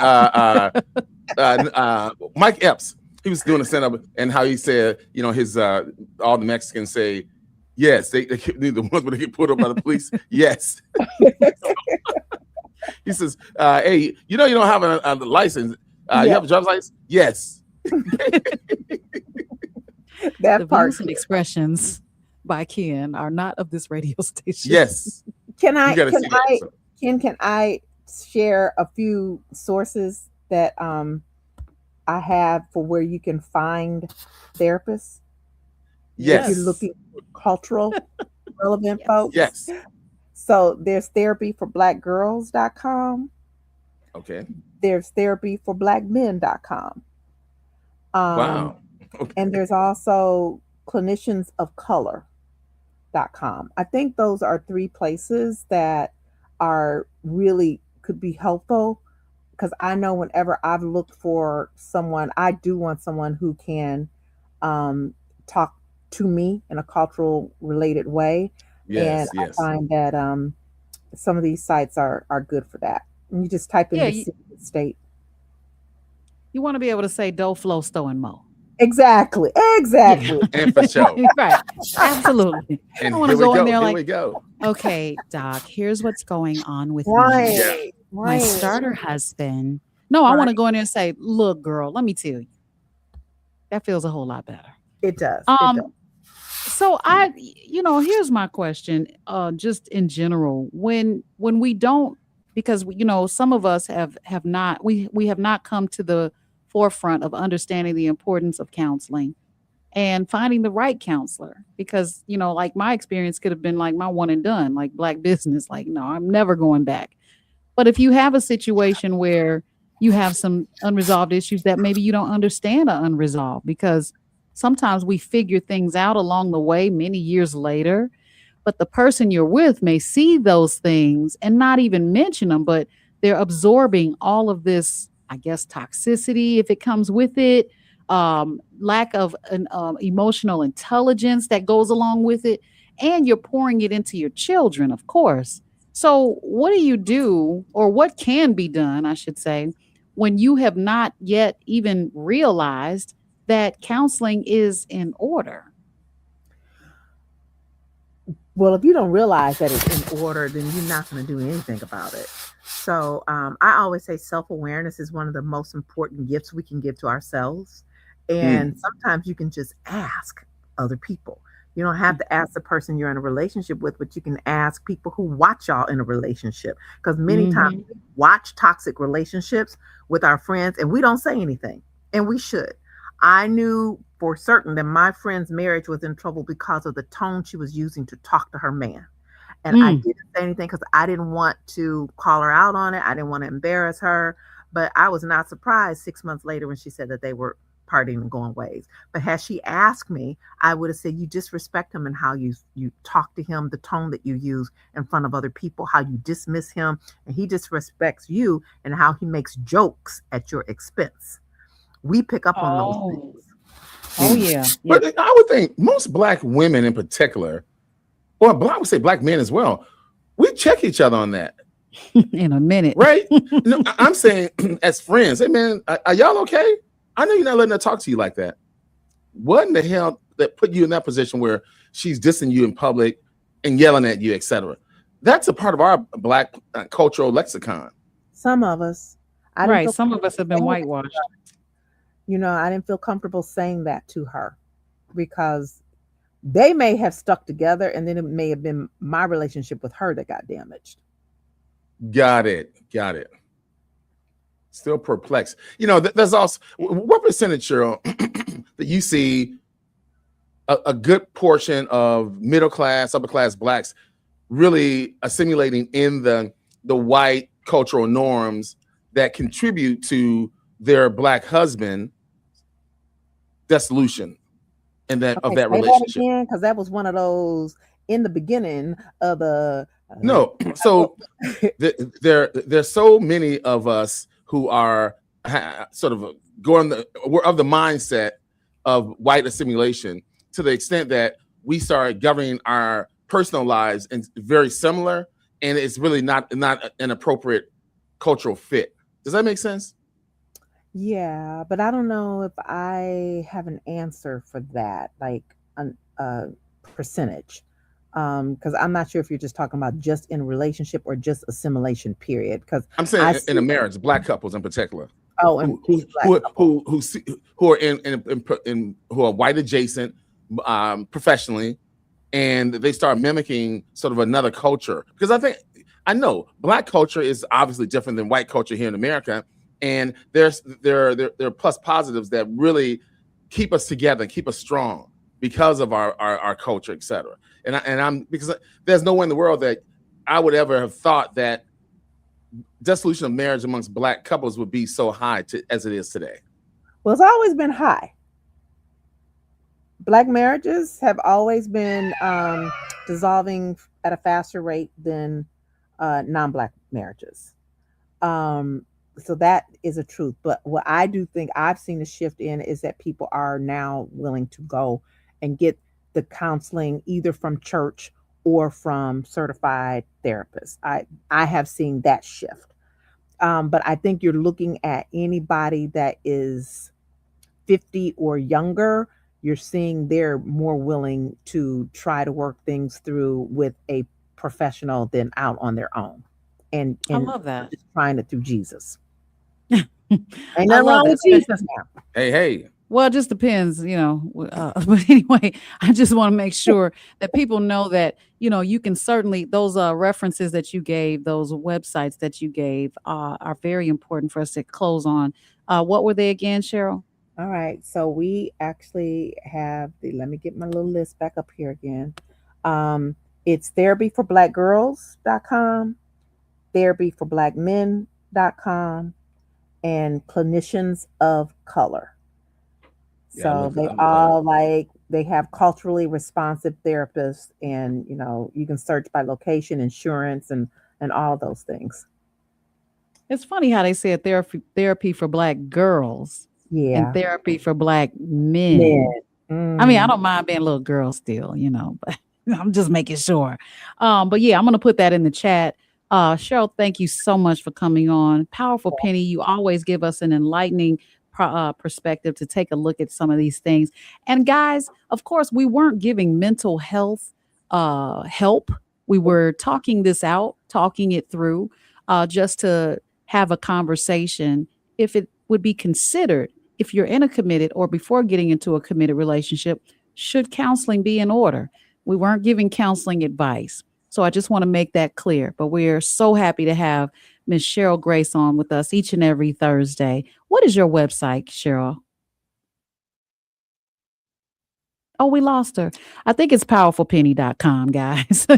Speaker 3: Mike Epps. He was doing a stand-up and how he said, you know, his all the Mexicans say, yes, they the ones where they get put up by the police. Yes. He says, hey, you know, you don't have a license. You have a driver's license? Yes.
Speaker 2: the views and expressions by Ken are not of this radio station.
Speaker 3: Yes.
Speaker 8: Can I share a few sources that I have for where you can find therapists?
Speaker 3: Yes.
Speaker 8: If you're looking for cultural relevant folks.
Speaker 3: Yes.
Speaker 8: So there's therapyforblackgirls.com.
Speaker 3: Okay.
Speaker 8: There's therapyforblackmen.com.
Speaker 3: Wow. Okay.
Speaker 8: And there's also cliniciansofcolor.com. I think those are 3 places that are really could be helpful, because I know whenever I've looked for someone, I do want someone who can talk to me in a cultural related way.
Speaker 3: Yes,
Speaker 8: and I find that some of these sites are good for that. And you just type in the state.
Speaker 2: You want to be able to say do, flow, stow, and mo.
Speaker 8: Exactly.
Speaker 2: Yeah.
Speaker 3: And for sure.
Speaker 2: Right. Absolutely.
Speaker 3: And
Speaker 2: I want to
Speaker 3: here we
Speaker 2: go in
Speaker 3: go.
Speaker 2: there
Speaker 3: Here
Speaker 2: like,
Speaker 3: we go.
Speaker 2: okay, Doc, here's what's going on with
Speaker 8: Right.
Speaker 2: me.
Speaker 8: Yeah.
Speaker 2: My
Speaker 8: Right.
Speaker 2: starter husband. No, I want to go in there and say, look, girl, let me tell you. That feels a whole lot better.
Speaker 8: It does.
Speaker 2: So here's my question, just in general, when we don't, because some of us have not come to the forefront of understanding the importance of counseling and finding the right counselor, because like my experience could have been like my one and done, like Black business, like no, I'm never going back. But if you have a situation where you have some unresolved issues that maybe you don't understand are unresolved, because sometimes we figure things out along the way many years later, but the person you're with may see those things and not even mention them, but they're absorbing all of this, I guess, toxicity, if it comes with it, lack of an emotional intelligence that goes along with it, and you're pouring it into your children, of course. So what do you do, or what can be done, I should say, when you have not yet even realized that counseling is in order?
Speaker 8: Well, if you don't realize that it's in order, then you're not going to do anything about it. So I always say self-awareness is one of the most important gifts we can give to ourselves. And sometimes you can just ask other people. You don't have to ask the person you're in a relationship with, but you can ask people who watch y'all in a relationship. Because many times we watch toxic relationships with our friends and we don't say anything. And we should. I knew for certain that my friend's marriage was in trouble because of the tone she was using to talk to her man. And I didn't say anything because I didn't want to call her out on it. I didn't want to embarrass her. But I was not surprised 6 months later when she said that they were partying and going ways. But had she asked me, I would have said, you disrespect him and how you talk to him, the tone that you use in front of other people, how you dismiss him, and he disrespects you, and how he makes jokes at your expense. We pick up on those things.
Speaker 2: Oh, yeah.
Speaker 3: But I would think most Black women in particular, or I would say Black men as well, we check each other on that.
Speaker 2: In a minute.
Speaker 3: Right? No, I'm saying as friends, hey man, are y'all okay? I know you're not letting her talk to you like that. What in the hell that put you in that position where she's dissing you in public and yelling at you, etc.? That's a part of our Black cultural lexicon.
Speaker 8: Some of us.
Speaker 2: Some of us have been whitewashed.
Speaker 8: I didn't feel comfortable saying that to her because they may have stuck together and then it may have been my relationship with her that got damaged.
Speaker 3: Got it. Still perplexed. There's also, what percentage, Cheryl, that you see a good portion of middle class, upper class Blacks really assimilating in the white cultural norms that contribute to their Black husband dissolution and of that relationship?
Speaker 8: Because that was one of those in the beginning of the
Speaker 3: no. So there's so many of us who are sort of we're of the mindset of white assimilation to the extent that we start governing our personal lives and very similar, and it's really not an appropriate cultural fit. Does that make sense?
Speaker 8: Yeah, but I don't know if I have an answer for that, like a percentage. Because I'm not sure if you're just talking about just in a relationship or just assimilation period. Because
Speaker 3: I'm saying in a marriage, black couples in particular.
Speaker 8: Oh, and
Speaker 3: who are in who are white adjacent professionally, and they start mimicking sort of another culture. Because I know black culture is obviously different than white culture here in America, and there are plus positives that really keep us together, keep us strong because of our culture, etc. And I'm because there's no way in the world that I would ever have thought that dissolution of marriage amongst black couples would be so high as it is today.
Speaker 8: Well, it's always been high. Black marriages have always been dissolving at a faster rate than non-black marriages. So that is a truth. But what I do think I've seen a shift in is that people are now willing to go and get the counseling either from church or from certified therapists. I have seen that shift. But I think you're looking at anybody that is 50 or younger, you're seeing they're more willing to try to work things through with a professional than out on their own. And
Speaker 2: I love that.
Speaker 8: Just trying it through Jesus. Ain't nothing wrong with Jesus now.
Speaker 3: Hey.
Speaker 2: Well, it just depends, but anyway, I just want to make sure that people know that, you can certainly, those references that you gave, those websites that you gave are very important for us to close on. What were they again, Cheryl?
Speaker 8: All right. So we actually have let me get my little list back up here again. It's therapyforblackgirls.com, therapyforblackmen.com, and clinicians of color. So they all they have culturally responsive therapists, and you can search by location, insurance, and all of those things.
Speaker 2: It's funny how they said therapy for black girls, and therapy for black men. I mean, I don't mind being a little girl still, but I'm just making sure. But yeah, I'm gonna put that in the chat. Cheryl, thank you so much for coming on. Powerful Penny, you always give us an enlightening perspective to take a look at some of these things. And guys, of course, we weren't giving mental health help. We were talking this out, talking it through, just to have a conversation if it would be considered, if you're in a committed or before getting into a committed relationship, should counseling be in order? We weren't giving counseling advice. So I just want to make that clear. But we're so happy to have Miss Cheryl Grace on with us each and every Thursday. What is your website, Cheryl? Oh, we lost her. I think it's powerfulpenny.com, guys.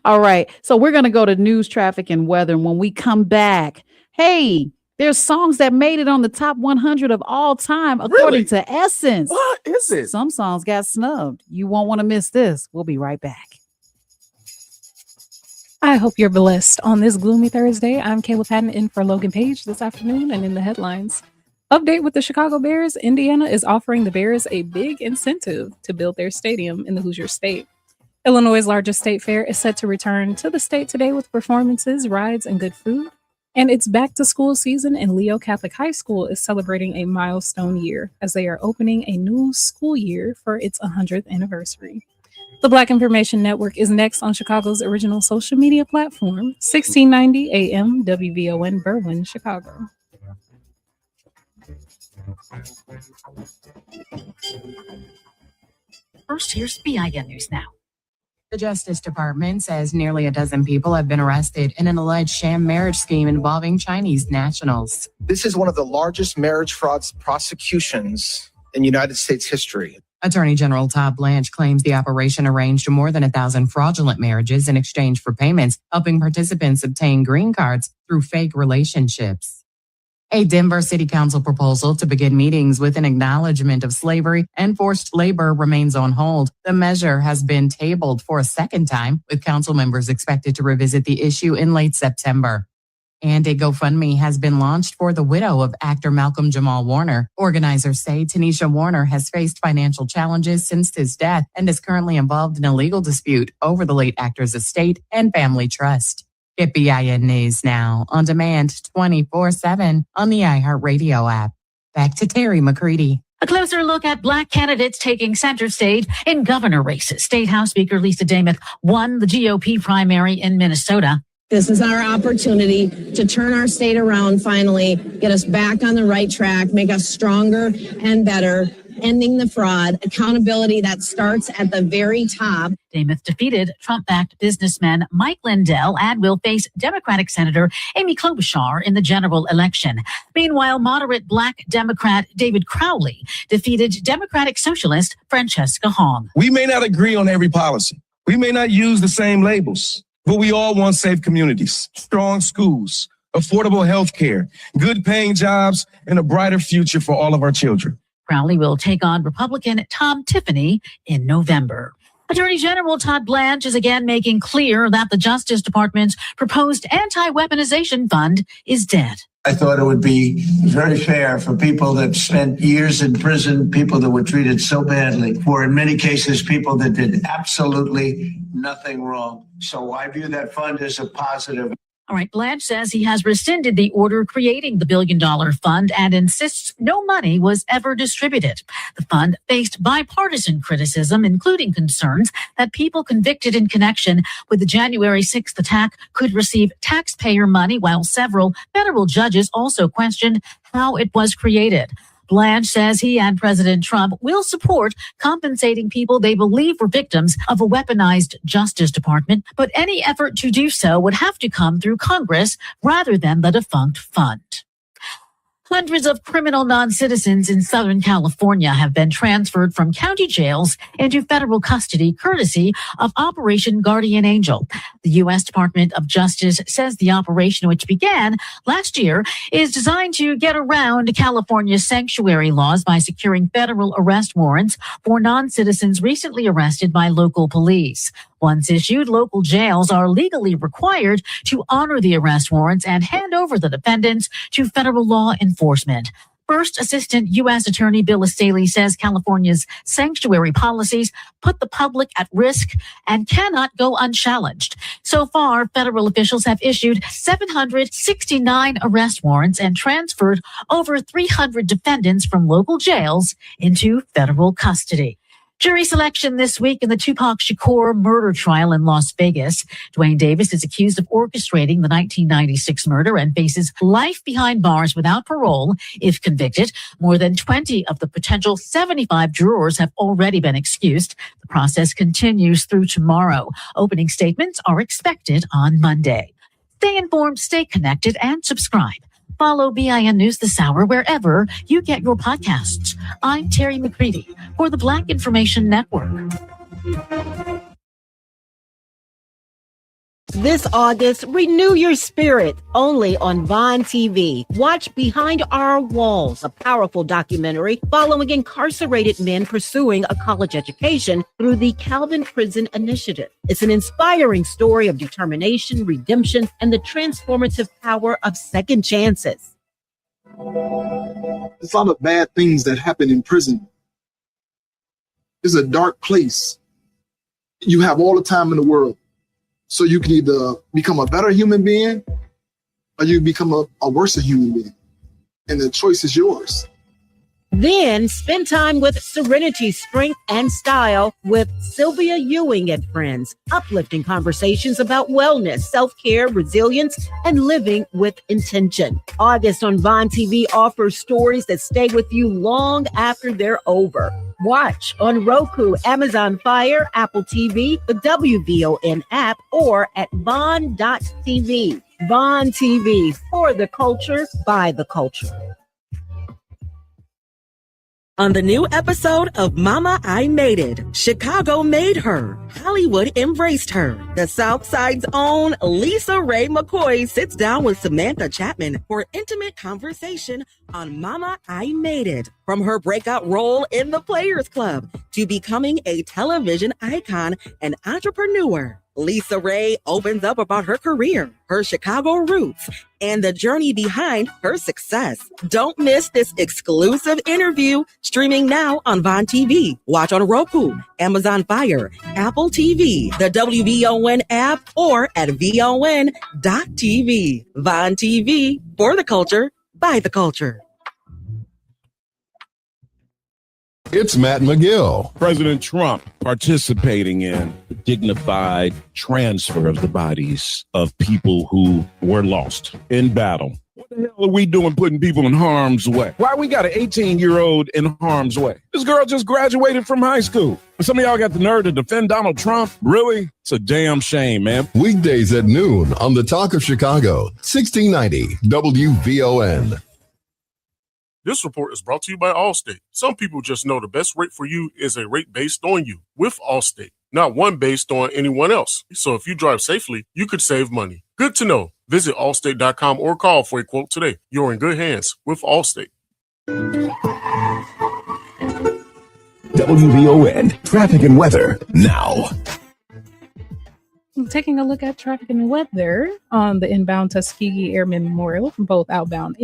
Speaker 2: All right. So we're going to go to news, traffic, and weather. And when we come back, hey, there's songs that made it on the top 100 of all time, according to Essence.
Speaker 3: What is it?
Speaker 2: Some songs got snubbed. You won't want to miss this. We'll be right back.
Speaker 13: I hope you're blessed on this gloomy Thursday. I'm Kayla Patton in for Logan Page this afternoon, and in the headlines. Update with the Chicago Bears. Indiana is offering the Bears a big incentive to build their stadium in the Hoosier State. Illinois' largest state fair is set to return to the state today with performances, rides, and good food. And it's back to school season, and Leo Catholic High School is celebrating a milestone year as they are opening a new school year for its 100th anniversary. The Black Information Network is next on Chicago's original social media platform, 1690 AM WVON Berwyn, Chicago.
Speaker 14: First, here's BIN News Now. The Justice Department says nearly a dozen people have been arrested in an alleged sham marriage scheme involving Chinese nationals.
Speaker 15: This is one of the largest marriage fraud prosecutions in United States history.
Speaker 14: Attorney General Todd Blanche claims the operation arranged more than 1,000 fraudulent marriages in exchange for payments, helping participants obtain green cards through fake relationships. A Denver City Council proposal to begin meetings with an acknowledgement of slavery and forced labor remains on hold. The measure has been tabled for a second time, with council members expected to revisit the issue in late September. And a GoFundMe has been launched for the widow of actor Malcolm Jamal Warner. Organizers say Tanisha Warner has faced financial challenges since his death and is currently involved in a legal dispute over the late actor's estate and family trust. Get BIN News now on demand 24/7 on the iHeartRadio app. Back to Terry McCready.
Speaker 16: A closer look at Black candidates taking center stage in governor races. State House Speaker Lisa Damith won the GOP primary in Minnesota.
Speaker 17: This is our opportunity to turn our state around finally, get us back on the right track, make us stronger and better, ending the fraud, accountability that starts at the very top.
Speaker 16: Damith defeated Trump-backed businessman Mike Lindell and will face Democratic Senator Amy Klobuchar in the general election. Meanwhile, moderate Black Democrat David Crowley defeated Democratic Socialist Francesca Hong.
Speaker 18: We may not agree on every policy. We may not use the same labels, but we all want safe communities, strong schools, affordable health care, good paying jobs, and a brighter future for all of our children.
Speaker 16: Crowley will take on Republican Tom Tiffany in November. Attorney General Todd Blanche is again making clear that the Justice Department's proposed anti-weaponization fund is dead.
Speaker 23: I thought it would be very fair for people that spent years in prison, people that were treated so badly, for in many cases people that did absolutely nothing wrong. So I view that fund as a positive.
Speaker 16: All right, Blanche says he has rescinded the order creating the billion-dollar fund and insists no money was ever distributed. The fund faced bipartisan criticism, including concerns that people convicted in connection with the January 6th attack could receive taxpayer money, while several federal judges also questioned how it was created. Blanche says he and President Trump will support compensating people they believe were victims of a weaponized Justice Department, but any effort to do so would have to come through Congress rather than the defunct fund. Hundreds of criminal non-citizens in Southern California have been transferred from county jails into federal custody courtesy of Operation Guardian Angel. The U.S. Department of Justice says the operation, which began last year, is designed to get around California's sanctuary laws by securing federal arrest warrants for non-citizens recently arrested by local police. Once issued, local jails are legally required to honor the arrest warrants and hand over the defendants to federal law enforcement. First Assistant U.S. Attorney Bill Staley says California's sanctuary policies put the public at risk and cannot go unchallenged. So far, federal officials have issued 769 arrest warrants and transferred over 300 defendants from local jails into federal custody. Jury selection this week in the Tupac Shakur murder trial in Las Vegas. Dwayne Davis is accused of orchestrating the 1996 murder and faces life behind bars without parole if convicted. More than 20 of the potential 75 jurors have already been excused. The process continues through tomorrow. Opening statements are expected on Monday. Stay informed, stay connected, and subscribe. Follow BIN News this hour wherever you get your podcasts. I'm Terry McCready for the Black Information Network.
Speaker 1: This August, renew your spirit only on Vine TV. Watch Behind Our Walls, a powerful documentary following incarcerated men pursuing a college education through the Calvin Prison Initiative. It's an inspiring story of determination, redemption, and the transformative power of second chances.
Speaker 10: There's a lot of bad things that happen in prison. It's a dark place. You have all the time in the world. So you can either become a better human being or you become a worse human being. And the choice is yours.
Speaker 1: Then spend time with Serenity, Strength, and Style with Sylvia Ewing and friends. Uplifting conversations about wellness, self-care, resilience, and living with intention. August on Vine TV offers stories that stay with you long after they're over. Watch on Roku, Amazon Fire, Apple TV, the WVON app, or at Vaughn.tv. Vaughn TV, for the culture, by the culture. On the new episode of Mama, I Made It, Chicago made her. Hollywood embraced her. The South Side's own Lisa Ray McCoy sits down with Samantha Chapman for intimate conversation on Mama, I Made It. From her breakout role in the Players Club to becoming a television icon and entrepreneur, Lisa Ray opens up about her career, her Chicago roots, and the journey behind her success. Don't miss this exclusive interview, streaming now on Vaughn TV. Watch on Roku, Amazon Fire, Apple TV, the WVON app, or at VON.TV. Vaughn TV, for the culture, by the culture.
Speaker 21: It's Matt McGill.
Speaker 6: President Trump participating in dignified transfer of the bodies of people who were lost in battle. What the hell are we doing putting people in harm's way? Why we got an 18-year-old in harm's way? This girl just graduated from high school. Some of y'all got the nerve to defend Donald Trump? Really? It's a damn shame, man.
Speaker 21: Weekdays at noon on the Talk of Chicago, 1690 WVON.
Speaker 5: This report is brought to you by Allstate. Some people just know the best rate for you is a rate based on you with Allstate, not one based on anyone else. So if you drive safely, you could save money. Good to know. Visit allstate.com or call for a quote today. You're in good hands with Allstate.
Speaker 24: WVON traffic and weather now.
Speaker 13: Taking a look at traffic and weather on the inbound Tuskegee Airmen Memorial, both outbound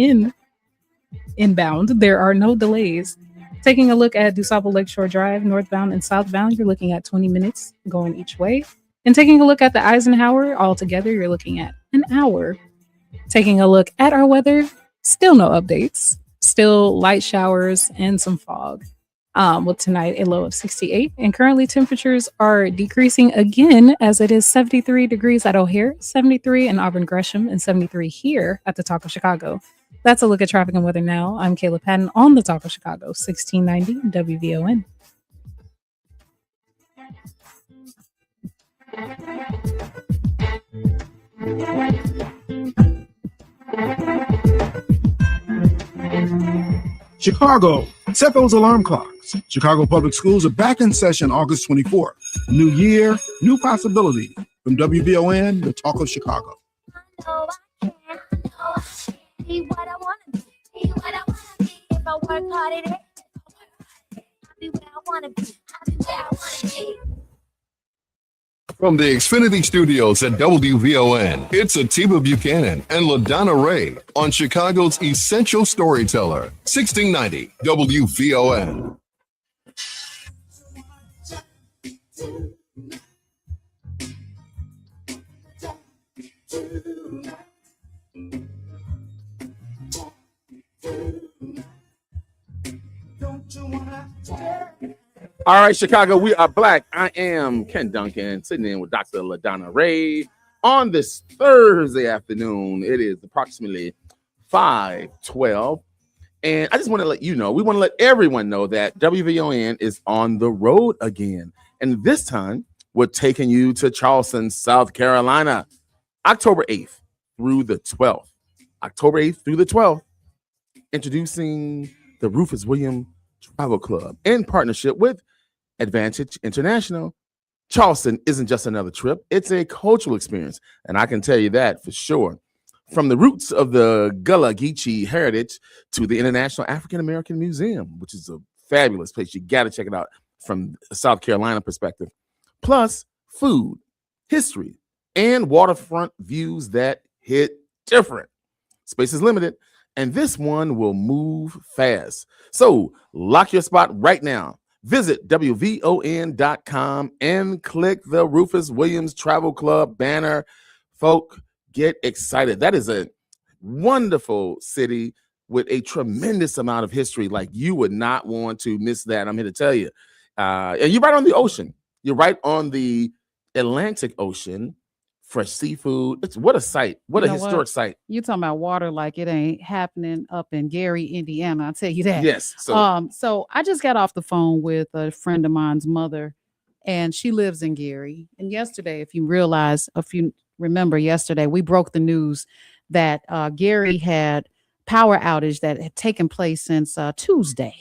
Speaker 13: inbound, there are no delays. Taking a look at DuSable Lakeshore Drive, northbound and southbound, you're looking at 20 minutes going each way. And taking a look at the Eisenhower, altogether, you're looking at an hour. Taking a look at our weather, still no updates. Still light showers and some fog. With tonight a low of 68. And currently temperatures are decreasing again as it is 73 degrees at O'Hare, 73 in Auburn Gresham, and 73 here at the Talk of Chicago. That's a look at traffic and weather now. I'm Kayla Patton on the Talk of Chicago, 1690 WVON.
Speaker 7: Chicago, set those alarm clocks. Chicago Public Schools are back in session August 24th. New year, new possibility. From WVON, the Talk of Chicago.
Speaker 12: Be what I want to be, what I want to be. If I work hard at it, I'll be where I want to be. I'll be where I want to be.
Speaker 21: From the Xfinity Studios at WVON, it's Atiba Buchanan and LaDonna Ray on Chicago's Essential Storyteller, 1690 WVON.
Speaker 3: All right, Chicago, we are black. I am Ken Duncan, sitting in with Dr. LaDonna Ray on this Thursday afternoon. It is approximately 5:12, and I just want to let you know, we want to let everyone know that WVON is on the road again, and this time we're taking you to Charleston, South Carolina, October 8th through the 12th. October 8th through the 12th, introducing the Rufus Williams Travel Club in partnership with Advantage International. Charleston isn't just another trip, it's a cultural experience, and I can tell you that for sure. From the roots of the Gullah Geechee heritage to the International African American Museum, which is a fabulous place. You got to check it out from a South Carolina perspective. Plus, food, history, and waterfront views that hit different. Space is limited, and this one will move fast. So lock your spot right now. Visit WVON.com and click the Rufus Williams Travel Club banner. Folk, get excited. That is a wonderful city with a tremendous amount of history. Like, you would not want to miss that. I'm here to tell you. And you're right on the ocean. You're right on the Atlantic Ocean. Fresh seafood. What a sight. What a historic sight.
Speaker 2: You talking about water like it ain't happening up in Gary, Indiana. I'll tell you that.
Speaker 3: Yes.
Speaker 2: So I just got off the phone with a friend of mine's mother, and she lives in Gary. And yesterday, if you remember yesterday, we broke the news that Gary had power outage that had taken place since Tuesday.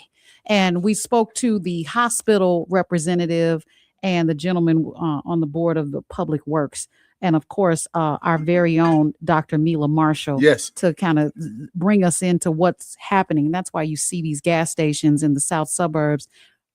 Speaker 2: And we spoke to the hospital representative and the gentleman on the board of the public works. And of course, our very own Dr. Mila Marshall,
Speaker 3: yes,
Speaker 2: to kind of bring us into what's happening. And that's why you see these gas stations in the south suburbs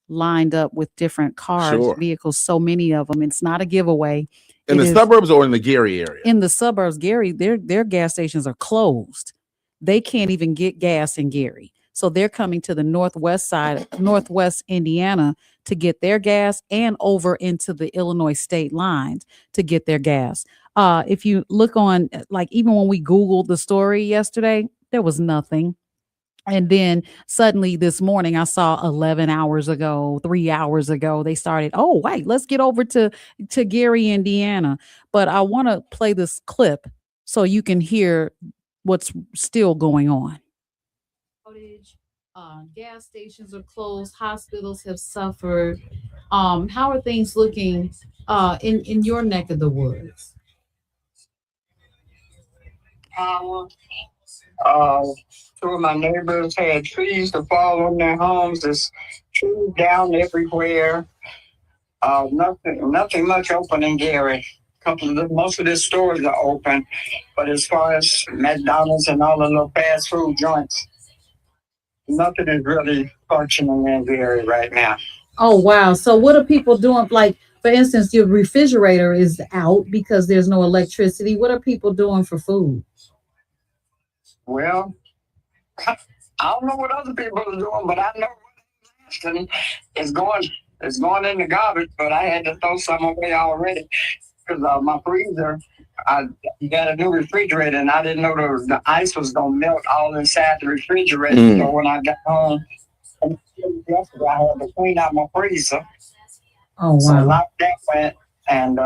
Speaker 2: lined up with different cars,
Speaker 3: Sure.
Speaker 2: vehicles, so many of them. It's not a giveaway.
Speaker 3: In the suburbs or in the Gary area?
Speaker 2: In the suburbs, Gary, their gas stations are closed. They can't even get gas in Gary. So they're coming to the northwest side, northwest Indiana, to get their gas and over into the Illinois state lines to get their gas. If you look on, like, even when we Googled the story yesterday, there was nothing. And then suddenly this morning, I saw 11 hours ago, 3 hours ago, they started, oh, wait, let's get over to Gary, Indiana. But I want to play this clip so you can hear what's still going on. Gas stations are closed. Hospitals have suffered. How are things looking in your neck of the woods?
Speaker 4: Two of my neighbors had trees to fall on their homes. There's trees down everywhere. Nothing much open in Gary. Most of the stores are open, but as far as McDonald's and all the little fast food joints, nothing is really functioning in Gary right now.
Speaker 2: Oh, wow. So what are people doing? Like, for instance, your refrigerator is out because there's no electricity. What are people doing for food?
Speaker 4: Well, I don't know what other people are doing, but I know it's going in the garbage, but I had to throw some away already because my freezer, I got a new refrigerator and I didn't know the ice was going to melt all inside the refrigerator. So when I got home, yesterday, I had to clean out my freezer.
Speaker 2: Oh, wow.
Speaker 4: So I locked that went, and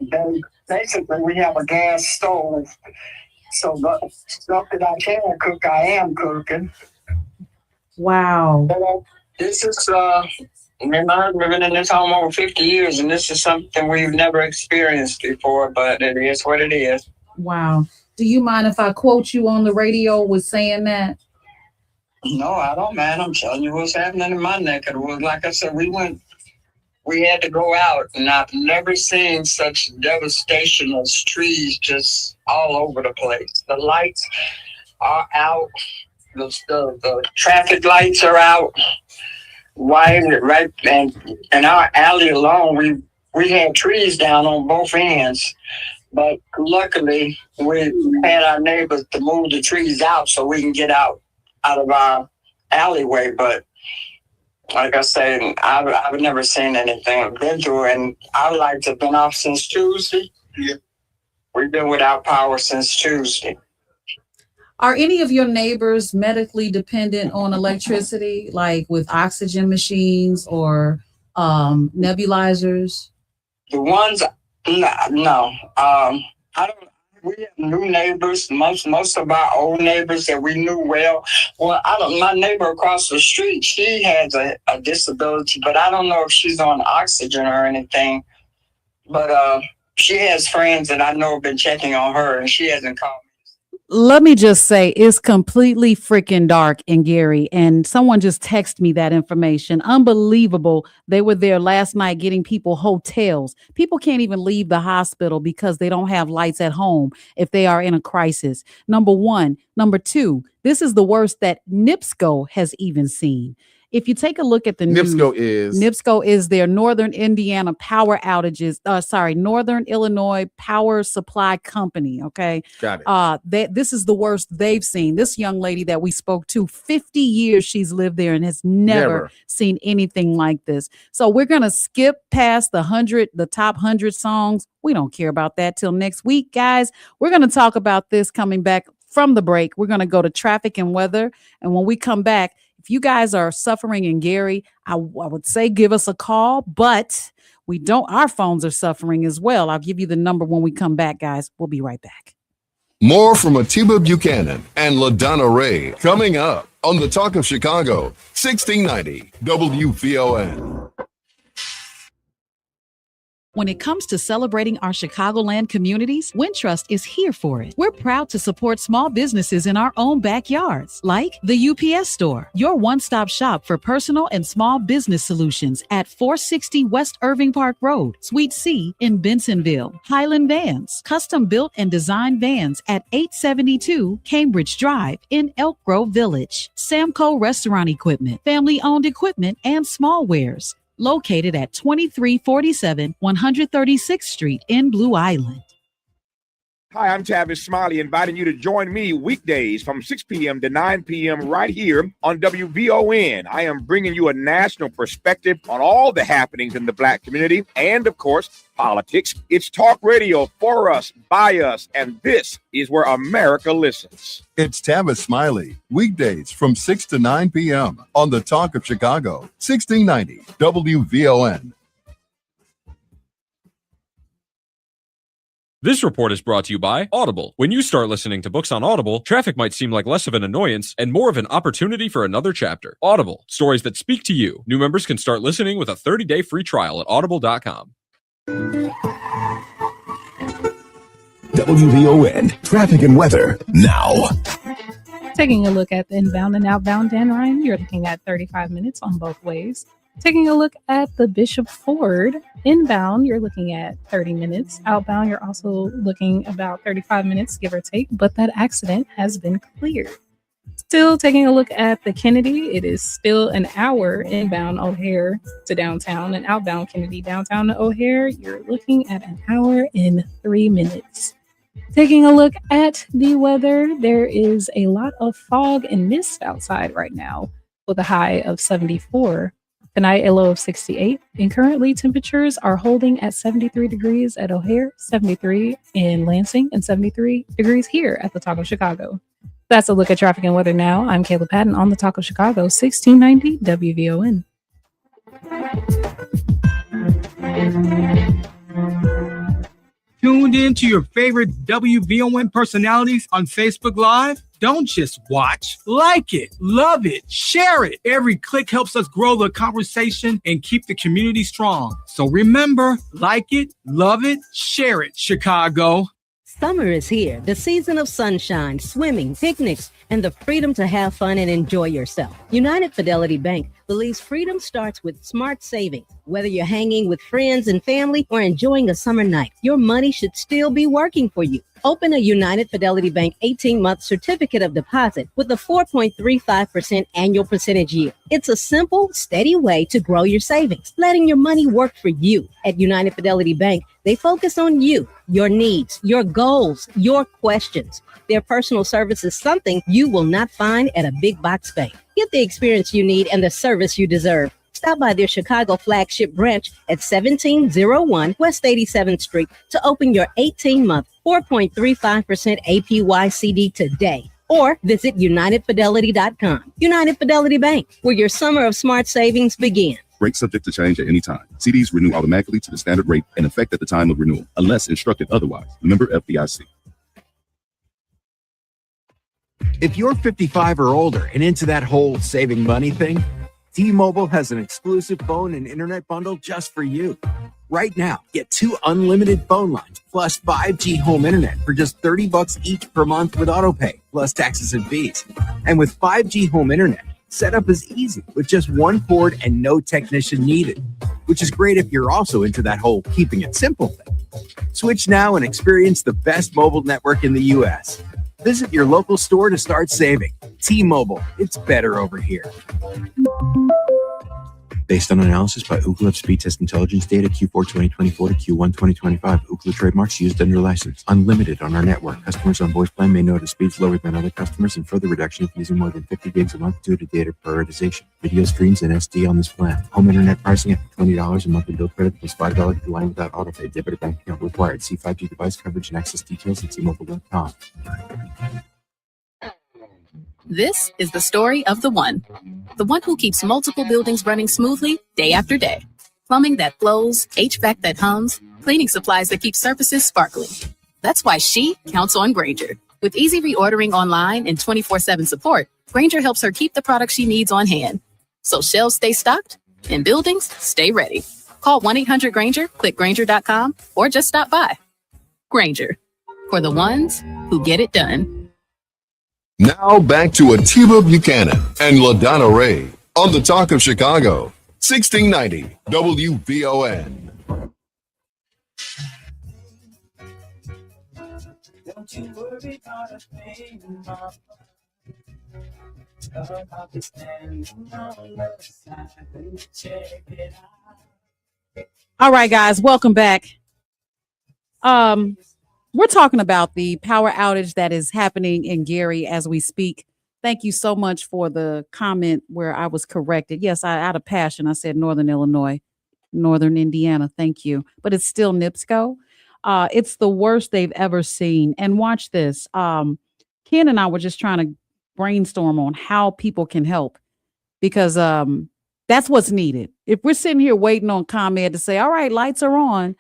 Speaker 4: then basically we have a gas stove. So the stuff that I can cook, I am cooking.
Speaker 2: Wow.
Speaker 4: This is, me and my husband have been in this home over 50 years, and this is something we've never experienced before, but it is what it is.
Speaker 2: Wow. Do you mind if I quote you on the radio with saying that?
Speaker 4: No, I don't, man. I'm telling you what's happening in my neck of the woods. Like I said, we had to go out, and I've never seen such devastation as trees just all over the place. The lights are out. The traffic lights are out. Right, and in our alley alone, we had trees down on both ends. But luckily, we had our neighbors to move the trees out so we can get out of our alleyway. But like I said, I've never seen anything I've been through, and our lights have been off since Tuesday. Yeah. We've been without power since Tuesday.
Speaker 2: Are any of your neighbors medically dependent on electricity, like with oxygen machines or nebulizers?
Speaker 4: The ones, no. I don't. We have new neighbors. Most of our old neighbors that we knew well. Well, my neighbor across the street, she has a disability, but I don't know if she's on oxygen or anything. But she has friends that I know have been checking on her, and she hasn't called me.
Speaker 2: Let me just say, it's completely freaking dark in Gary, and someone just texted me that information. Unbelievable. They were there last night getting people hotels. People can't even leave the hospital because they don't have lights at home if they are in a crisis. Number one. Number two, this is the worst that NIPSCO has even seen. If you take a look at the NIPSCO is their Northern Indiana power outages. Northern Illinois Power Supply Company. Okay,
Speaker 3: got it.
Speaker 2: This is the worst they've seen. This young lady that we spoke to, 50 years she's lived there and has never seen anything like this. So we're gonna skip past the top 100 songs. We don't care about that till next week, guys. We're gonna talk about this coming back from the break. We're gonna go to traffic and weather, and when we come back, if you guys are suffering in Gary, I would say give us a call, but our phones are suffering as well. I'll give you the number when we come back, guys. We'll be right back.
Speaker 21: More from Atiba Buchanan and LaDonna Ray coming up on the Talk of Chicago, 1690 WVON.
Speaker 2: When it comes to celebrating our Chicagoland communities, Wintrust is here for it. We're proud to support small businesses in our own backyards, like the UPS Store, your one-stop shop for personal and small business solutions at 460 West Irving Park Road, Suite C in Bensonville. Highland Vans, custom-built and designed vans at 872 Cambridge Drive in Elk Grove Village. Samco Restaurant Equipment, family-owned equipment and small wares. Located at 2347 136th Street in Blue Island.
Speaker 9: Hi, I'm Tavis Smiley, inviting you to join me weekdays from 6 p.m. to 9 p.m. right here on WVON. I am bringing you a national perspective on all the happenings in the Black community and, of course, politics. It's talk radio for us, by us, and this is where America listens.
Speaker 21: It's Tavis Smiley, weekdays from 6 to 9 p.m. on the Talk of Chicago, 1690 WVON.
Speaker 11: This report is brought to you by Audible. When you start listening to books on Audible, traffic might seem like less of an annoyance and more of an opportunity for another chapter. Audible, stories that speak to you. New members can start listening with a 30-day free trial at audible.com.
Speaker 24: WVON, traffic and weather now.
Speaker 13: Taking a look at the inbound and outbound Dan Ryan, you're looking at 35 minutes on both ways. Taking a look at the Bishop Ford, inbound, you're looking at 30 minutes. Outbound, you're also looking about 35 minutes, give or take, but that accident has been cleared. Still taking a look at the Kennedy, it is still an hour inbound O'Hare to downtown, and outbound Kennedy downtown to O'Hare, you're looking at an hour and 3 minutes. Taking a look at the weather, there is a lot of fog and mist outside right now with a high of 74. Tonight, a low of 68, and currently temperatures are holding at 73 degrees at O'Hare, 73 in Lansing, and 73 degrees here at the Talk of Chicago. That's a look at traffic and weather now. I'm Kayla Patton on the Talk of Chicago, 1690 WVON.
Speaker 19: Tuned in to your favorite WVON personalities on Facebook Live? Don't just watch, like it, love it, share it. Every click helps us grow the conversation and keep the community strong. So remember, like it, love it, share it, Chicago.
Speaker 22: Summer is here, the season of sunshine, swimming, picnics, and the freedom to have fun and enjoy yourself. United Fidelity Bank believes freedom starts with smart savings. Whether you're hanging with friends and family or enjoying a summer night, your money should still be working for you. Open a United Fidelity Bank 18-month certificate of deposit with a 4.35% annual percentage yield. It's a simple, steady way to grow your savings, letting your money work for you. At United Fidelity Bank, they focus on you, your needs, your goals, your questions. Their personal service is something you will not find at a big box bank. Get the experience you need and the service you deserve. Stop by their Chicago flagship branch at 1701 West 87th Street to open your 18-month 4.35% APY CD today. Or visit UnitedFidelity.com. United Fidelity Bank, where your summer of smart savings begins.
Speaker 25: Rate subject to change at any time. CDs renew automatically to the standard rate and effect at the time of renewal, unless instructed otherwise. Member FDIC.
Speaker 26: If you're 55 or older and into that whole saving money thing, T-Mobile has an exclusive phone and internet bundle just for you. Right now, get 2 unlimited phone lines plus 5G home internet for just $30 each per month with autopay, plus taxes and fees. And with 5G home internet, setup is easy with just one cord and no technician needed, which is great if you're also into that whole keeping it simple thing. Switch now and experience the best mobile network in the U.S. Visit your local store to start saving. T-Mobile, it's better over here.
Speaker 27: Based on analysis by Ookla Speed Test Intelligence data Q4 2024 to Q1 2025, Ookla trademarks used under license. Unlimited on our network. Customers on voice plan may notice speeds lower than other customers and further reduction if using more than 50 gigs a month due to data prioritization. Video streams and SD on this plan. Home internet pricing after $20 a monthly bill credit plus $5 per line without autopay. Debit or bank account required. See 5G device coverage and access details at T-Mobile.com.
Speaker 28: This is the story of the one who keeps multiple buildings running smoothly day after day. Plumbing that flows, HVAC that hums, cleaning supplies that keep surfaces sparkling. That's why she counts on Grainger. With easy reordering online and 24/7 support, Grainger helps her keep the products she needs on hand. So shelves stay stocked and buildings stay ready. Call 1-800-GRANGER, click Granger.com, or just stop by. Granger, for the ones who get it done.
Speaker 21: Now back to Atiba Buchanan and LaDonna Ray on the Talk of Chicago, 1690 WVON.
Speaker 8: Don't you worry about a thing, mama. I'll be standing on the side and check it out.
Speaker 2: All right, guys, welcome back. We're talking about the power outage that is happening in Gary as we speak. Thank you so much for the comment where I was corrected. Yes, out of passion, I said Northern Illinois, Northern Indiana. Thank you. But it's still NIPSCO. It's the worst they've ever seen. And watch this. Ken and I were just trying to brainstorm on how people can help because that's what's needed. If we're sitting here waiting on ComEd to say, all right, lights are on,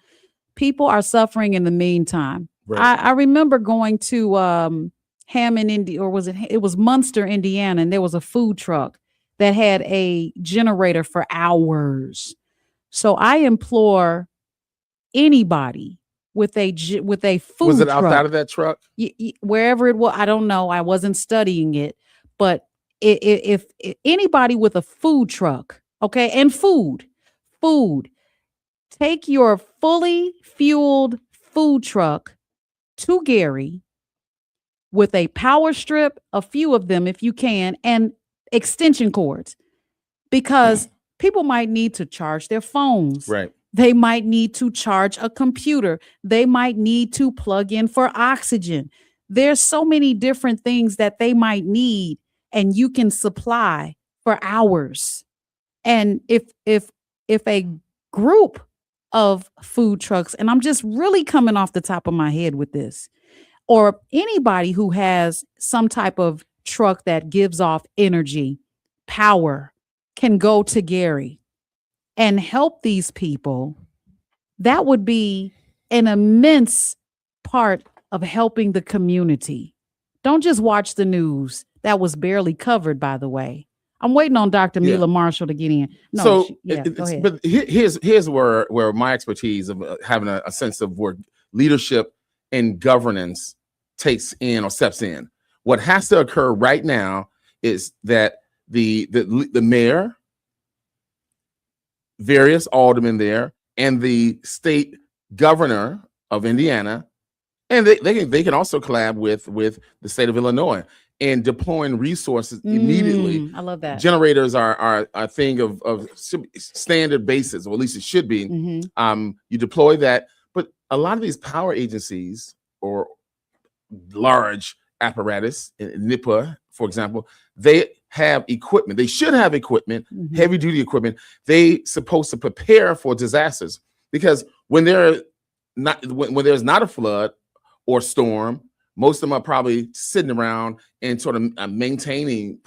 Speaker 2: people are suffering in the meantime. Right. I remember going to Hammond, Indiana, or it was Munster, Indiana, and there was a food truck that had a generator for hours. So I implore anybody with a food
Speaker 3: was it
Speaker 2: truck,
Speaker 3: outside of that truck?
Speaker 2: Wherever it was, I don't know. I wasn't studying it, but if anybody with a food truck, okay, and food, take your fully fueled food truck to Gary with a power strip, a few of them if you can, and extension cords, because people might need to charge their phones.
Speaker 3: Right.
Speaker 2: They might need to charge a computer. They might need to plug in for oxygen. There's so many different things that they might need, and you can supply for hours. And if a group of food trucks, and I'm just really coming off the top of my head with this, or anybody who has some type of truck that gives off energy, power, can go to Gary and help these people, that would be an immense part of helping the community. Don't just watch the news. That was barely covered, by the way. I'm waiting on Dr. Mila Marshall to get in. No,
Speaker 3: so
Speaker 2: go ahead.
Speaker 3: But here's where my expertise of having a sense of where leadership and governance takes in or steps in. What has to occur right now is that the mayor, various aldermen there, and the state governor of Indiana, and they can also collab with the state of Illinois and deploying resources immediately.
Speaker 2: I love that.
Speaker 3: Generators are a thing of standard basis, or at least it should be. You deploy that, but a lot of these power agencies or large apparatus, NIPA, for example, they have equipment. They should have equipment, heavy duty equipment. They supposed to prepare for disasters, because when there's not a flood or storm, most of them are probably sitting around and sort of maintaining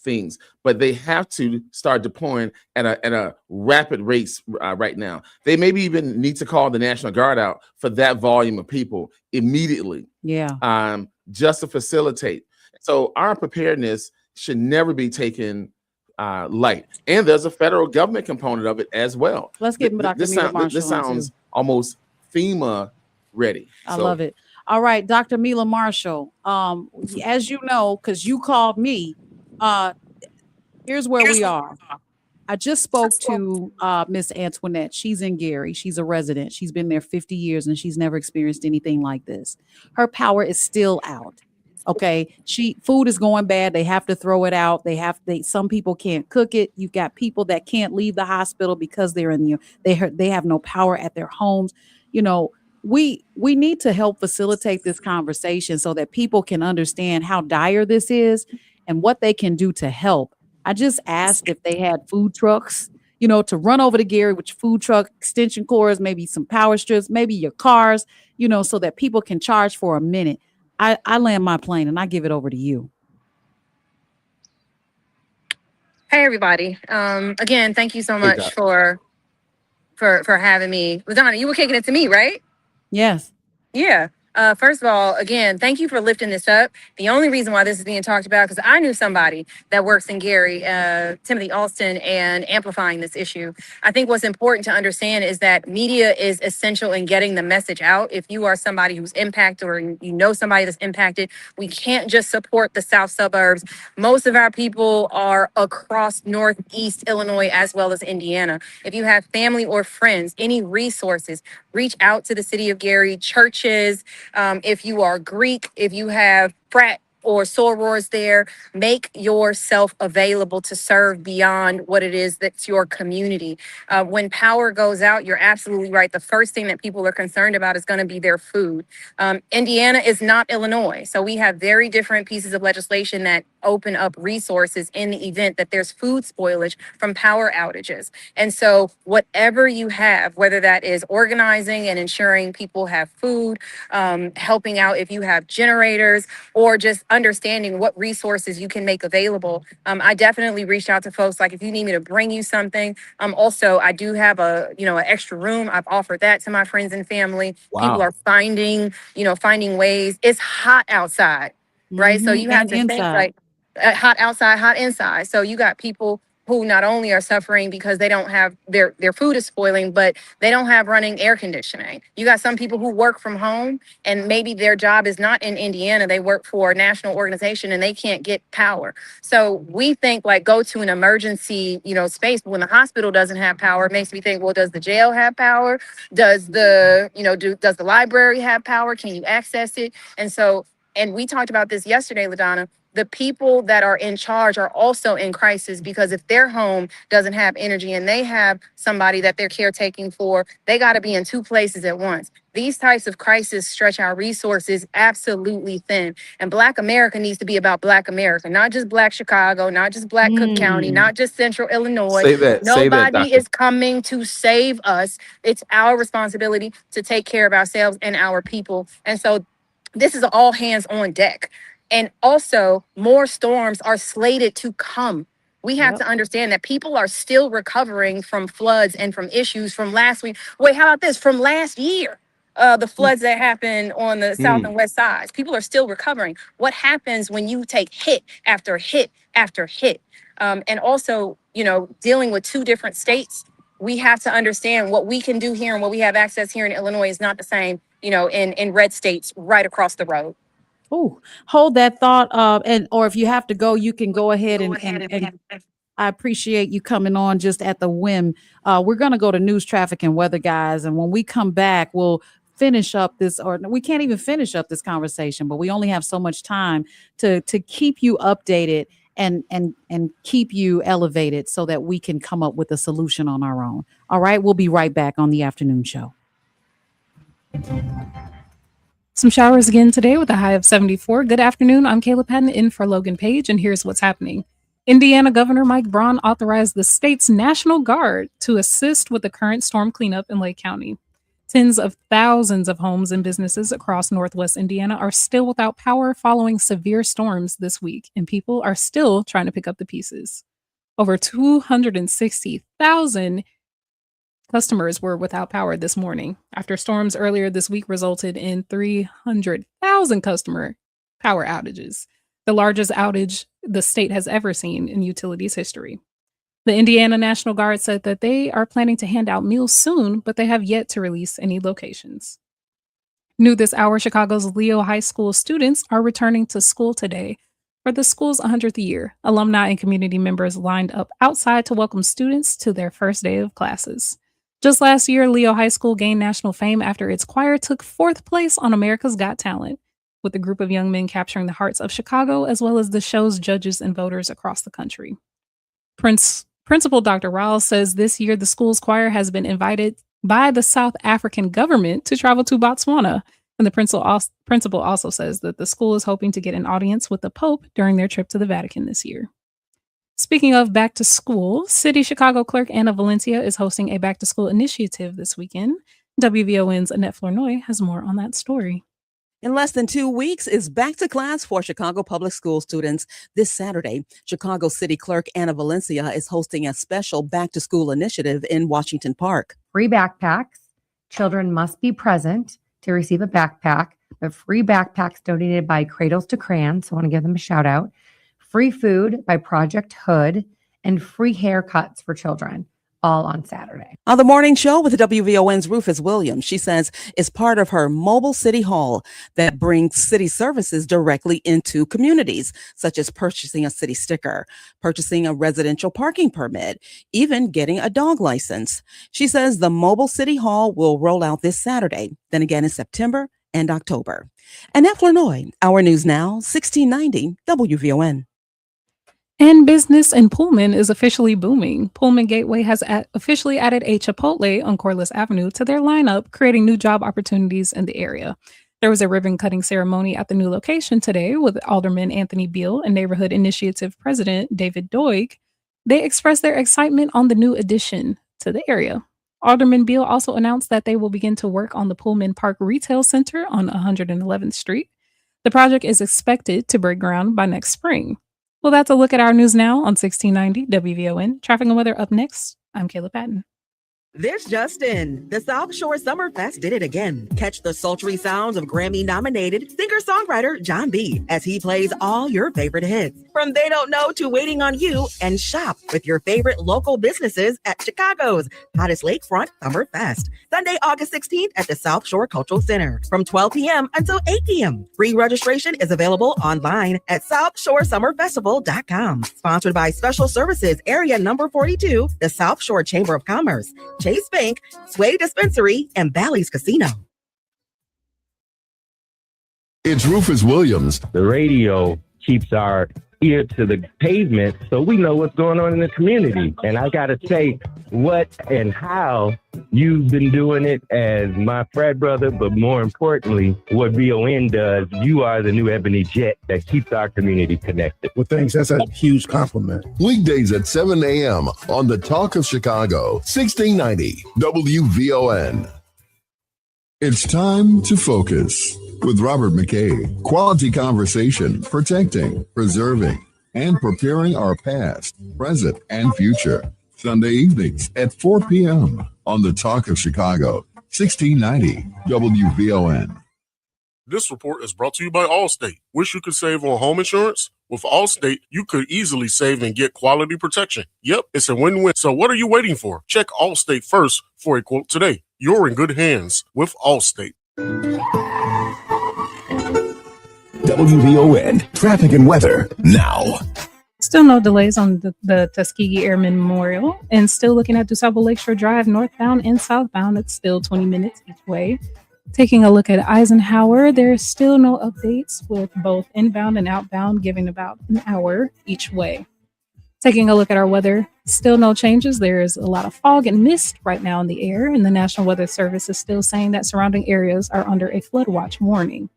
Speaker 3: things, but they have to start deploying at a rapid rate right now. They maybe even need to call the National Guard out for that volume of people immediately.
Speaker 2: Yeah.
Speaker 3: Just to facilitate. So our preparedness should never be taken light. And there's a federal government component of it as well.
Speaker 2: Let's get Dr. Mila Marshall.
Speaker 3: This sounds almost FEMA ready.
Speaker 2: I love it. All right, Dr. Mila Marshall. As you know, because you called me, here's where we are. I just spoke to Miss Antoinette. She's in Gary. She's a resident. She's been there 50 years and she's never experienced anything like this. Her power is still out. Okay, food is going bad. They have to throw it out. Some people can't cook it. You've got people that can't leave the hospital because they have no power at their homes. You know, we need to help facilitate this conversation so that people can understand how dire this is and what they can do to help. I just asked if they had food trucks, to run over to Gary with your food truck, extension cords, maybe some power strips, maybe your cars, so that people can charge for a minute. I land my plane and I give it over to you.
Speaker 14: Hey, everybody. Again, thank you so much for having me. LaDonna, you were kicking it to me, right?
Speaker 2: Yes.
Speaker 14: Yeah. First of all, again, thank you for lifting this up. The only reason why this is being talked about, because I knew somebody that works in Gary, Timothy Alston, and amplifying this issue. I think what's important to understand is that media is essential in getting the message out. If you are somebody who's impacted or you know somebody that's impacted, we can't just support the South suburbs. Most of our people are across Northeast Illinois as well as Indiana. If you have family or friends, any resources, reach out to the city of Gary, churches. If you are Greek, if you have frat or sorors there, make yourself available to serve beyond what it is that's your community. When power goes out, you're absolutely right. The first thing that people are concerned about is going to be their food. Indiana is not Illinois, so we have very different pieces of legislation that open up resources in the event that there's food spoilage from power outages. And so whatever you have, whether that is organizing and ensuring people have food, helping out if you have generators, or just understanding what resources you can make available. I definitely reached out to folks like, if you need me to bring you something. Also, I do have an extra room. I've offered that to my friends and family.
Speaker 3: Wow.
Speaker 14: People are finding ways. It's hot outside, right? So you have
Speaker 2: And
Speaker 14: to think
Speaker 2: inside.
Speaker 14: like hot outside, hot inside. So you got people who not only are suffering because they don't have their food is spoiling, but they don't have running air conditioning. You got some people who work from home and maybe their job is not in Indiana. They work for a national organization and they can't get power. So we think like go to an emergency, space. But when the hospital doesn't have power, it makes me think, well, does the jail have power? Does the, does the library have power? Can you access it? And we talked about this yesterday, LaDonna. The people that are in charge are also in crisis because if their home doesn't have energy and they have somebody that they're caretaking for, they got to be in two places at once. These types of crises stretch our resources absolutely thin. And Black America needs to be about Black America, not just Black Chicago, not just Black Cook County, not just Central Illinois.
Speaker 3: Say that,
Speaker 14: Nobody
Speaker 3: doctor.
Speaker 14: is coming to save us. It's our responsibility to take care of ourselves and our people. And so this is all hands on deck. And also, more storms are slated to come. We have to understand that people are still recovering from floods and from issues from last week. Wait, how about this? From last year, the floods that happened on the south and west sides. People are still recovering. What happens when you take hit after hit after hit? And also, dealing with two different states, we have to understand what we can do here and what we have access here in Illinois is not the same, in red states right across the road.
Speaker 2: Oh, hold that thought. Or if you have to go, you can go ahead and I appreciate you coming on just at the whim. We're going to go to news, traffic, and weather, guys. And when we come back, we'll finish up this, or we can't even finish up this conversation, but we only have so much time to keep you updated and keep you elevated so that we can come up with a solution on our own. All right. We'll be right back on the afternoon show.
Speaker 13: Some showers again today with a high of 74. Good afternoon. I'm Kayla Patton in for Logan Page, and here's what's happening. Indiana Governor Mike Braun authorized the state's National Guard to assist with the current storm cleanup in Lake County. Tens of thousands of homes and businesses across Northwest Indiana are still without power following severe storms this week, and people are still trying to pick up the pieces. Over 260,000 customers were without power this morning after storms earlier this week resulted in 300,000 customer power outages, the largest outage the state has ever seen in utilities history. The Indiana National Guard said that they are planning to hand out meals soon, but they have yet to release any locations. New this hour, Chicago's Leo High School students are returning to school today for the school's 100th year. Alumni and community members lined up outside to welcome students to their first day of classes. Just last year, Leo High School gained national fame after its choir took 4th place on America's Got Talent, with a group of young men capturing the hearts of Chicago as well as the show's judges and voters across the country. Principal Dr. Riles says this year the school's choir has been invited by the South African government to travel to Botswana, and the principal also says that the school is hoping to get an audience with the Pope during their trip to the Vatican this year. Speaking of back to school, City Chicago Clerk Anna Valencia is hosting a back to school initiative this weekend. WVON's Annette Flournoy has more on that story.
Speaker 1: In less than 2 weeks is back to class for Chicago Public School students. This Saturday, Chicago City Clerk Anna Valencia is hosting a special back to school initiative in Washington Park.
Speaker 10: Free backpacks. Children must be present to receive a backpack.
Speaker 6: but free backpacks donated by Cradles to Crayons. So I want to give them a shout out. Free food by Project Hood, and free haircuts for children, all on Saturday.
Speaker 1: On the morning show with WVON's Rufus Williams, she says it's part of her mobile city hall that brings city services directly into communities, such as purchasing a city sticker, purchasing a residential parking permit, even getting a dog license. She says the mobile city hall will roll out this Saturday, then again in September and October. Annette Flournoy, Our News Now, 1690 WVON.
Speaker 13: And business in Pullman is officially booming. Pullman Gateway has officially added a Chipotle on Corliss Avenue to their lineup, creating new job opportunities in the area. There was a ribbon cutting ceremony at the new location today with Alderman Anthony Beal and Neighborhood Initiative President David Doig. They expressed their excitement on the new addition to the area. Alderman Beal also announced that they will begin to work on the Pullman Park Retail Center on 111th Street. The project is expected to break ground by next spring. Well, that's a look at our news now on 1690 WVON. Traffic and weather up next. I'm Kayla Patton.
Speaker 10: This just in, the South Shore Summer Fest did it again. Catch the sultry sounds of Grammy-nominated singer-songwriter John B. as he plays all your favorite hits. From They Don't Know to Waiting on You, and shop with your favorite local businesses at Chicago's hottest lakefront Summer Fest. Sunday, August 16th at the South Shore Cultural Center from 12 p.m. until 8 p.m. Free registration is available online at SouthShoreSummerFestival.com. Sponsored by Special Services Area Number 42, the South Shore Chamber of Commerce, Chase Bank, Sway Dispensary, and Bally's Casino.
Speaker 21: It's Rufus Williams.
Speaker 15: The radio keeps our ear to the pavement so we know what's going on in the community. And I got to say, what and how you've been doing it as my frat brother, but more importantly, what BON does, you are the new Ebony Jet that keeps our community connected.
Speaker 7: Well, thanks. That's a huge compliment.
Speaker 21: Weekdays at 7 a.m. on the Talk of Chicago, 1690 WVON. It's time to focus with Robert McKay. Quality conversation, protecting, preserving, and preparing our past, present, and future. Sunday evenings at 4 p.m. on the Talk of Chicago, 1690 WVON.
Speaker 5: This report is brought to you by Allstate. Wish you could save on home insurance? With Allstate, you could easily save and get quality protection. Yep, it's a win-win. So what are you waiting for? Check Allstate first for a quote today. You're in good hands with Allstate.
Speaker 24: WVON traffic and weather now.
Speaker 13: Still no delays on the Tuskegee Airmen Memorial, and still looking at DuSable Lakeshore Drive northbound and southbound. It's still 20 minutes each way. Taking a look at Eisenhower, there's still no updates with both inbound and outbound, giving about an hour each way. Taking a look at our weather, still no changes. There is a lot of fog and mist right now in the air, and the National Weather Service is still saying that surrounding areas are under a flood watch warning.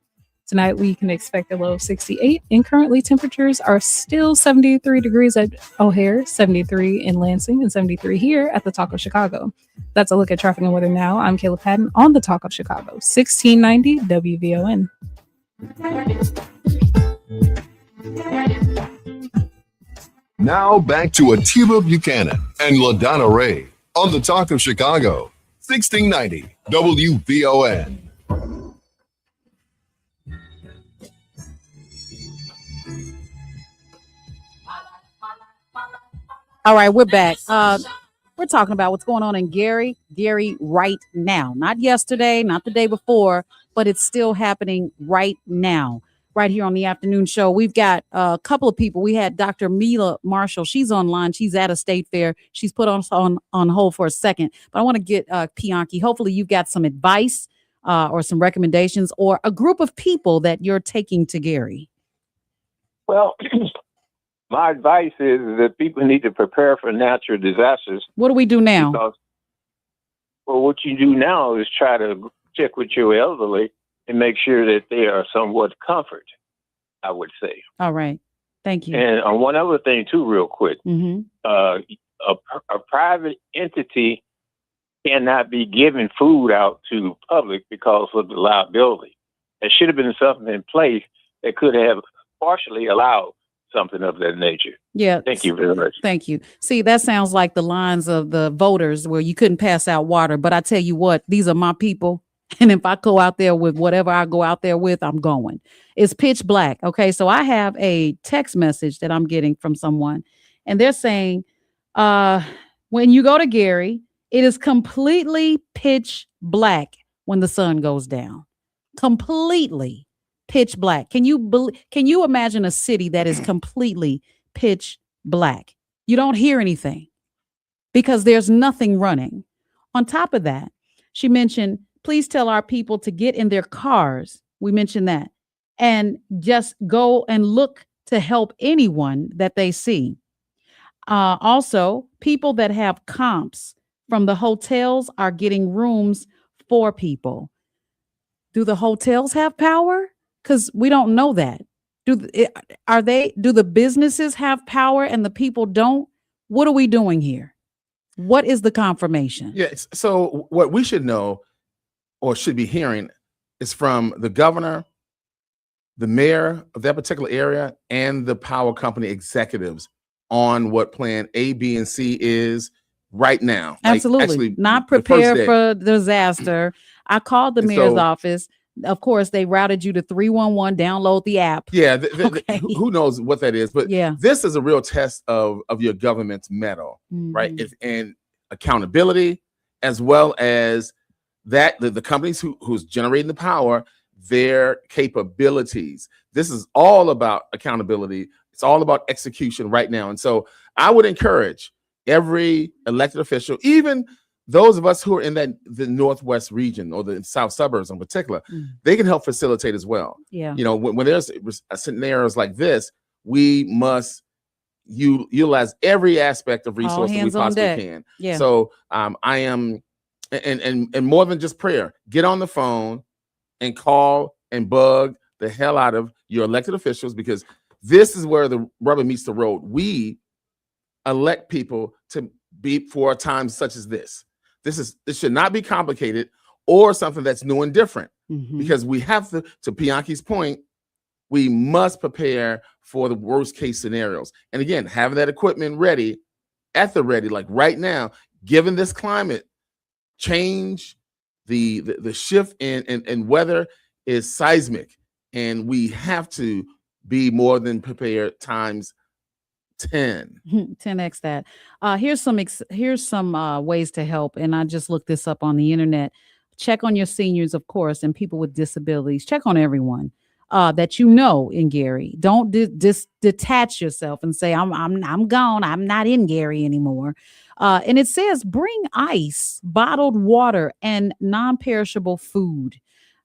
Speaker 13: Tonight, we can expect a low of 68, and currently temperatures are still 73 degrees at O'Hare, 73 in Lansing, and 73 here at the Talk of Chicago. That's a look at traffic and weather now. I'm Kayla Patton on the Talk of Chicago, 1690 WVON.
Speaker 21: Now back to Atiba Buchanan and LaDonna Ray on the Talk of Chicago, 1690 WVON.
Speaker 2: All right, we're back. We're talking about what's going on in Gary right now. Not yesterday, not the day before, but it's still happening right now. Right here on the afternoon show, we've got a couple of people. We had Dr. Mila Marshall. She's online. She's at a state fair. She's put us on hold for a second. But I want to get Pianki. Hopefully you've got some advice or some recommendations or a group of people that you're taking to Gary.
Speaker 16: Well, my advice is that people need to prepare for natural disasters.
Speaker 2: What do we do now?
Speaker 16: Because, well, what you do now is try to check with your elderly and make sure that they are somewhat comfort, I would say.
Speaker 2: All right. Thank you.
Speaker 16: And on one other thing, too, real quick.
Speaker 2: Mm-hmm.
Speaker 16: A private entity cannot be giving food out to public because of the liability. There should have been something in place that could have partially allowed something of that nature.
Speaker 2: Yeah.
Speaker 16: Thank you very much.
Speaker 2: Thank you. See, that sounds like the lines of the voters where you couldn't pass out water. But I tell you what, these are my people. And if I go out there with whatever I go out there with, I'm going. It's pitch black. Okay. So I have a text message that I'm getting from someone, and they're saying, when you go to Gary, it is completely pitch black when the sun goes down. Completely pitch black. Can you imagine a city that is completely pitch black? You don't hear anything because there's nothing running. On top of that, she mentioned, please tell our people to get in their cars. We mentioned that. And just go and look to help anyone that they see. Also, people that have comps from the hotels are getting rooms for people. Do the hotels have power? Because we don't know that. Do the businesses have power and the people don't? What are we doing here? What is the confirmation?
Speaker 3: Yes. So what we should know or should be hearing is from the governor, the mayor of that particular area, and the power company executives on what plan A, B, and C is right now.
Speaker 2: Absolutely.
Speaker 3: Like, actually,
Speaker 2: not
Speaker 3: the first
Speaker 2: prepared
Speaker 3: day.
Speaker 2: for disaster. I called the
Speaker 3: And
Speaker 2: mayor's
Speaker 3: so-
Speaker 2: office. Of course, they routed you to 311, download the app.
Speaker 3: Yeah,
Speaker 2: Okay.
Speaker 3: who knows what that is, but
Speaker 2: Yeah.
Speaker 3: this is a real test of your government's mettle, right?
Speaker 2: Mhm.
Speaker 3: And accountability, as well as that the companies who's generating the power, their capabilities. This is all about accountability. It's all about execution right now. And so I would encourage every elected official, even those of us who are in the Northwest region or the South suburbs in particular, they can help facilitate as well.
Speaker 2: Yeah.
Speaker 3: You know, when there's scenarios like this, we must utilize every aspect of resource that we
Speaker 2: hands on
Speaker 3: possibly
Speaker 2: deck.
Speaker 3: can.
Speaker 2: Yeah.
Speaker 3: So I am, and more than just prayer, get on the phone and call and bug the hell out of your elected officials, because this is where the rubber meets the road. We elect people to be for times such as this. This should not be complicated or something that's new and different, because we have to Bianchi's point, we must prepare for the worst case scenarios. And again, having that equipment ready, at the ready, like right now, given this climate change, the shift in weather is seismic, and we have to be more than prepared times 10.
Speaker 2: 10x that. Here's some ways to help, and I just looked this up on the internet. Check on your seniors, of course, and people with disabilities. Check on everyone that you know in Gary. Don't detach yourself and say I'm gone. I'm not in Gary anymore. And it says bring ice, bottled water, and non-perishable food.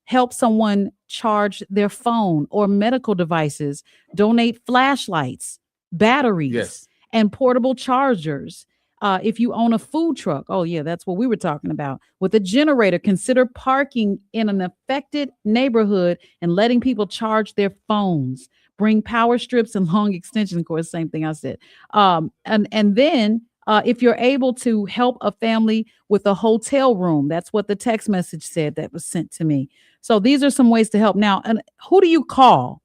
Speaker 2: Help someone charge their phone or medical devices. Donate flashlights, batteries, and portable chargers. If you own a food truck, oh yeah, that's what we were talking about. With a generator, consider parking in an affected neighborhood and letting people charge their phones. Bring power strips and long extension cords. Same thing I said. And then if you're able to help a family with a hotel room, that's what the text message said that was sent to me. So these are some ways to help. Now, and who do you call?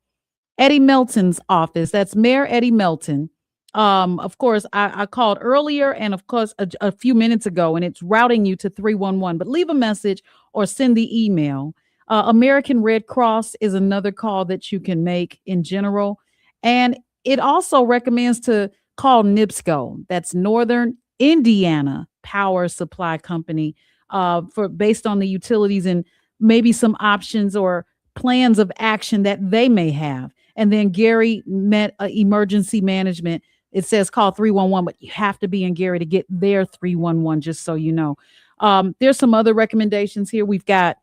Speaker 2: Eddie Melton's office. That's Mayor Eddie Melton. Of course, I called earlier and of course a few minutes ago, and it's routing you to 311, but leave a message or send the email. American Red Cross is another call that you can make in general. And it also recommends to call NIPSCO. That's Northern Indiana Power Supply Company, based on the utilities and maybe some options or plans of action that they may have. And then Gary met emergency management. It says call 311, but you have to be in Gary to get their 311, just so you know. There's some other recommendations here. We've got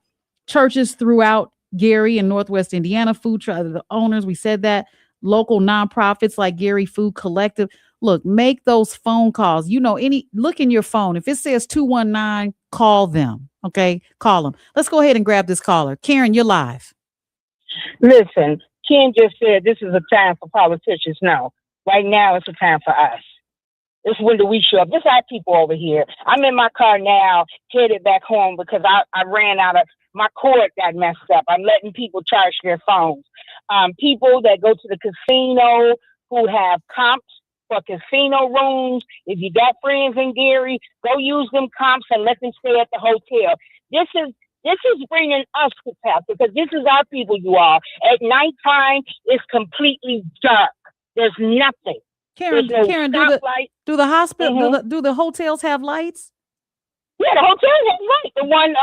Speaker 2: churches throughout Gary and Northwest Indiana, food truck, the owners, we said that, local nonprofits like Gary Food Collective. Look, make those phone calls. You know, look in your phone. If it says 219, call them. Okay, call them. Let's go ahead and grab this caller. Karen, you're live.
Speaker 4: Listen, Ken just said this is a time for politicians. No, right now it's a time for us. It's when do we show up? This our people over here. I'm in my car now, headed back home because I ran out of, my cord got messed up. I'm letting people charge their phones. People that go to the casino who have comps for casino rooms. If you got friends in Gary, go use them comps and let them stay at the hotel. This This is bringing us to path because this is our people, you all. At nighttime, it's completely dark. There's nothing.
Speaker 2: Karen,
Speaker 4: There's no
Speaker 2: Karen,
Speaker 4: stoplight.
Speaker 2: do the hospital,
Speaker 4: Mhm.
Speaker 2: do the hotels have lights?
Speaker 4: Yeah, the hotel has light. The one,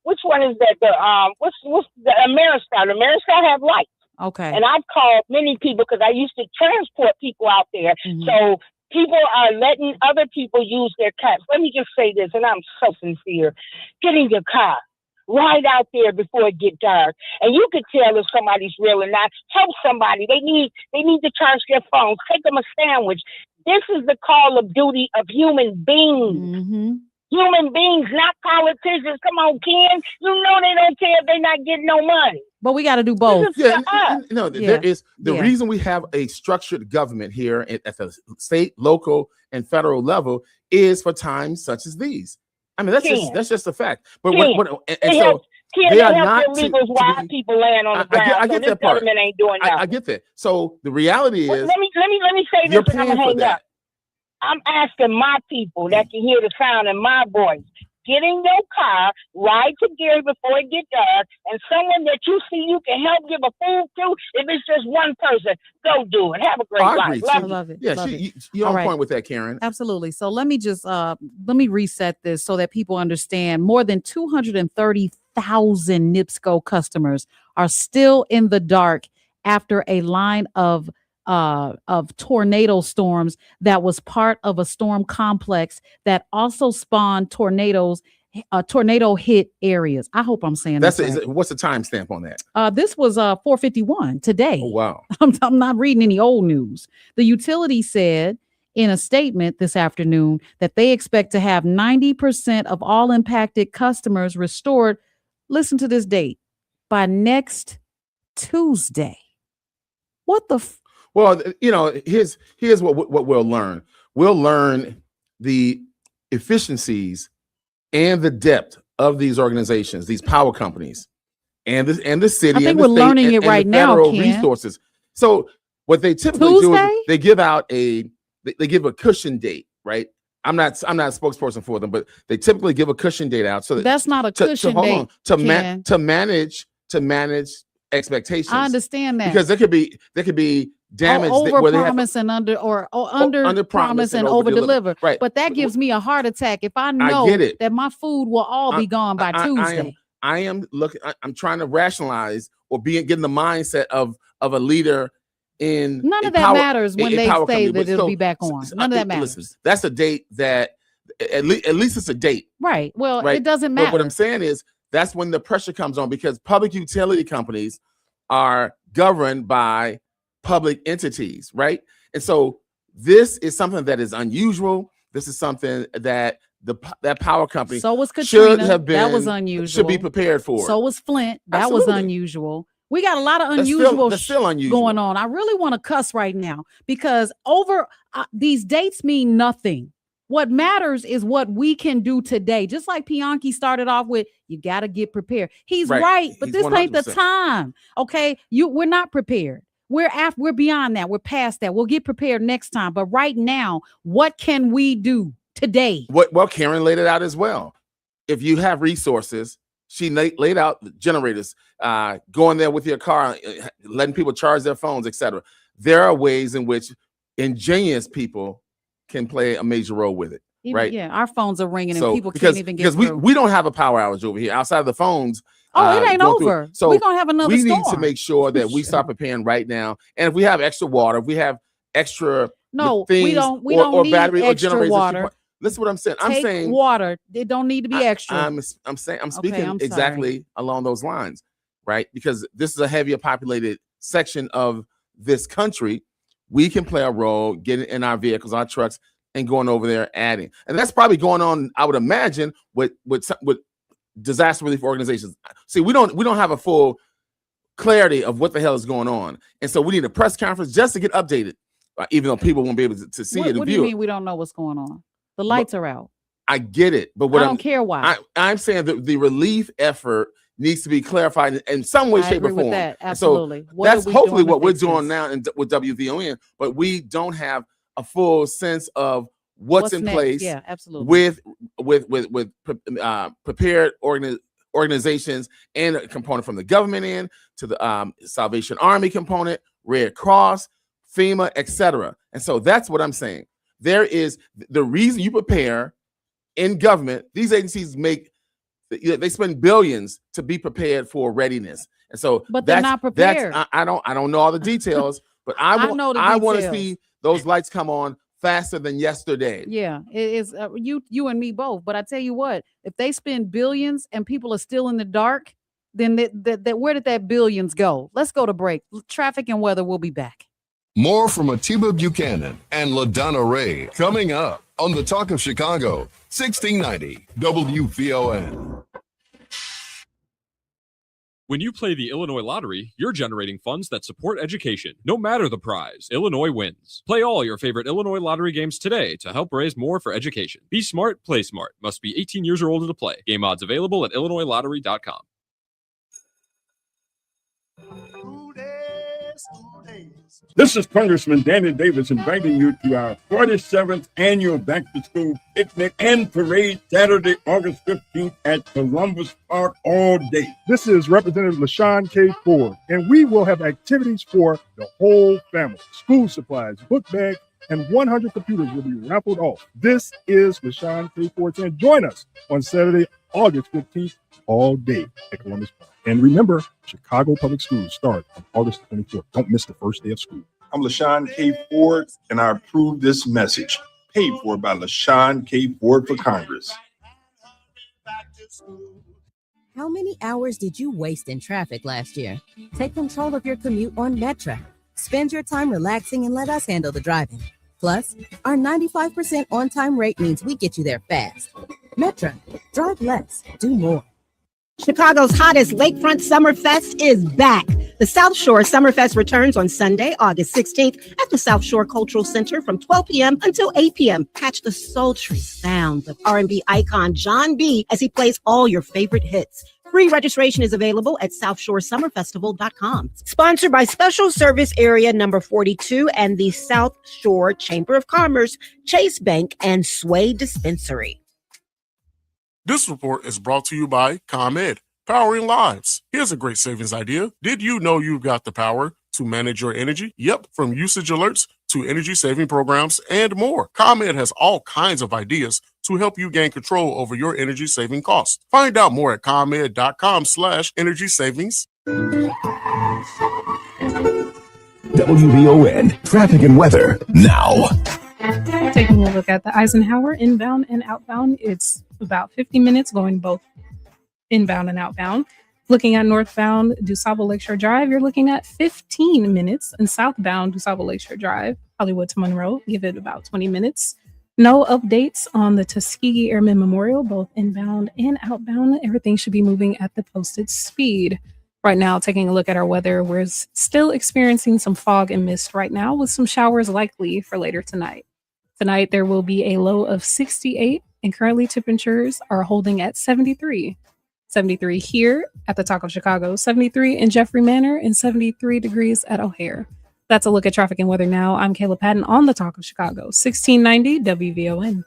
Speaker 4: which one is that? The what's the Ameristar? The Ameristar have lights.
Speaker 2: Okay.
Speaker 4: And I've called many people because I used to transport people out there. So people are letting other people use their cars. Let me just say this, and I'm so sincere. Get in your car. Ride out there before it get dark. And you can tell if somebody's real or not. Help somebody. They need to charge their phones. Take them a sandwich. This is the call of duty of human beings. Human beings, not politicians. Come on, Ken. You know they don't care if they're not getting no money.
Speaker 2: But we got to do both.
Speaker 3: There is the reason we have a structured government here at the state, local, and federal level is for times such as these. I mean, that's just a fact. But they are not
Speaker 4: why people laying on the ground.
Speaker 3: I get that part.
Speaker 4: Government ain't doing nothing.
Speaker 3: I get that. So the reality is,
Speaker 4: let me say this, and I'm gonna hang up. I'm asking my people that can hear the sound in my voice. Get in your car, ride to Gary before it get dark, and someone that you see you can help give a food to, if it's just one person, go do it. Have a great life.
Speaker 2: Love it.
Speaker 3: Yeah,
Speaker 2: Love it.
Speaker 3: you're
Speaker 2: All
Speaker 3: on
Speaker 2: right.
Speaker 3: point with that, Karen.
Speaker 2: Absolutely. So let me just let me reset this so that people understand. More than 230,000 NIPSCO customers are still in the dark after a line of tornado storms that was part of a storm complex that also spawned tornado hit areas. I hope I'm saying
Speaker 3: That's
Speaker 2: this right.
Speaker 3: What's the timestamp on that?
Speaker 2: This was 4:51 today.
Speaker 3: Oh, wow.
Speaker 2: I'm not reading any old news. The utility said in a statement this afternoon that they expect to have 90% of all impacted customers restored. Listen to this date, by next Tuesday. What the
Speaker 3: Well, here's what we'll learn. We'll learn the efficiencies and the depth of these organizations, these power companies, and the city.
Speaker 2: I think
Speaker 3: and the
Speaker 2: we're
Speaker 3: state
Speaker 2: learning it
Speaker 3: and
Speaker 2: right
Speaker 3: the
Speaker 2: now,
Speaker 3: federal
Speaker 2: Ken.
Speaker 3: resources. So what they typically do
Speaker 2: Tuesday?
Speaker 3: is they give out they give a cushion date, right? I'm not a spokesperson for them, but they typically give a cushion date out so that
Speaker 2: That's not a cushion date, Ken.
Speaker 3: to manage expectations.
Speaker 2: I understand that.
Speaker 3: because there could be damage
Speaker 2: over
Speaker 3: where they have
Speaker 2: promise and under promise and over deliver.
Speaker 3: Right.
Speaker 2: But that gives me a heart attack if I know
Speaker 3: get it.
Speaker 2: that my food will all be gone by Tuesday.
Speaker 3: I'm trying to rationalize or getting the mindset of a leader in
Speaker 2: None of that
Speaker 3: power,
Speaker 2: matters when
Speaker 3: in
Speaker 2: they
Speaker 3: power
Speaker 2: say
Speaker 3: company.
Speaker 2: that it'll be back on. None of that matters.
Speaker 3: Listen, that's a date that at least it's a date.
Speaker 2: Right. Well,
Speaker 3: Right?
Speaker 2: it doesn't
Speaker 3: But
Speaker 2: matter.
Speaker 3: what I'm saying is that's when the pressure comes on because public utility companies are governed by public entities, right? And so this is something that is unusual. This is something that that power company
Speaker 2: So was Katrina.
Speaker 3: should have been
Speaker 2: That was unusual.
Speaker 3: should be prepared for.
Speaker 2: So was Flint. That was
Speaker 3: Absolutely.
Speaker 2: unusual. We got a lot of
Speaker 3: That's
Speaker 2: unusual
Speaker 3: still unusual.
Speaker 2: going on. I really want to cuss right now because these dates mean nothing. What matters is what we can do today. Just like Bianchi started off with, you got to get prepared. He's right, but
Speaker 3: He's
Speaker 2: this ain't the
Speaker 3: 100%.
Speaker 2: time. Okay, we're not prepared. We're beyond that. We're past that. We'll get prepared next time. But right now, what can we do today?
Speaker 3: Well, Karen laid it out as well. If you have resources, she laid out the generators, going there with your car, letting people charge their phones, etc. There are ways in which ingenious people can play a major role with it, right?
Speaker 2: Yeah, our phones are ringing and
Speaker 3: So,
Speaker 2: people
Speaker 3: because,
Speaker 2: can't even get
Speaker 3: because
Speaker 2: through.
Speaker 3: we don't have a power outage over here outside of the phones.
Speaker 2: Oh, it ain't
Speaker 3: going through.
Speaker 2: over.
Speaker 3: So
Speaker 2: We're gonna have another
Speaker 3: we need to
Speaker 2: storm.
Speaker 3: make sure that we start preparing right now. And if we have extra water, if we have extra
Speaker 2: No,
Speaker 3: things
Speaker 2: we don't
Speaker 3: or
Speaker 2: need
Speaker 3: battery or
Speaker 2: extra
Speaker 3: generators,
Speaker 2: water.
Speaker 3: listen what I'm saying. I'm
Speaker 2: Take
Speaker 3: saying
Speaker 2: water. It don't need to be extra.
Speaker 3: I'm speaking
Speaker 2: I'm sorry.
Speaker 3: exactly along those lines, right? Because this is a heavier populated section of this country. We can play a role, getting in our vehicles, our trucks, and going over there adding. And that's probably going on, I would imagine, with disaster relief organizations. See, we don't have a full clarity of what the hell is going on. And so we need a press conference just to get updated, even though people won't be able to see it and
Speaker 2: What do
Speaker 3: view
Speaker 2: you
Speaker 3: it.
Speaker 2: mean we don't know what's going on? The lights are out.
Speaker 3: I get it, but what
Speaker 2: I don't care why.
Speaker 3: I'm saying that the relief effort needs to be clarified in some way,
Speaker 2: I
Speaker 3: shape,
Speaker 2: agree
Speaker 3: or
Speaker 2: with
Speaker 3: form.
Speaker 2: that.
Speaker 3: And so
Speaker 2: Absolutely. What
Speaker 3: that's
Speaker 2: are we
Speaker 3: hopefully
Speaker 2: doing to
Speaker 3: what we're
Speaker 2: fix
Speaker 3: doing
Speaker 2: this?
Speaker 3: now with WVON, but we don't have a full sense of what's in
Speaker 2: next?
Speaker 3: place.
Speaker 2: Yeah, absolutely.
Speaker 3: With prepared organizations and a component from the government in to the Salvation Army component, Red Cross, FEMA, etc. And so that's what I'm saying. There is the reason you prepare in government. These agencies they spend billions to be prepared for readiness. And so
Speaker 2: but they're not prepared.
Speaker 3: I don't know all the details, but I want to see those lights come on faster than yesterday.
Speaker 2: Yeah, it is you and me both. But I tell you what, if they spend billions and people are still in the dark, then where did that billions go? Let's go to break. Traffic and weather. We'll be back.
Speaker 21: More from Atiba Buchanan and LaDonna Ray coming up on the Talk of Chicago, 1690 WVON.
Speaker 9: When you play the Illinois Lottery, you're generating funds that support education. No matter the prize, Illinois wins. Play all your favorite Illinois Lottery games today to help raise more for education. Be smart, play smart. Must be 18 years or older to play. Game odds available at IllinoisLottery.com.
Speaker 11: This is Congressman Danny Davis inviting you to our 47th annual Back to School Picnic and Parade Saturday, August 15th at Columbus Park all day.
Speaker 7: This is Representative LaShawn K. Ford, and we will have activities for the whole family. School supplies, book bags, and 100 computers will be raffled off. This is LaShawn K. Ford saying join us on Saturday, August 15th, all day at Columbus Park. And remember, Chicago Public Schools start on August 24th. Don't miss the first day of school.
Speaker 11: I'm LaShawn K. Ford, and I approve this message. Paid for by LaShawn K. Ford for Congress.
Speaker 12: How many hours did you waste in traffic last year? Take control of your commute on Metra. Spend your time relaxing and let us handle the driving. Plus, our 95% on-time rate means we get you there fast. Metra, drive less, do more.
Speaker 17: Chicago's hottest lakefront Summerfest is back. The South Shore Summerfest returns on Sunday, August 16th at the South Shore Cultural Center from 12 p.m. until 8 p.m. Catch the sultry sounds of R&B icon John B. as he plays all your favorite hits. Free registration is available at SouthShoreSummerFestival.com. Sponsored by Special Service Area Number 42 and the South Shore Chamber of Commerce, Chase Bank, and Sway Dispensary.
Speaker 5: This report is brought to you by ComEd, powering lives. Here's a great savings idea. Did you know you've got the power to manage your energy? Yep, from usage alerts to energy saving programs and more. ComEd has all kinds of ideas to help you gain control over your energy saving costs. Find out more at ComEd.com/energy savings.
Speaker 24: WVON traffic and weather now.
Speaker 13: Taking a look at the Eisenhower inbound and outbound, it's about 50 minutes going both inbound and outbound. Looking at northbound DuSable Lakeshore Drive, you're looking at 15 minutes, and southbound DuSable Lakeshore Drive, Hollywood to Monroe, give it about 20 minutes. No updates on the Tuskegee Airmen Memorial, both inbound and outbound. Everything should be moving at the posted speed. Right now, taking a look at our weather, we're still experiencing some fog and mist right now with some showers likely for later tonight. Tonight, there will be a low of 68, and currently temperatures are holding at 73. 73 here at the Talk of Chicago, 73 in Jeffrey Manor, and 73 degrees at O'Hare. That's a look at traffic and weather now. I'm Kayla Patton on the Talk of Chicago, 1690 WVON.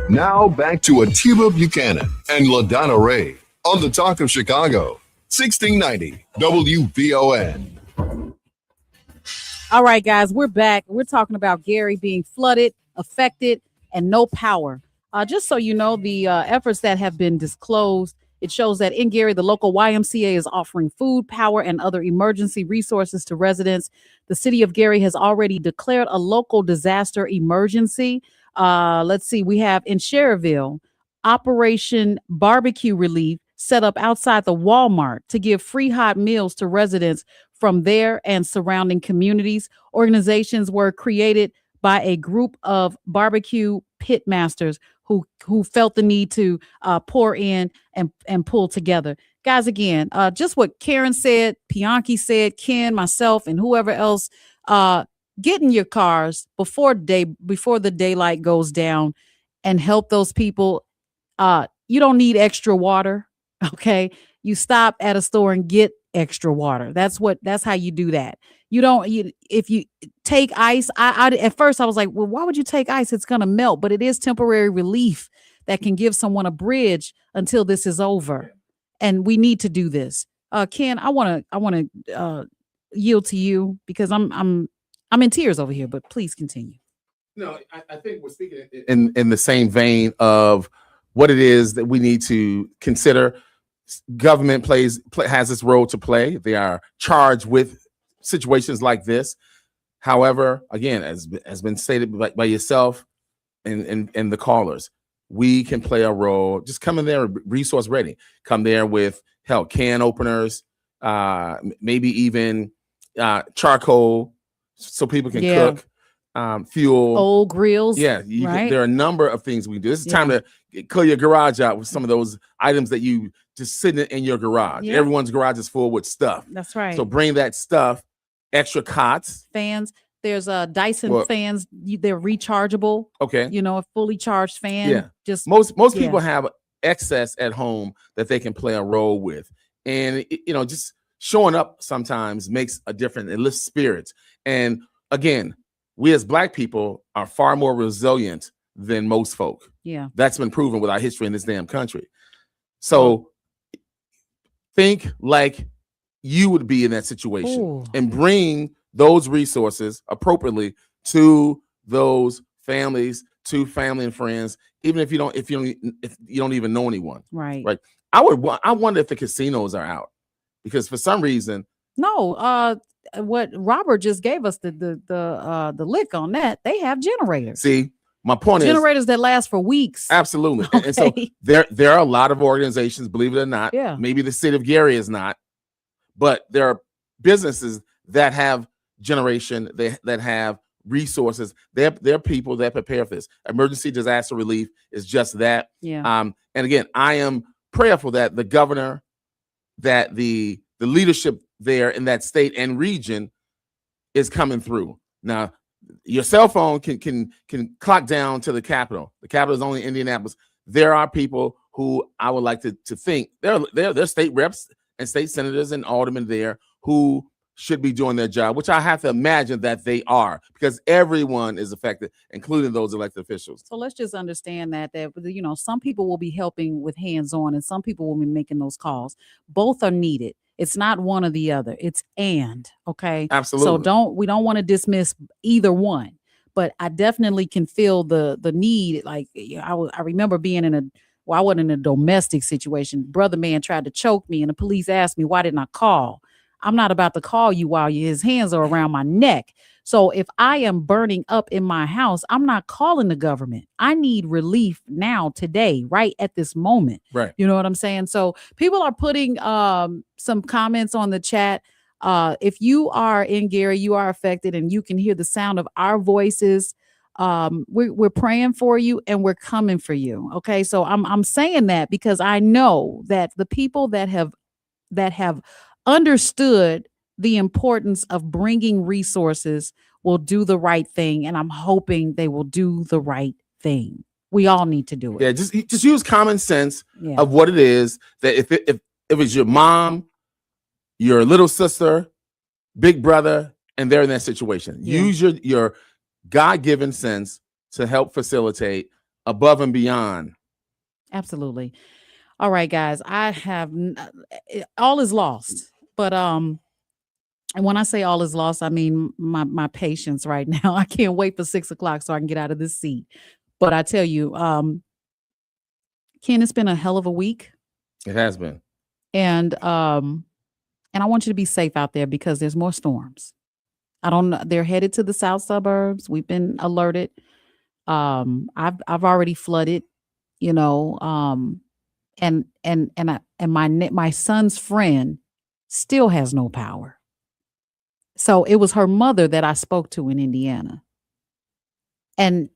Speaker 21: Now back to Atiba Buchanan and LaDonna Ray on the Talk of Chicago, 1690 WVON.
Speaker 2: All right, guys, we're back. We're talking about Gary being flooded, affected, and no power. Just so you know, the efforts that have been disclosed, it shows that in Gary, the local YMCA is offering food, power, and other emergency resources to residents. The city of Gary has already declared a local disaster emergency. Let's see, we have in Cherville, Operation Barbecue Relief set up outside the Walmart to give free hot meals to residents from there and surrounding communities. Organizations were created by a group of barbecue pit masters who felt the need to pour in and pull together. Guys, again, just what Karen said, Pianki said, Ken, myself, and whoever else, get in your cars before the daylight goes down and help those people. You don't need extra water, okay? You stop at a store and get extra water. That's how you do that. If you take ice, I at first I was like, well, why would you take ice? It's gonna melt, but it is temporary relief that can give someone a bridge until this is over. And we need to do this. Ken, I wanna yield to you because I'm in tears over here, but please continue.
Speaker 3: No, I think we're speaking in the same vein of what it is that we need to consider. Government has its role to play. They are charged with situations like this. However, again, as has been stated by yourself and the callers, we can play a role. Just come in there resource ready. Come there with can openers, maybe even charcoal so people can cook. Fuel,
Speaker 2: old grills.
Speaker 3: Yeah, there are a number of things we can do. This is time to clear your garage out with some of those items that you just sitting in your garage.
Speaker 2: Yeah.
Speaker 3: Everyone's garage is full with stuff.
Speaker 2: That's right.
Speaker 3: So bring that stuff, extra cots.
Speaker 2: Fans. There's Dyson fans. They're rechargeable.
Speaker 3: Okay.
Speaker 2: A fully charged fan.
Speaker 3: Yeah.
Speaker 2: Just
Speaker 3: most people have excess at home that they can play a role with. And just showing up sometimes makes a difference. It lifts spirits. And again, we as Black people are far more resilient than most folk.
Speaker 2: Yeah.
Speaker 3: That's been proven with our history in this damn country. So think like you would be in that situation and bring those resources appropriately to those families, to family and friends, even if you don't even know anyone.
Speaker 2: Right.
Speaker 3: Right. I wonder if the casinos are out because for some reason.
Speaker 2: No, what Robert just gave us the lick on that. They have generators.
Speaker 3: See, my point is
Speaker 2: generators that last for weeks.
Speaker 3: Absolutely.
Speaker 2: Okay.
Speaker 3: And so there are a lot of organizations, believe it or not.
Speaker 2: Yeah.
Speaker 3: Maybe the city of Gary is not, but there are businesses that have generation, that have resources. They're people that prepare for this. Emergency disaster relief is just that.
Speaker 2: Yeah.
Speaker 3: And again, I am prayerful that the governor, that the leadership there in that state and region is coming through. Now, your cell phone can clock down to the Capitol. The Capitol is only Indianapolis. There are people who I would like to think they're state reps and state senators and aldermen there who should be doing their job, which I have to imagine that they are, because everyone is affected, including those elected officials.
Speaker 2: So let's just understand that some people will be helping with hands-on and some people will be making those calls. Both are needed. It's not one or the other. It's okay.
Speaker 3: Absolutely.
Speaker 2: So we don't want to dismiss either one, but I definitely can feel the need. Like I remember being I wasn't in a domestic situation. Brother man tried to choke me and the police asked me, why didn't I call? I'm not about to call you while his hands are around my neck. So if I am burning up in my house, I'm not calling the government. I need relief now, today, right at this moment.
Speaker 3: Right.
Speaker 2: You know what I'm saying? So people are putting some comments on the chat. If you are in Gary, you are affected and you can hear the sound of our voices. We're praying for you and we're coming for you. Okay. So I'm saying that because I know that the people that have understood the importance of bringing resources will do the right thing. And I'm hoping they will do the right thing. We all need to do it.
Speaker 3: Yeah, just use common sense of what it is that if it's your mom, your little sister, big brother, and they're in that situation, use your God-given sense to help facilitate above and beyond.
Speaker 2: Absolutely. All right, guys, I have all is lost, but and when I say all is lost, I mean my patience right now. I can't wait for 6 o'clock so I can get out of this seat. But I tell you, Ken, it's been a hell of a week.
Speaker 3: It has been.
Speaker 2: And I want you to be safe out there because there's more storms. I don't know. They're headed to the south suburbs. We've been alerted. I've already flooded, and my son's friend still has no power. So it was her mother that I spoke to in Indiana. And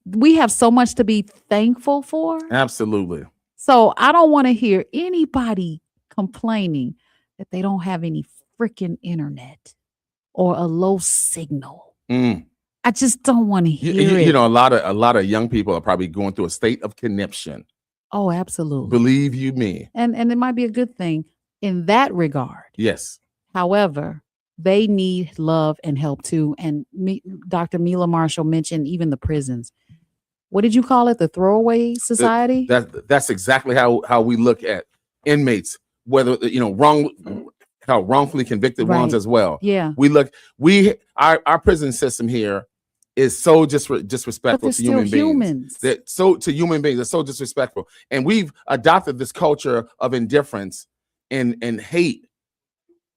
Speaker 2: we have so much to be thankful for.
Speaker 3: Absolutely.
Speaker 2: So I don't want to hear anybody complaining that they don't have any freaking internet or a low signal. I just don't want to hear it.
Speaker 3: A lot of young people are probably going through a state of conniption.
Speaker 2: Oh, absolutely.
Speaker 3: Believe you me.
Speaker 2: And it might be a good thing. in that regard.
Speaker 3: Yes.
Speaker 2: However, they need love and help too. And Dr. Mila Marshall mentioned even the prisons. What did you call it? The throwaway society?
Speaker 3: That's exactly how we look at inmates, whether how wrongfully convicted ones as well.
Speaker 2: Yeah.
Speaker 3: Our prison system here is so disrespectful to human beings. To human beings, it's so disrespectful. And we've adopted this culture of indifference and hate,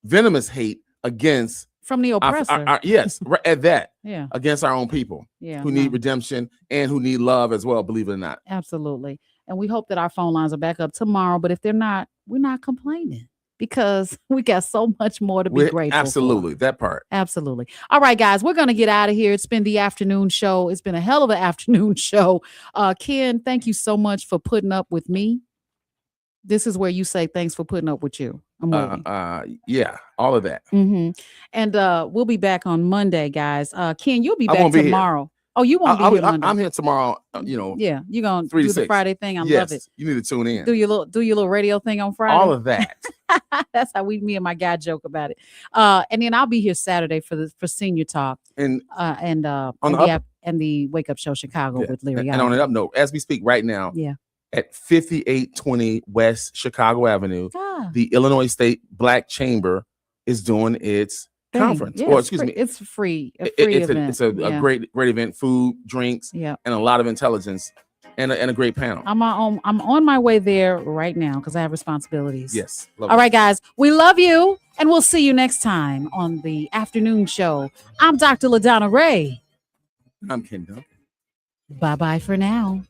Speaker 3: venomous hate against
Speaker 2: from the oppressor.
Speaker 3: Yes, at that.
Speaker 2: Yeah.
Speaker 3: Against our own people.
Speaker 2: Yeah.
Speaker 3: Who need redemption and who need love as well, believe it or not.
Speaker 2: Absolutely. And we hope that our phone lines are back up tomorrow. But if they're not, we're not complaining because we got so much more to be grateful
Speaker 3: absolutely
Speaker 2: for.
Speaker 3: That part.
Speaker 2: Absolutely. All right, guys, we're going to get out of here. It's been the afternoon show. It's been a hell of an afternoon show. Ken, thank you so much for putting up with me. This is where you say thanks for putting up with you.
Speaker 3: Yeah, all of that.
Speaker 2: Mm-hmm. And we'll be back on Monday, guys. Ken, you'll be back tomorrow. Oh, you won't be here Monday.
Speaker 3: I'm here tomorrow.
Speaker 2: Yeah, you're gonna do the Friday thing. I love it.
Speaker 3: You need to tune in.
Speaker 2: Do your little radio thing on Friday.
Speaker 3: All of that.
Speaker 2: That's how me and my guy joke about it. And then I'll be here Saturday for Senior Talk and the Wake Up Show Chicago with Larry.
Speaker 3: And on an up note, as we speak right now, at 5820 West Chicago Avenue, the Illinois State Black Chamber is doing its conference.
Speaker 2: Yeah,
Speaker 3: or excuse me,
Speaker 2: it's free. Event.
Speaker 3: It's a great event, food, drinks, and a lot of intelligence and a great panel.
Speaker 2: I'm on my way there right now because I have responsibilities.
Speaker 3: Yes.
Speaker 2: All right, guys, we love you, and we'll see you next time on the afternoon show. I'm Dr. LaDonna Ray.
Speaker 3: I'm Ken Duncan.
Speaker 2: Bye-bye for now.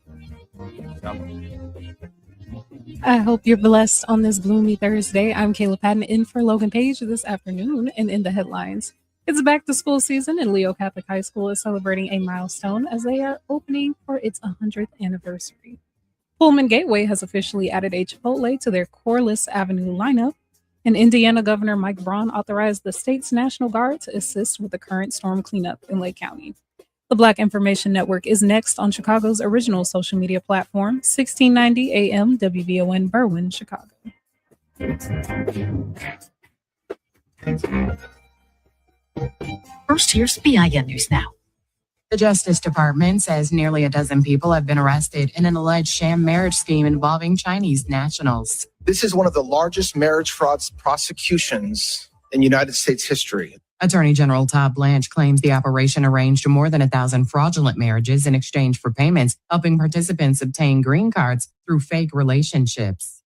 Speaker 13: I hope you're blessed on this gloomy Thursday. I'm Kayla Patton in for Logan Page this afternoon, and in the headlines, it's back to school season, and Leo Catholic High School is celebrating a milestone as they are opening for its 100th anniversary. Pullman Gateway has officially added a Chipotle to their Corliss Avenue lineup, and Indiana Governor Mike Braun authorized the state's National Guard to assist with the current storm cleanup in Lake County. The Black Information Network is next on Chicago's original social media platform, 1690 AM WVON Berwyn, Chicago.
Speaker 18: First, here's BIN News Now. The Justice Department says nearly a dozen people have been arrested in an alleged sham marriage scheme involving Chinese nationals.
Speaker 19: This is one of the largest marriage fraud prosecutions in United States history.
Speaker 18: Attorney General Todd Blanche claims the operation arranged more than 1,000 fraudulent marriages in exchange for payments, helping participants obtain green cards through fake relationships.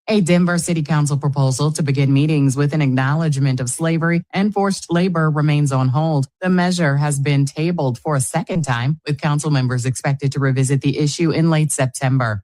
Speaker 18: A Denver City Council proposal to begin meetings with an acknowledgement of slavery and forced labor remains on hold. The measure has been tabled for a second time, with council members expected to revisit the issue in late September.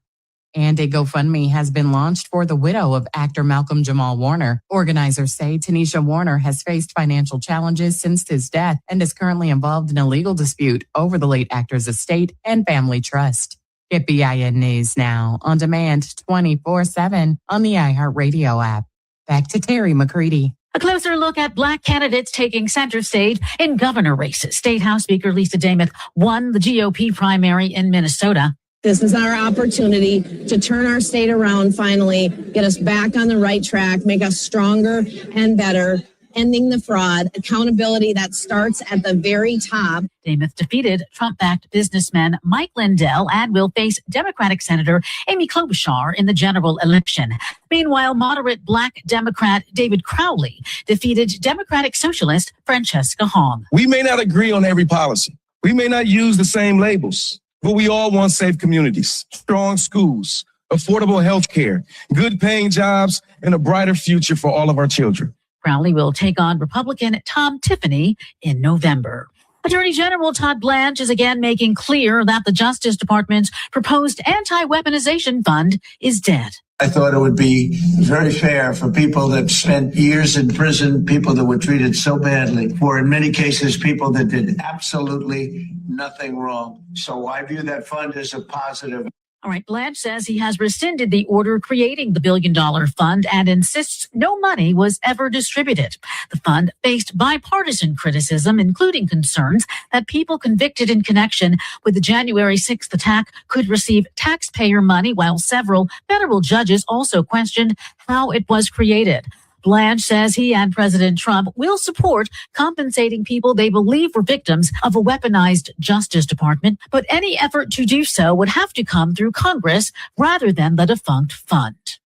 Speaker 18: And a GoFundMe has been launched for the widow of actor Malcolm Jamal Warner. Organizers say Tanisha Warner has faced financial challenges since his death and is currently involved in a legal dispute over the late actor's estate and family trust. Get BIN News now on demand 24/7 on the iHeartRadio app. Back to Terry McCready.
Speaker 28: A closer look at Black candidates taking center stage in governor races. State House Speaker Lisa Dameth won the GOP primary in Minnesota.
Speaker 20: This is our opportunity to turn our state around finally, get us back on the right track, make us stronger and better, ending the fraud, accountability that starts at the very top.
Speaker 28: Dameth defeated Trump-backed businessman Mike Lindell and will face Democratic Senator Amy Klobuchar in the general election. Meanwhile, moderate Black Democrat David Crowley defeated Democratic Socialist Francesca Hong.
Speaker 22: We may not agree on every policy. We may not use the same labels. But we all want safe communities, strong schools, affordable health care, good paying jobs, and a brighter future for all of our children.
Speaker 28: Crowley will take on Republican Tom Tiffany in November. Attorney General Todd Blanche is again making clear that the Justice Department's proposed anti-weaponization fund is dead.
Speaker 23: I thought it would be very fair for people that spent years in prison, people that were treated so badly, or in many cases, people that did absolutely nothing wrong. So I view that fund as a positive.
Speaker 1: All right, Blanche says he has rescinded the order creating the billion-dollar fund and insists no money was ever distributed. The fund faced bipartisan criticism, including concerns that people convicted in connection with the January 6th attack could receive taxpayer money, while several federal judges also questioned how it was created. Blanche says he and President Trump will support compensating people they believe were victims of a weaponized Justice Department, but any effort to do so would have to come through Congress rather than the defunct fund.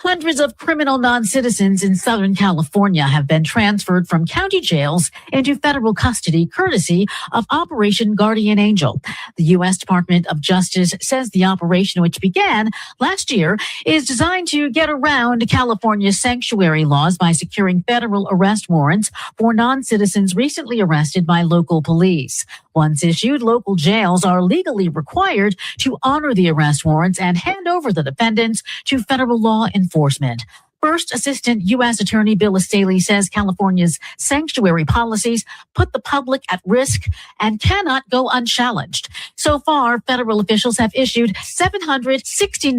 Speaker 1: Hundreds of criminal non-citizens in Southern California have been transferred from county jails into federal custody courtesy of Operation Guardian Angel. The U.S. Department of Justice says the operation, which began last year, is designed to get around California's sanctuary laws by securing federal arrest warrants for non-citizens recently arrested by local police. Once issued, local jails are legally required to honor the arrest warrants and hand over the defendants to federal law enforcement. First Assistant U.S. Attorney Bill Estaley says California's sanctuary policies put the public at risk and cannot go unchallenged. So far, federal officials have issued 769